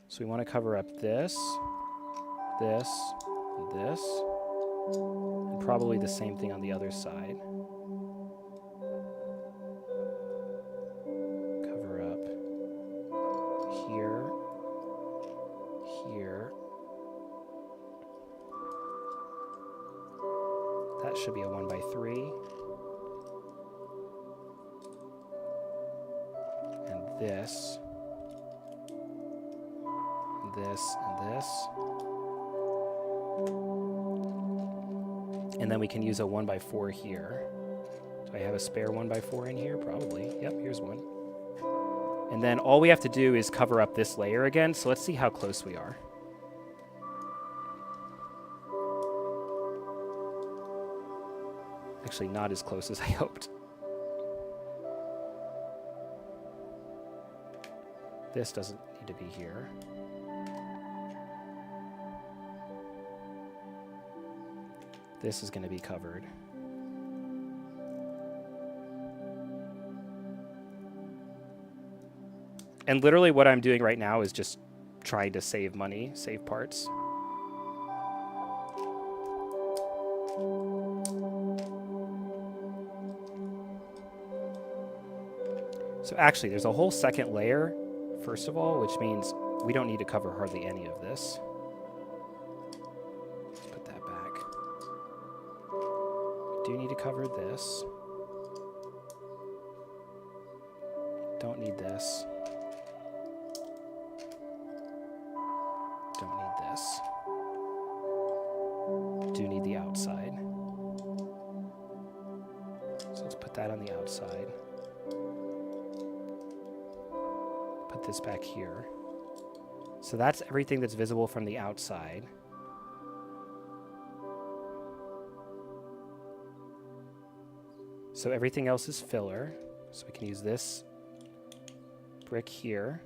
So we want to cover up this, this, and this, and probably the same thing on the other side. Cover up here, here. That should be a 1x3. And this. This and this. And then we can use a 1x4 here. Do I have a spare 1x4 in here? Probably. Yep, here's one. And then all we have to do is cover up this layer again. So let's see how close we are. Actually, not as close as I hoped. This doesn't need to be here. This is going to be covered. And literally what I'm doing right now is just trying to save money, save parts. So actually, there's a whole second layer, first of all, which means we don't need to cover hardly any of this. Let's put that back. We do need to cover this. Don't need this. Don't need this. Do need the outside. So let's put that on the outside. Put this back here. So that's everything that's visible from the outside. So everything else is filler. So we can use this brick here.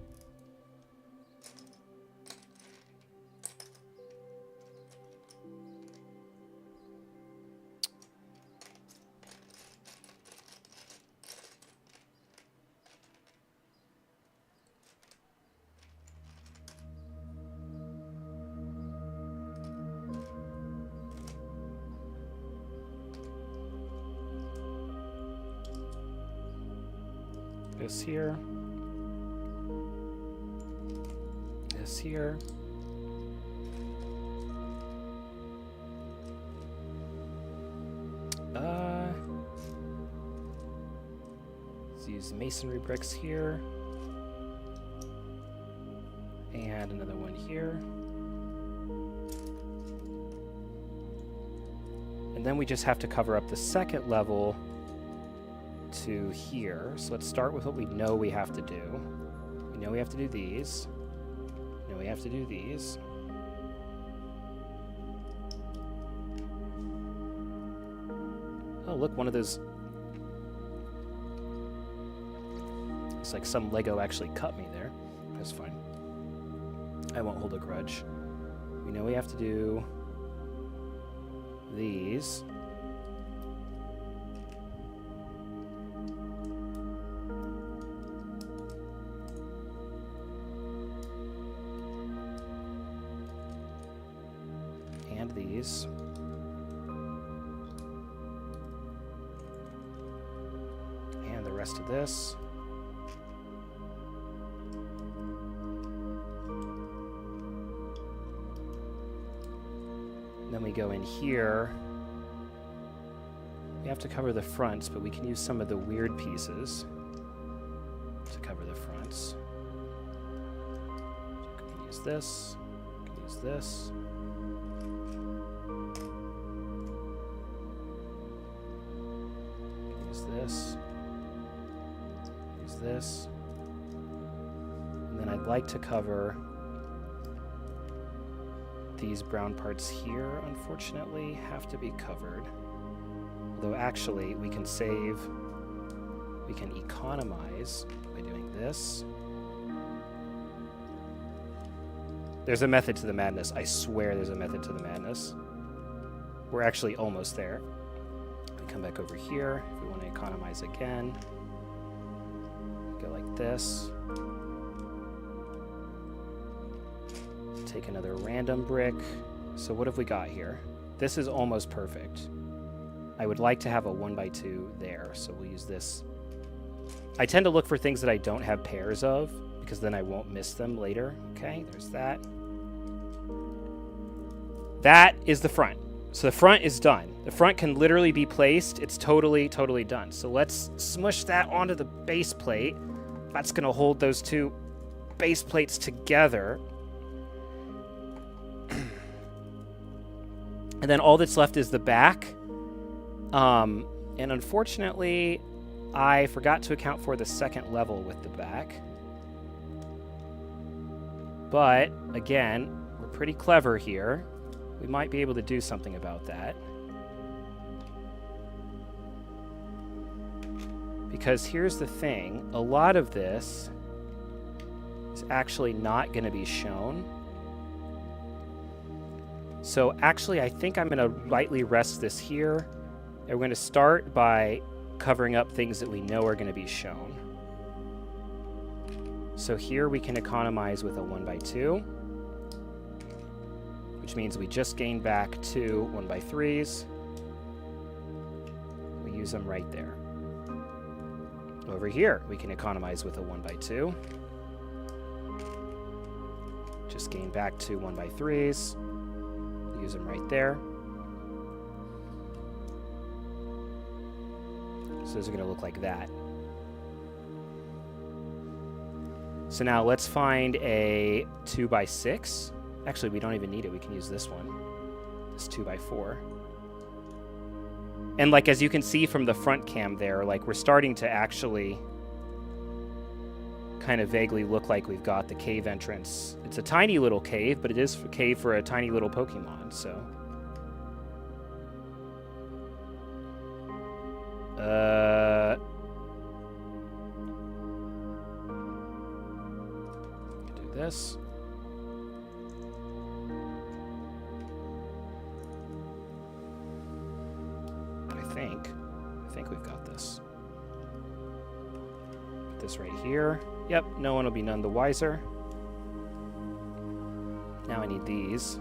This here. This here. Let's use masonry bricks here. And another one here. And then we just have to cover up the second level to here. So let's start with what we know we have to do. We know we have to do these. We know we have to do these. Oh, look, one of those. It's like some Lego actually cut me there. That's fine. I won't hold a grudge. We know we have to do these. And these. And the rest of this. Then we go in here. We have to cover the fronts, but we can use some of the weird pieces to cover the fronts. So we can use this. We can use this. Use this. Use this. And then I'd like to cover these brown parts here, unfortunately, have to be covered. Although actually, we can save, we can economize by doing this. There's a method to the madness. I swear there's a method to the madness. We're actually almost there. We come back over here. If we want to economize again, go like this. Take another random brick. So what have we got here? This is almost perfect. I would like to have a 1x2 there, so we'll use this. I tend to look for things that I don't have pairs of, because then I won't miss them later. Okay, there's that. That is the front. So the front is done. The front can literally be placed. It's totally, totally done. So let's smush that onto the base plate. That's going to hold those two base plates together. And then all that's left is the back. And unfortunately, I forgot to account for the second level with the back. But, again, we're pretty clever here. We might be able to do something about that. Because here's the thing, a lot of this is actually not going to be shown. So actually, I think I'm going to lightly rest this here. And we're going to start by covering up things that we know are going to be shown. So here we can economize with a 1x2, which means we just gain back 2 1x3s. We use them right there. Over here, we can economize with a 1x2. Just gain back 2 1x3s. Use them right there. So those are going to look like that. So now let's find a 2x6. Actually, we don't even need it. We can use this one. This 2x4. And like, as you can see from the front cam there, like we're starting to actually kind of vaguely look like we've got the cave entrance. It's a tiny little cave, but it is a cave for a tiny little Pokemon, so. Do this. I think we've got this. Put this right here. Yep, no one will be none the wiser. Now I need these.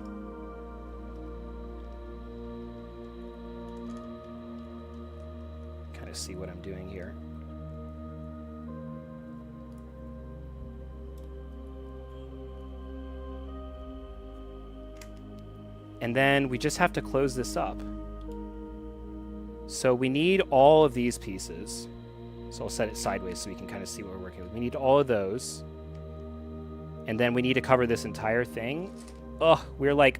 Kind of see what I'm doing here. And then we just have to close this up. So we need all of these pieces. So I'll set it sideways so we can kind of see what we're working with. We need all of those. And then we need to cover this entire thing. Ugh, we're like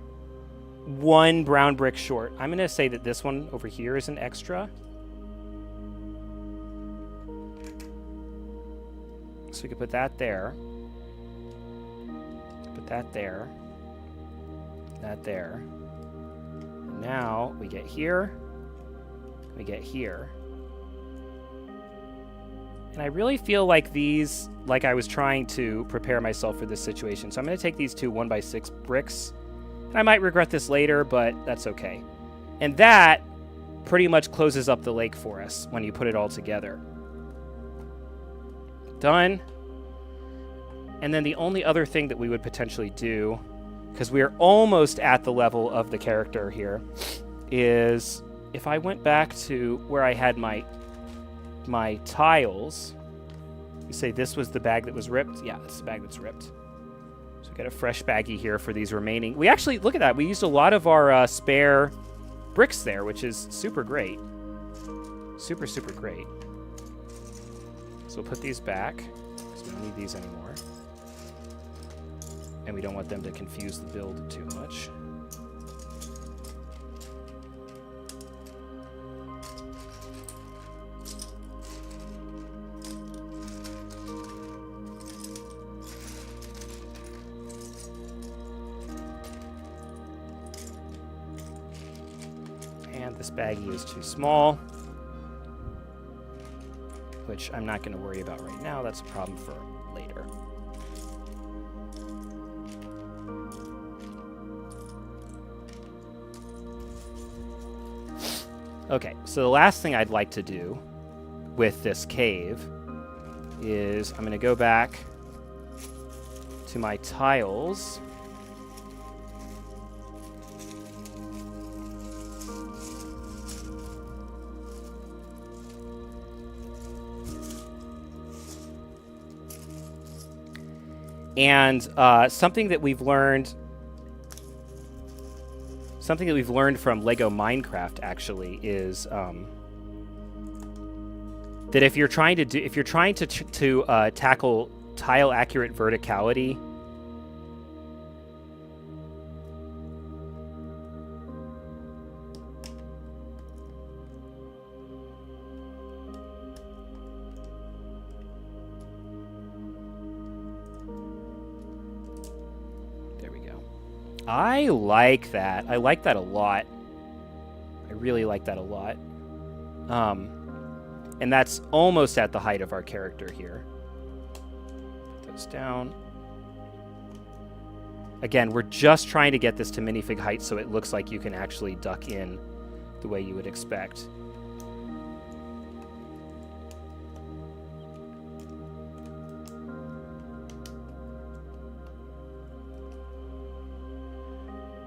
1 brown brick short. I'm going to say that this one over here is an extra. So we could put that there. Put that there. That there. And now we get here. We get here. And I really feel like these, like I was trying to prepare myself for this situation. So I'm going to take these 2 1x6 bricks. And I might regret this later, but that's okay. And that pretty much closes up the lake for us when you put it all together. Done. And then the only other thing that we would potentially do, because we're almost at the level of the character here, is if I went back to where I had my tiles, you say this was the bag that was ripped? Yeah, it's the bag that's ripped. So we got a fresh baggie here for these remaining. We actually, look at that, we used a lot of our spare bricks there, which is super great. Super, super great. So we'll put these back, because we don't need these anymore. And we don't want them to confuse the build too much. This baggie is too small, which I'm not going to worry about right now. That's a problem for later. Okay, so the last thing I'd like to do with this cave is I'm going to go back to my tiles. And something that we've learned from Lego Minecraft actually is that if you're trying to tackle tile accurate verticality, I like that. I like that a lot. I really like that a lot. And that's almost at the height of our character here. Put those down. Again, we're just trying to get this to minifig height so it looks like you can actually duck in the way you would expect.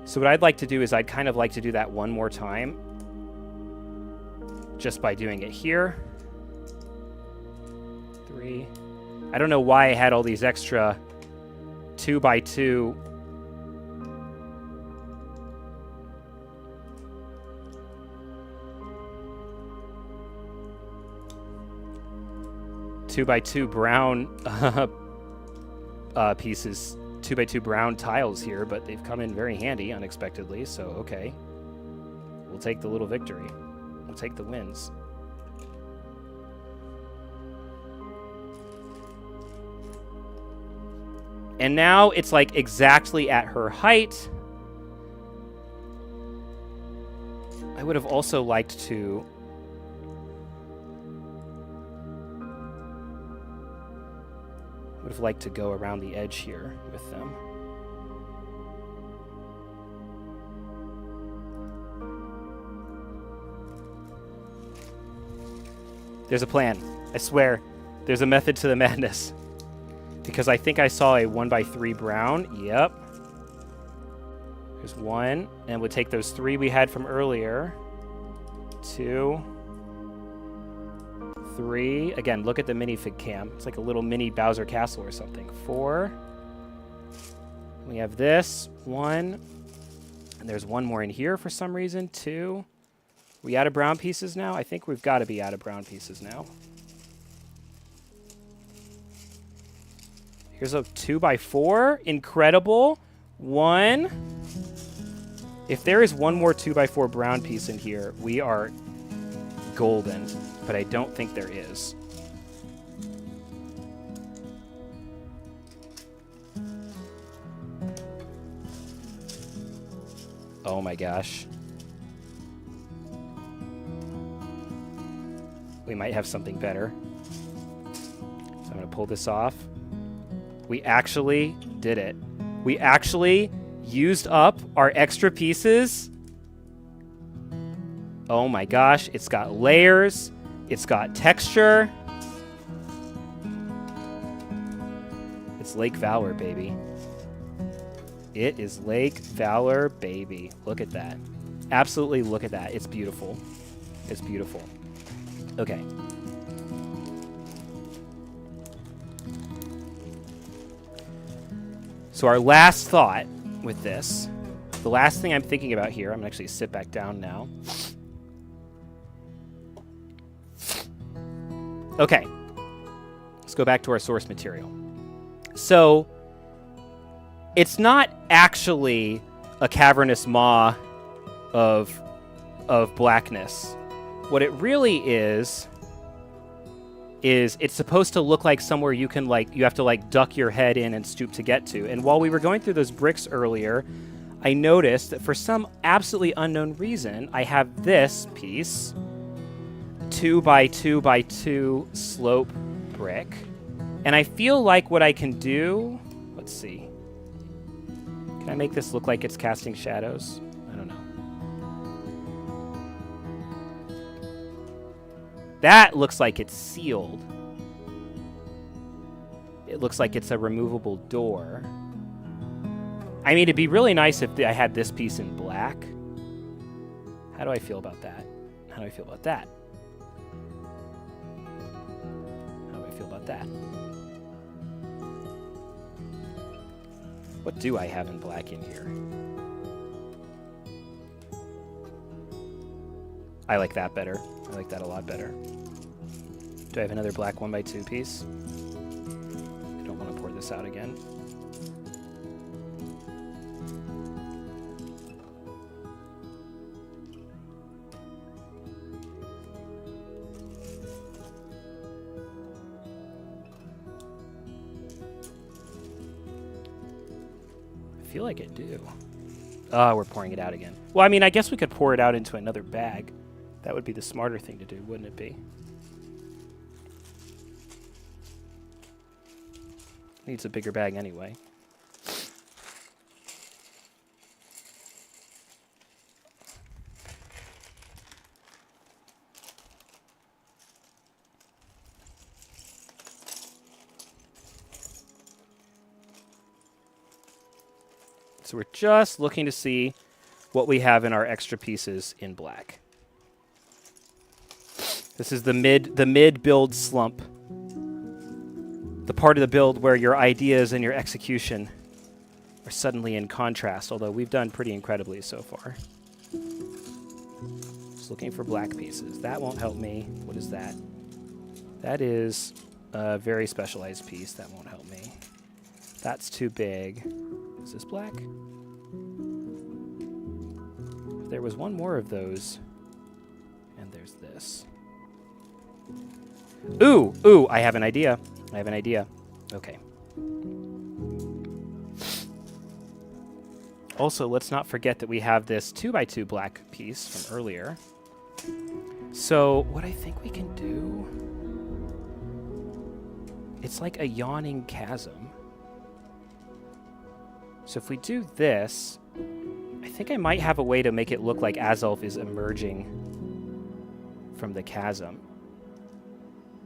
So what I'd like to do is I'd kind of like to do that one more time. Just by doing it here. 3. I don't know why I had all these extra 2x2 2x2 brown pieces, 2x2 brown tiles here, but they've come in very handy unexpectedly, so okay. We'll take the little victory. We'll take the wins. And now it's like exactly at her height. I would have also liked to go around the edge here with them. There's a plan. I swear. There's a method to the madness. Because I think I saw a 1x3 brown. Yep. There's 1. And we'll take those 3 we had from earlier. 2. 3. Again, look at the minifig cam. It's like a little mini Bowser Castle or something. 4. We have this. 1. And there's 1 more in here for some reason. 2. We out of brown pieces now? I think we've got to be out of brown pieces now. Here's a 2x4. Incredible. 1. If there is 1 more 2x4 brown piece in here, we are golden. But I don't think there is. Oh my gosh. We might have something better. So I'm going to pull this off. We actually did it. We actually used up our extra pieces. Oh my gosh. It's got layers. It's got texture. It's Lake Valor, baby. It is Lake Valor, baby. Look at that. Absolutely look at that. It's beautiful. It's beautiful. Okay. So our last thought with this, the last thing I'm thinking about here, I'm going to actually sit back down now. Okay. Let's go back to our source material. So it's not actually a cavernous maw of blackness. What it really is it's supposed to look like somewhere you can you have to duck your head in and stoop to get to. And while we were going through those bricks earlier, I noticed that for some absolutely unknown reason, I have this piece, 2x2x2 slope brick. And I feel like what I can do, let's see. Can I make this look like it's casting shadows? I don't know. That looks like it's sealed. It looks like it's a removable door. I mean, it'd be really nice if I had this piece in black. How do I feel about that? How do I feel about that? How do I feel about that? What do I have in black in here? I like that better. I like that a lot better. Do I have another black 1x2 piece? I don't want to pour this out again. I feel like I do. Oh, we're pouring it out again. Well, I mean, I guess we could pour it out into another bag. That would be the smarter thing to do, wouldn't it be? Needs a bigger bag anyway. So we're just looking to see what we have in our extra pieces in black. This is the mid build slump. The part of the build where your ideas and your execution are suddenly in contrast, although we've done pretty incredibly so far. Just looking for black pieces. That won't help me. What is that? That is a very specialized piece. That won't help me. That's too big. Is this black? There was one more of those. And there's this. Ooh, I have an idea. Okay. Also, let's not forget that we have this 2x2 black piece from earlier. So, what I think we can do... It's like a yawning chasm. So if we do this, I think I might have a way to make it look like Azulf is emerging from the chasm.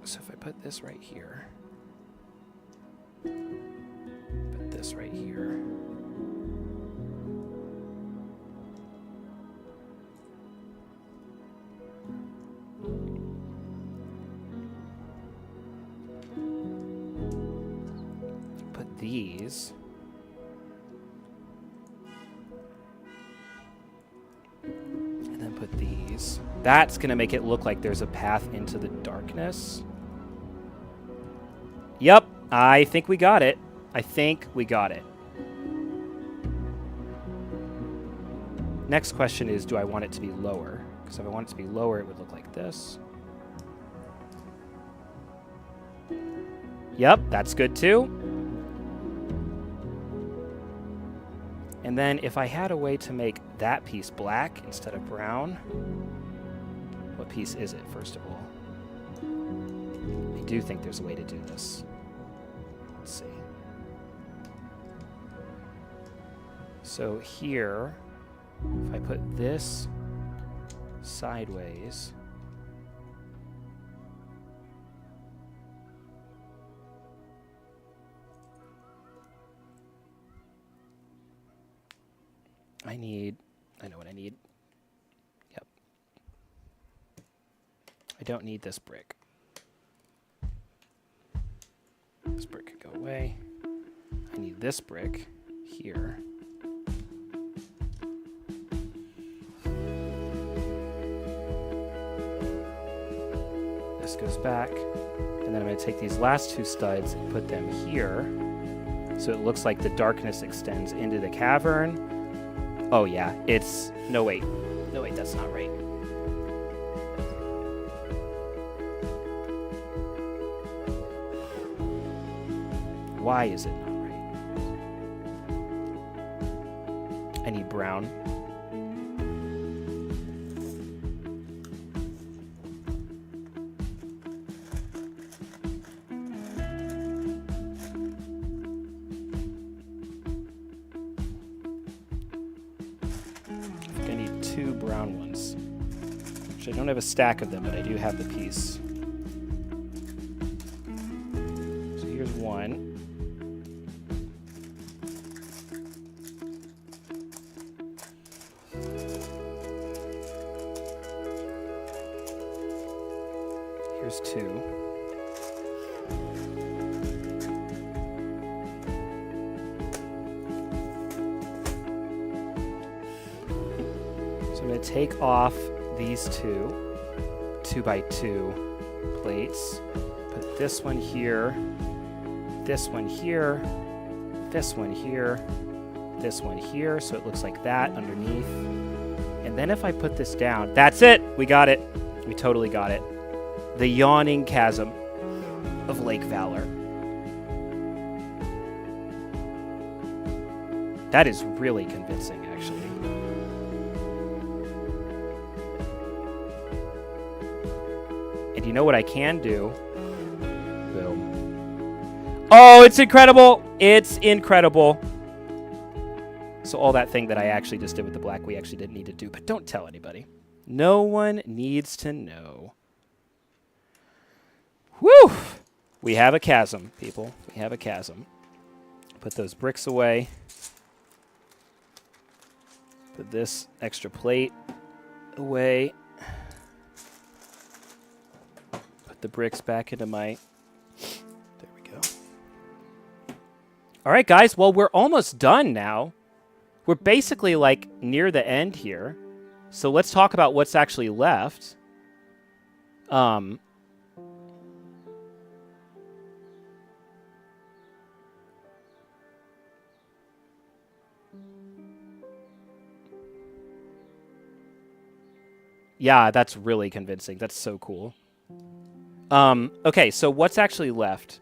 So if I put this right here, put this right here, put these, and then put these. That's going to make it look like there's a path into the darkness. Yep, I think we got it. Next question is, do I want it to be lower? Because if I want it to be lower, it would look like this. Yep, that's good too. And then if I had a way to make that piece black instead of brown, what piece is it, first of all? I do think there's a way to do this. Let's see. So here, if I put this sideways, I know what I need. Yep. I don't need this brick. This brick could go away. I need this brick here. This goes back. And then I'm going to take these last two studs and put them here. So it looks like the darkness extends into the cavern. Oh yeah, it's... No wait, that's not right. Why is it not right? I need brown. I need 2 brown ones. Which I don't have a stack of them, but I do have the piece. So here's one. Here's 2. So I'm going to take off these 2x2 plates, put this one here, this one here, this one here, this one here, so it looks like that underneath. And then if I put this down, that's it! We got it. We totally got it. The yawning chasm of Lake Valor. That is really convincing, actually. And you know what I can do? Boom. Oh, it's incredible. It's incredible. So all that thing that I actually just did with the black, we actually didn't need to do, but don't tell anybody. No one needs to know. Whew! We have a chasm, people. We have a chasm. Put those bricks away. Put this extra plate away. Put the bricks back into my... There we go. All right, guys. Well, we're almost done now. We're basically, like, near the end here. So let's talk about what's actually left. Yeah, that's really convincing. That's so cool. Okay, so what's actually left?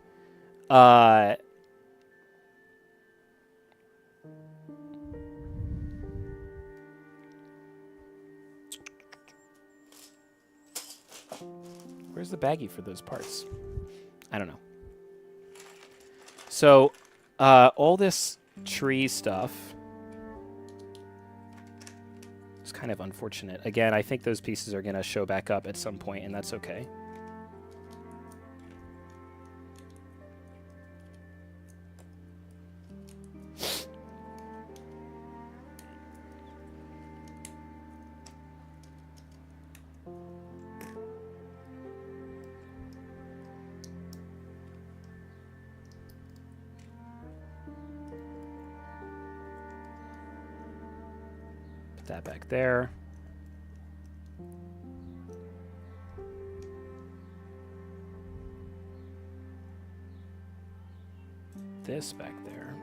Where's the baggie for those parts? I don't know. So, all this tree stuff is kind of unfortunate. Again, I think those pieces are going to show back up at some point, and that's okay. That back there. This back there.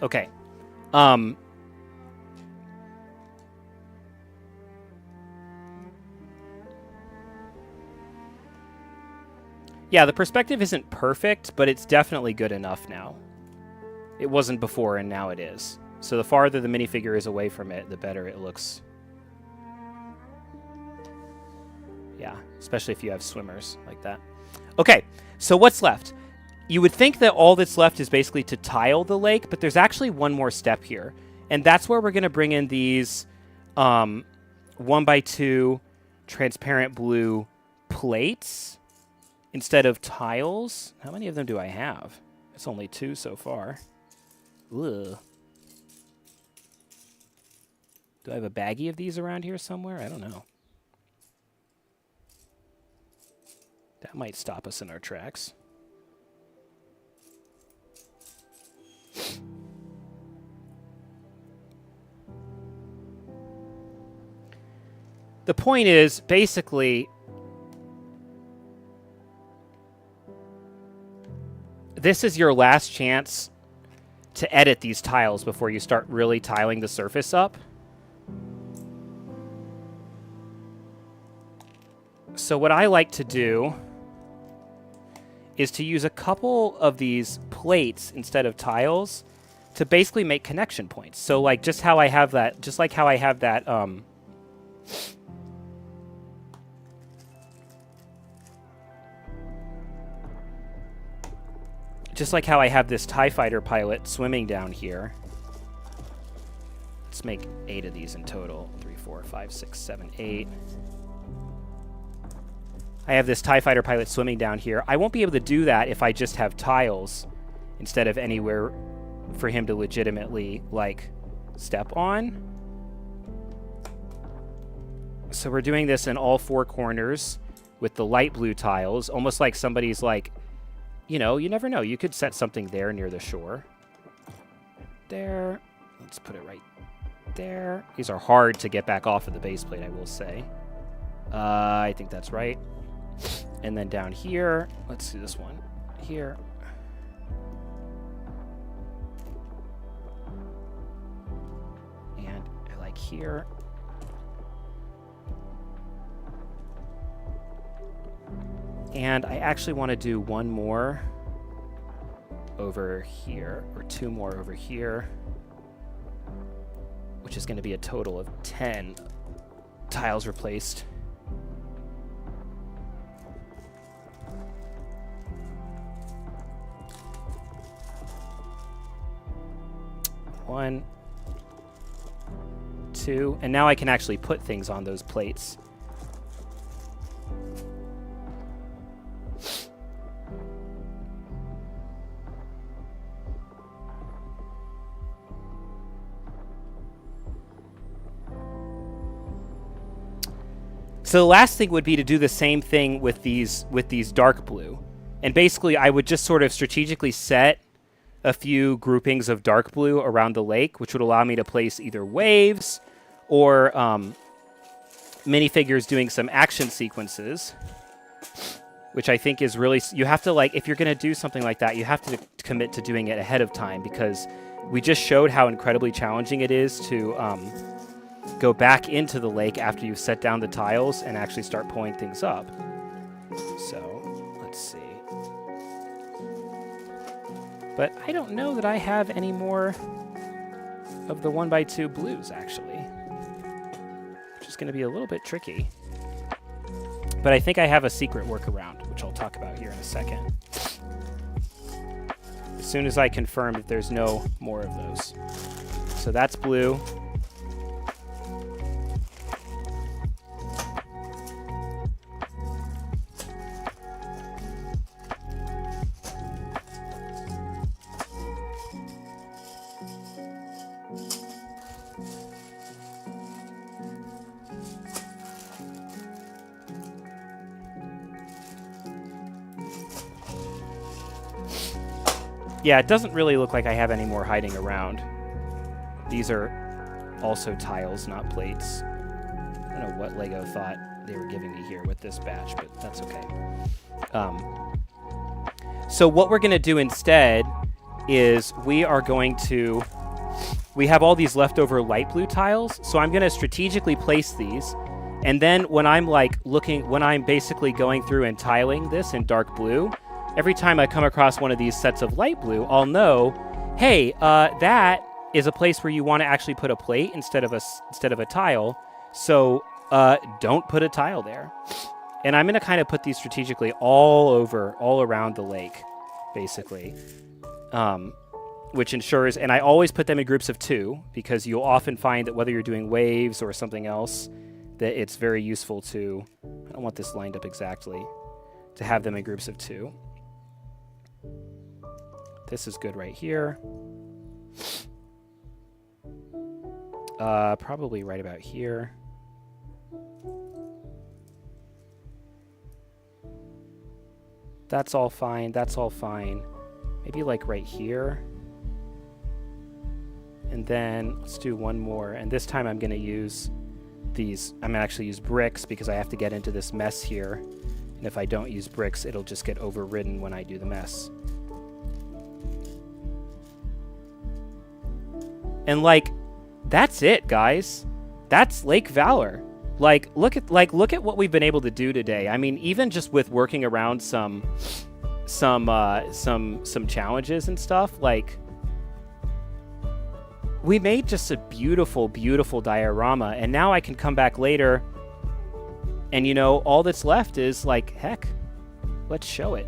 Okay. Yeah, the perspective isn't perfect, but it's definitely good enough now. It wasn't before, and now it is. So the farther the minifigure is away from it, the better it looks. Yeah, especially if you have swimmers like that. Okay, so what's left? You would think that all that's left is basically to tile the lake, but there's actually one more step here. And that's where we're going to bring in these 1x2 transparent blue plates instead of tiles. How many of them do I have? It's only 2 so far. Ugh. Do I have a baggie of these around here somewhere? I don't know. That might stop us in our tracks. The point is, basically, this is your last chance to edit these tiles before you start really tiling the surface up. So what I like to do is to use a couple of these plates instead of tiles to basically make connection points. So like just how I have that, just like how I have that, just like how I have this TIE fighter pilot swimming down here. Let's make 8 of these in total. 3, 4, 5, 6, 7, 8. I have this TIE fighter pilot swimming down here. I won't be able to do that if I just have tiles instead of anywhere for him to legitimately, like, step on. So we're doing this in all 4 corners with the light blue tiles, almost like somebody's like, you know, you never know. You could set something there near the shore. There. Let's put it right there. These are hard to get back off of the base plate, I will say. I think that's right. And then down here, let's do this one. Here. And I like here. And I actually want to do one more over here, or 2 more over here, which is going to be a total of 10 tiles replaced. One, two, and now I can actually put things on those plates. So the last thing would be to do the same thing with these dark blue. And basically I would just sort of strategically set a few groupings of dark blue around the lake, which would allow me to place either waves or minifigures doing some action sequences, which I think is really, you have to, like, if you're going to do something like that, you have to commit to doing it ahead of time, because we just showed how incredibly challenging it is to go back into the lake after you've set down the tiles and actually start pulling things up. So, let's see. But I don't know that I have any more of the 1x2 blues, actually. Which is going to be a little bit tricky. But I think I have a secret workaround, which I'll talk about here in a second. As soon as I confirm that there's no more of those. So that's blue. Yeah, it doesn't really look like I have any more hiding around. These are also tiles, not plates. I don't know what LEGO thought they were giving me here with this batch, but that's okay. So what we're going to do instead is we have all these leftover light blue tiles, so I'm going to strategically place these, and then when I'm basically going through and tiling this in dark blue, every time I come across one of these sets of light blue, I'll know, hey, that is a place where you want to actually put a plate instead of a tile. So don't put a tile there. And I'm going to kind of put these strategically all around the lake, basically, which ensures. And I always put them in groups of 2, because you'll often find that whether you're doing waves or something else, that it's very useful to. I don't want this lined up exactly, to have them in groups of 2. This is good right here. Probably right about here. That's all fine. That's all fine. Maybe like right here. And then let's do one more. And this time I'm going to use these. I'm going to actually use bricks, because I have to get into this mess here. And if I don't use bricks, it'll just get overridden when I do the mess. And like, that's it, guys. That's Lake Valor. Like, look at what we've been able to do today. I mean, even just with working around some challenges and stuff, like, we made just a beautiful, beautiful diorama. And now I can come back later, and all that's left is like, heck, let's show it,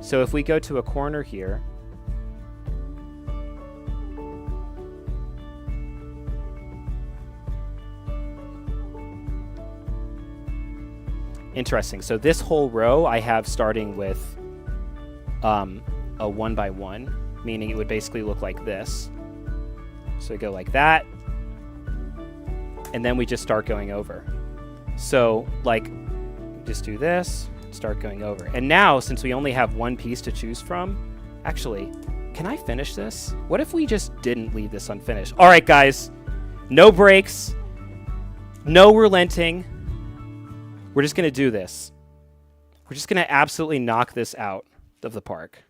So if we go to a corner here, interesting. So this whole row I have starting with a 1x1, meaning it would basically look like this. So we go like that, and then we just start going over. So like, just do this, start going over. And now, since we only have one piece to choose from, actually, can I finish this? What if we just didn't leave this unfinished? All right, guys, no breaks, no relenting. We're just going to do this. We're just going to absolutely knock this out of the park.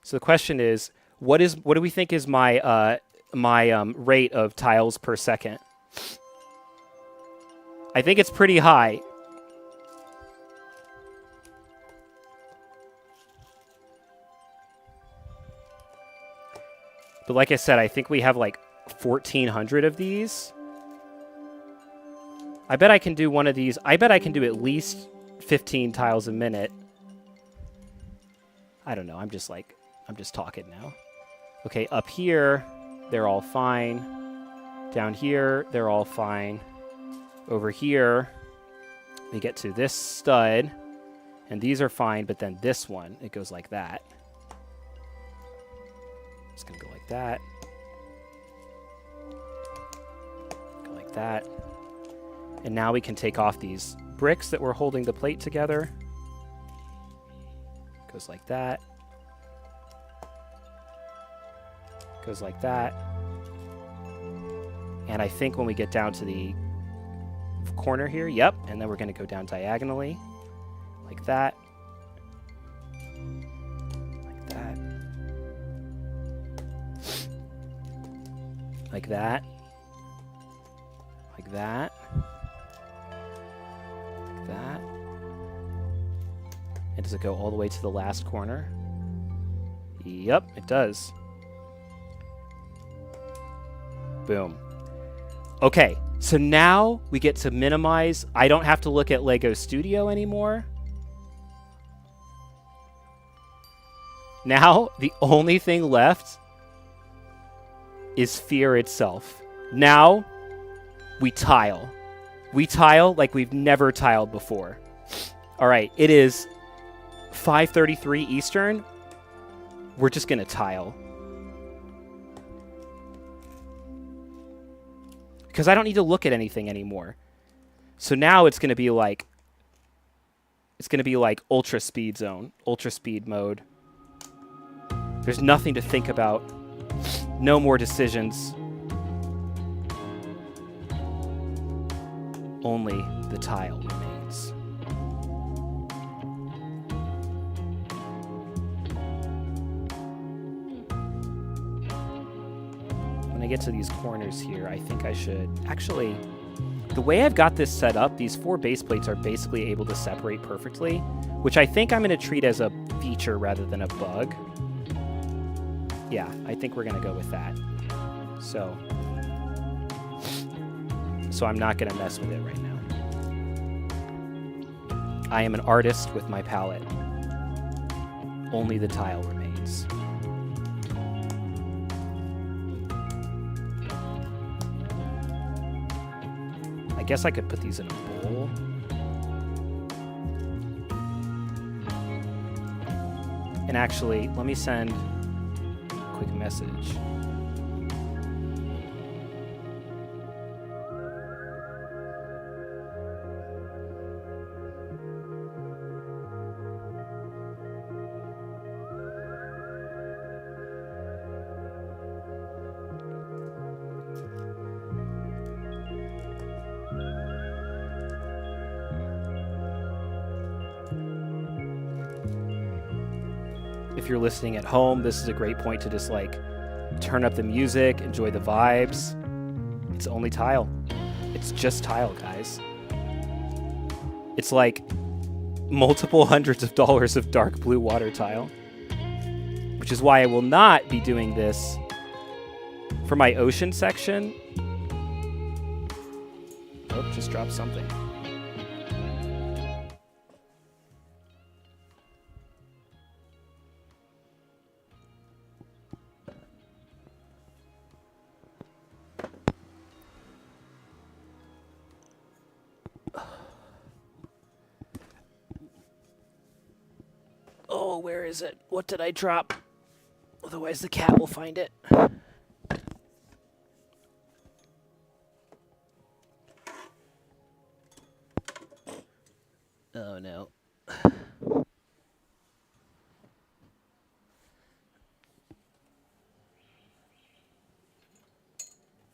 So the question is, what do we think is my rate of tiles per second? I think it's pretty high. But like I said, I think we have like 1,400 of these. I bet I can do one of these. I bet I can do at least 15 tiles a minute. I don't know. I'm just talking now. Okay, up here, they're all fine. Down here, they're all fine. Over here, we get to this stud, and these are fine, but then this one, it goes like that. It's going to go like that. Go like that. And now we can take off these bricks that were holding the plate together. Goes like that. Goes like that. And I think when we get down to the corner here, yep, and then we're going to go down diagonally like that. Like that. Like that. Like that. Like that. And does it go all the way to the last corner? Yep, it does. Boom. Okay, so now we get to minimize. I don't have to look at Lego Studio anymore. Now, the only thing left is Fear itself. Now, we tile. We tile like we've never tiled before. All right, it is 5:33 Eastern. We're just going to tile. Because I don't need to look at anything anymore. So now it's going to be like ultra speed zone, ultra speed mode. There's nothing to think about. No more decisions. Only the tile remains. When I get to these corners here, I think I should... Actually, the way I've got this set up, these 4 base plates are basically able to separate perfectly, which I think I'm going to treat as a feature rather than a bug. Yeah, I think we're going to go with that. So I'm not going to mess with it right now. I am an artist with my palette. Only the tile remains. I guess I could put these in a bowl. And actually, let me send a quick message. If you're listening at home, this is a great point to just like turn up the music, enjoy the vibes. It's only tile. It's just tile, guys. It's like multiple hundreds of dollars of dark blue water tile, which is why I will not be doing this for my ocean section. Oh, just dropped something. Oh, where is it? What did I drop? Otherwise the cat will find it. Oh no.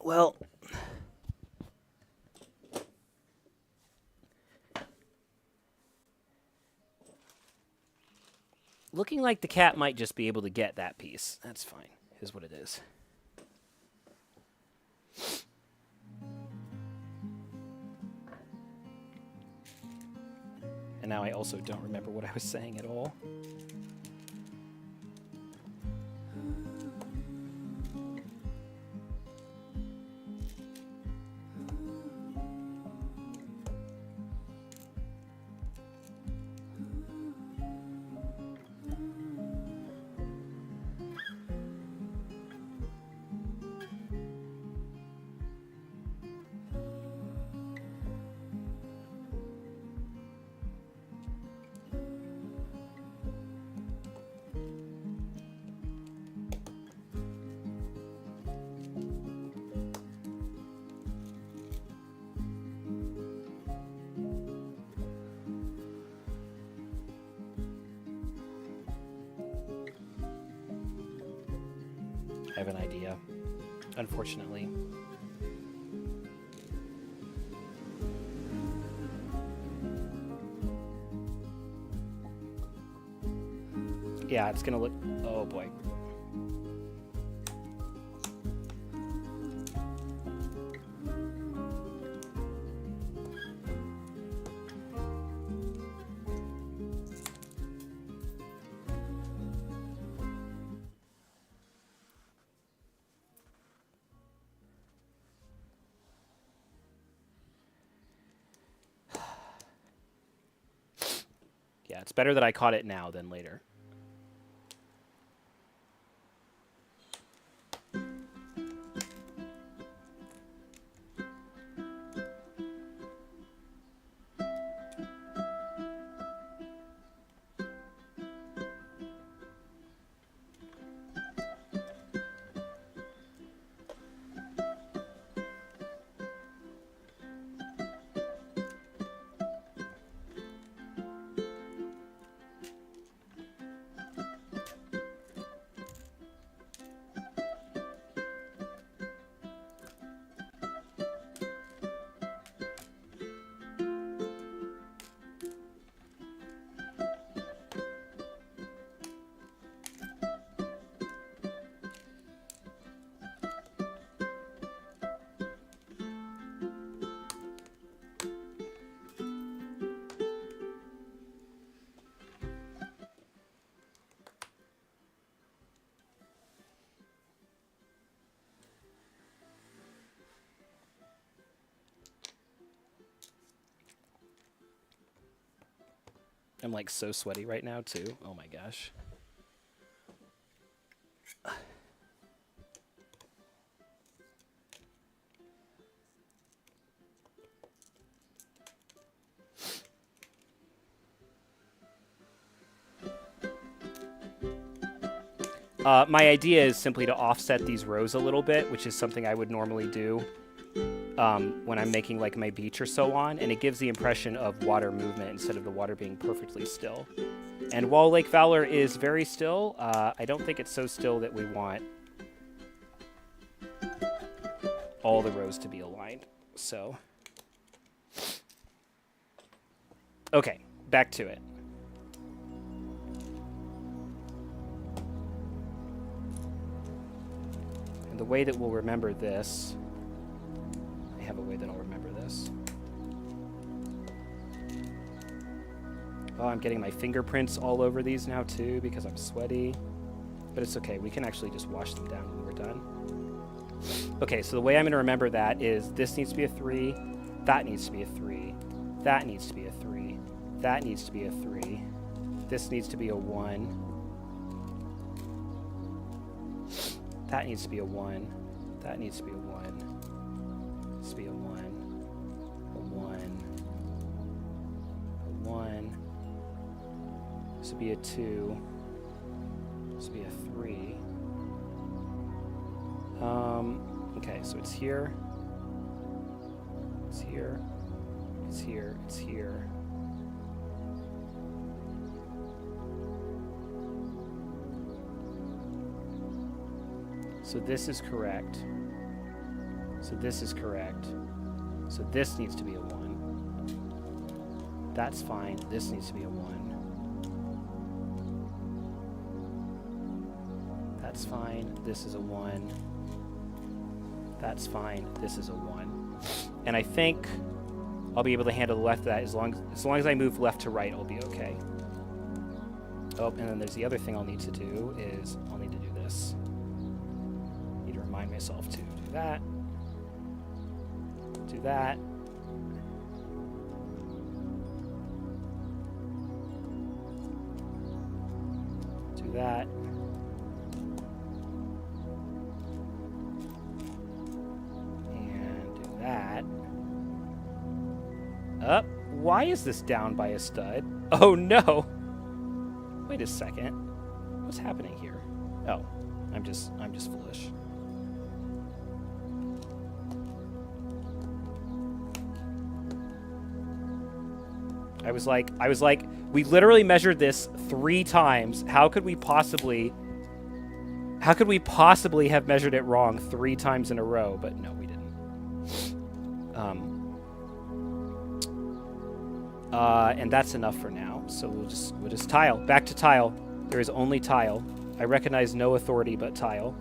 Well, looking like the cat might just be able to get that piece. That's fine. Is what it is. And now I also don't remember what I was saying at all. I have an idea, unfortunately. Yeah, it's gonna look, oh boy. Yeah, it's better that I caught it now than later. I'm like so sweaty right now too. Oh my gosh. My idea is simply to offset these rows a little bit, which is something I would normally do when I'm making like my beach or so on, and it gives the impression of water movement instead of the water being perfectly still. And while Lake Valor is very still, I don't think it's so still that we want all the rows to be aligned. So, okay, back to it. And the way that we'll remember this, I have a way that I'll remember this. Oh, I'm getting my fingerprints all over these now too because I'm sweaty. But it's okay, we can actually just wash them down when we're done. Okay, so the way I'm going to remember that is this needs to be a 3, that needs to be a 3, that needs to be a 3, that needs to be a 3, this needs to be a 1, that needs to be a 1, that needs to be a 1, needs to be a 1, a 1, a 1, this would be a 2, this would be a 3. Okay, so it's here, it's here, it's here, it's here. So this is correct. So this is correct. So this needs to be a 1. That's fine. This needs to be a 1. That's fine. This is a 1. That's fine. This is a 1. And I think I'll be able to handle the left of that as long as I move left to right, I'll be okay. Oh, and then there's the other thing I'll need to do is I'll need to do this. I need to remind myself to do that. Do that. Do that. That. Why is this down by a stud? Oh no! Wait a second. What's happening here? Oh, I'm just foolish. I was like, we literally measured this 3 times. How could How could we possibly have measured it wrong 3 times in a row? But no, we didn't. And that's enough for now. So we'll just tile. Back to tile. There is only tile. I recognize no authority but tile.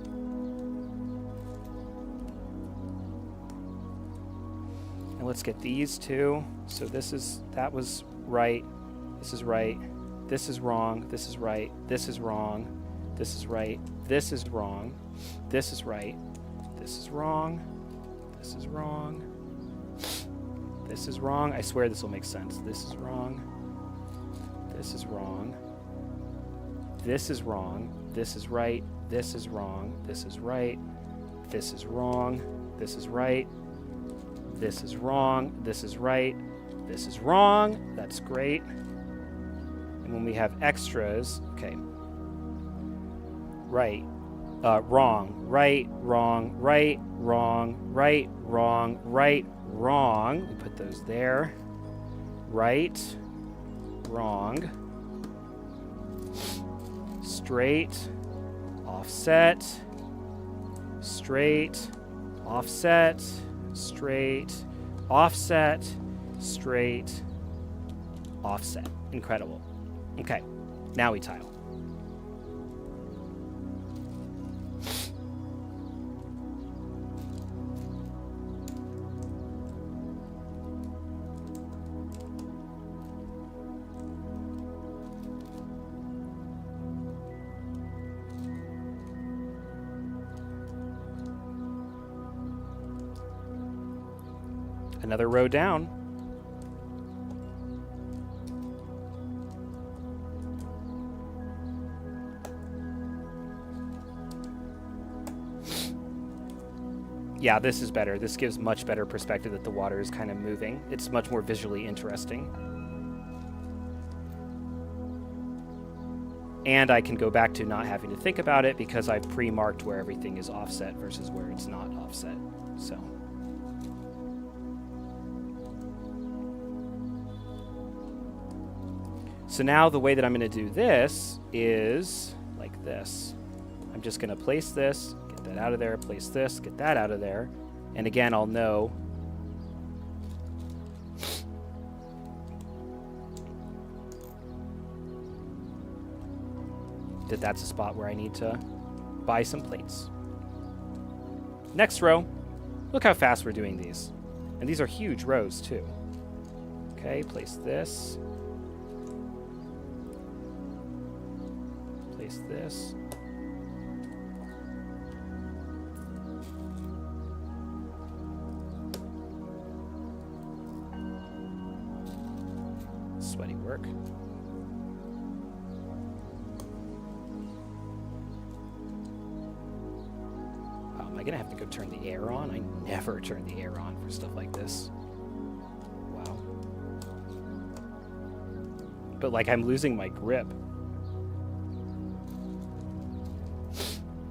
And let's get these two. So that was right. This is right. This is wrong. This is right. This is wrong. This is right. This is wrong. This is right. This is wrong. This is wrong. This is wrong. I swear this will make sense. This is wrong. This is wrong. This is wrong. This is right. This is wrong. This is right. This is wrong. This is right. This is wrong. This is right. This is wrong. That's great. And when we have extras, okay. Right. Wrong. Right. Wrong. Right. Wrong. Right. Wrong. Right. Wrong. We put those there. Right. Wrong. Straight. Offset. Straight. Offset. Straight. Offset. Straight. Offset. Incredible. Okay. Now we tile. Another row down. Yeah, this is better. This gives much better perspective that the water is kind of moving. It's much more visually interesting. And I can go back to not having to think about it because I've pre-marked where everything is offset versus where it's not offset. So now the way that I'm going to do this is like this. I'm just going to place this, get that out of there, place this, get that out of there. And again, I'll know that that's a spot where I need to buy some plates. Next row. Look how fast we're doing these. And these are huge rows too. Okay, place this. Place this. Sweaty work. Wow, am I gonna have to go turn the air on? I never turn the air on for stuff like this. Wow. But like I'm losing my grip.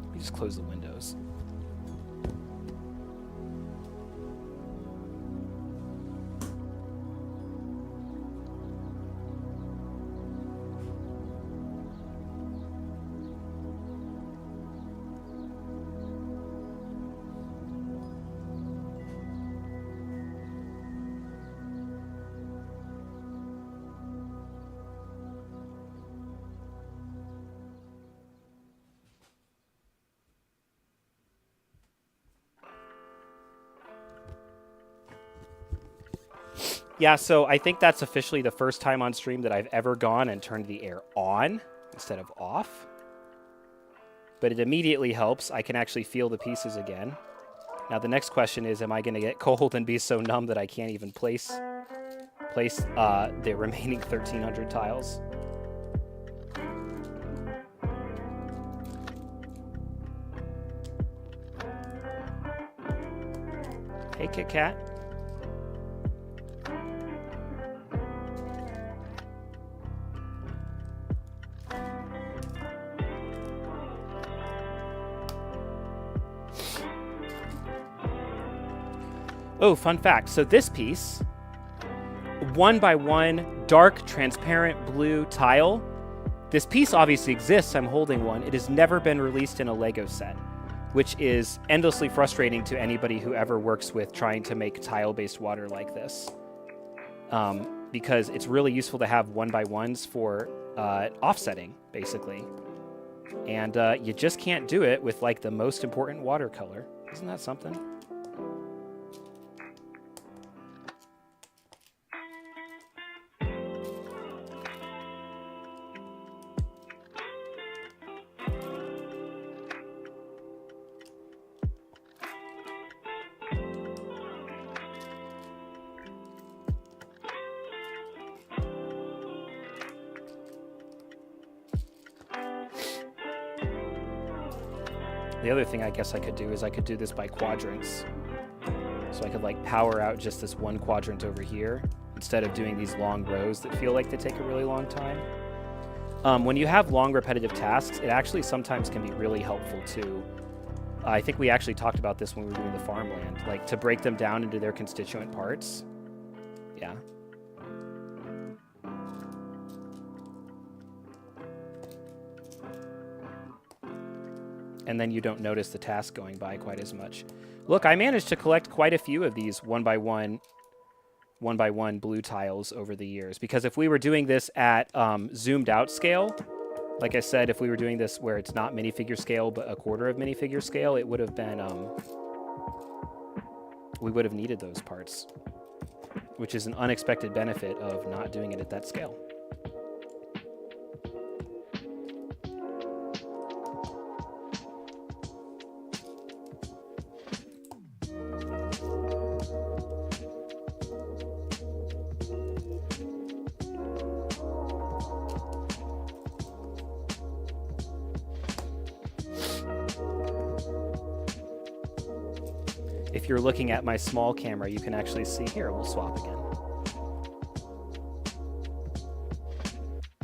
Let me just close the windows. Yeah, so I think that's officially the first time on stream that I've ever gone and turned the air on instead of off. But it immediately helps. I can actually feel the pieces again. Now the next question is, am I going to get cold and be so numb that I can't even place the remaining 1,300 tiles? Hey, Kit Kat. Oh, fun fact. So this piece, 1 by 1 dark transparent blue tile, This piece obviously exists. I'm holding one. It has never been released in a Lego set, which is endlessly frustrating to anybody who ever works with trying to make tile-based water like this. Because it's really useful to have 1x1s for offsetting, basically. And you just can't do it with, like, the most important watercolor. Isn't that something? The other thing I guess I could do is I could do this by quadrants. So I could like power out just this one quadrant over here instead of doing these long rows that feel like they take a really long time. When you have long repetitive tasks, it actually sometimes can be really helpful too. I think we actually talked about this when we were doing the farmland, like to break them down into their constituent parts. Yeah. And then you don't notice the task going by quite as much. Look, I managed to collect quite a few of these 1x1 blue tiles over the years. Because if we were doing this at zoomed out scale, like I said, if we were doing this where it's not minifigure scale, but a quarter of minifigure scale, it would have been, we would have needed those parts, which is an unexpected benefit of not doing it at that scale. If you're looking at my small camera, you can actually see here. We'll swap again.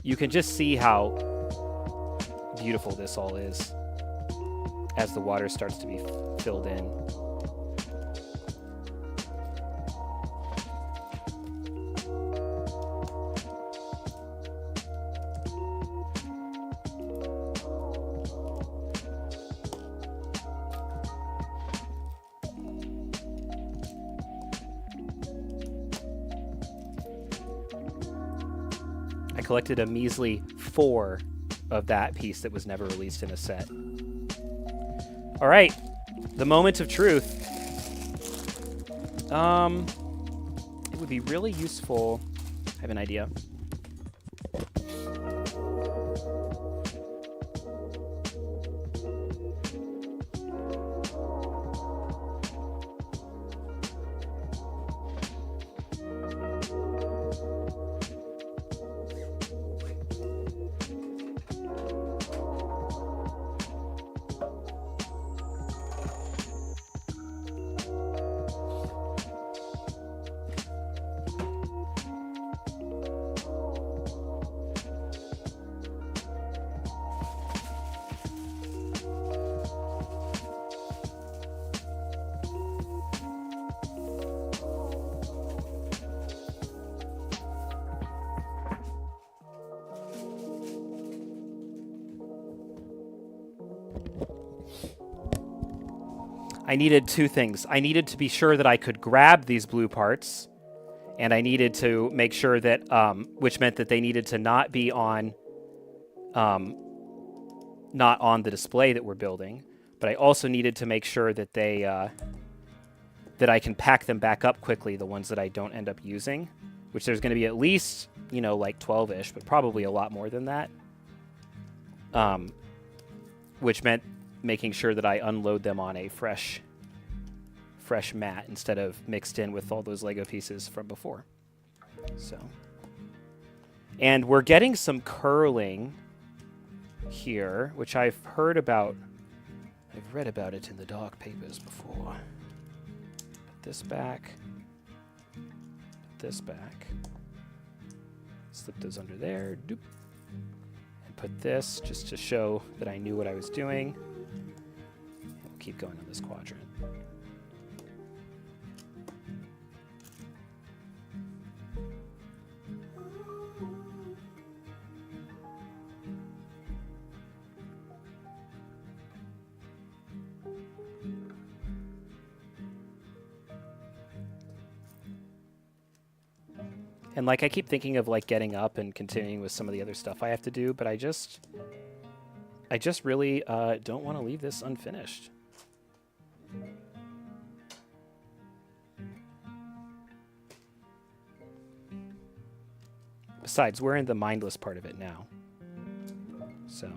You can just see how beautiful this all is as the water starts to be filled in. Collected a measly 4 of that piece that was never released in a set. All right, the moment of truth. It would be really useful. I have an idea. I needed two things. I needed to be sure that I could grab these blue parts, and I needed to make sure that, which meant that they needed to not be on, not on the display that we're building, but I also needed to make sure that they, that I can pack them back up quickly, the ones that I don't end up using, which there's going to be at least, you know, like 12-ish, but probably a lot more than that. Which meant making sure that I unload them on a fresh mat instead of mixed in with all those Lego pieces from before. So, and we're getting some curling here, which I've heard about. I've read about it in the dark papers before. Put this back. Put this back. Slip those under there. Doop. And put this just to show that I knew what I was doing. We'll keep going on this quadrant. And like I keep thinking of like getting up and continuing with some of the other stuff I have to do, but I just really don't want to leave this unfinished. Besides, we're in the mindless part of it now. So.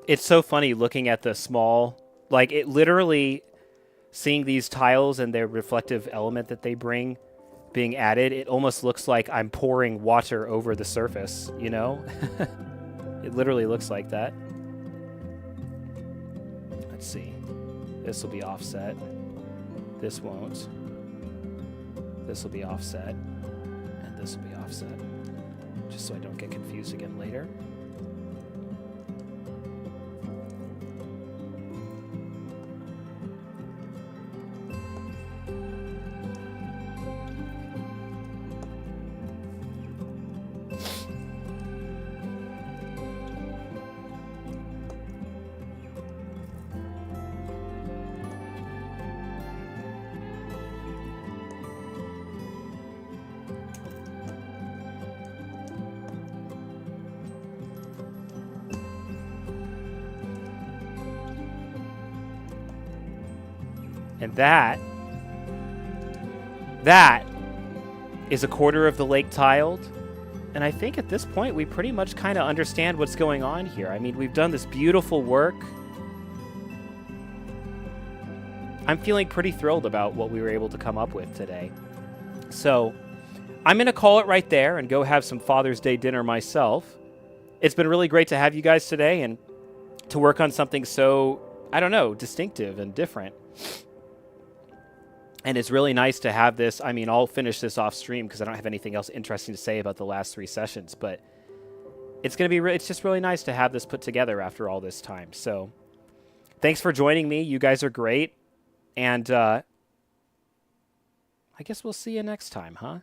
It's so funny looking at the small, like it literally, seeing these tiles and their reflective element that they bring being added, it almost looks like I'm pouring water over the surface, you know? It literally looks like that. Let's see. This will be offset. This won't. This will be offset. And this will be offset. Just so I don't get confused again later. And that is a quarter of the lake tiled. And I think at this point, we pretty much kind of understand what's going on here. I mean, we've done this beautiful work. I'm feeling pretty thrilled about what we were able to come up with today. So I'm going to call it right there and go have some Father's Day dinner myself. It's been really great to have you guys today and to work on something so, I don't know, distinctive and different. And it's really nice to have this. I mean, I'll finish this off stream because I don't have anything else interesting to say about the last 3 sessions, but it's going to be it's just really nice to have this put together after all this time. So thanks for joining me. You guys are great. And I guess we'll see you next time, huh?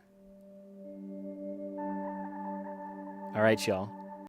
All right, y'all.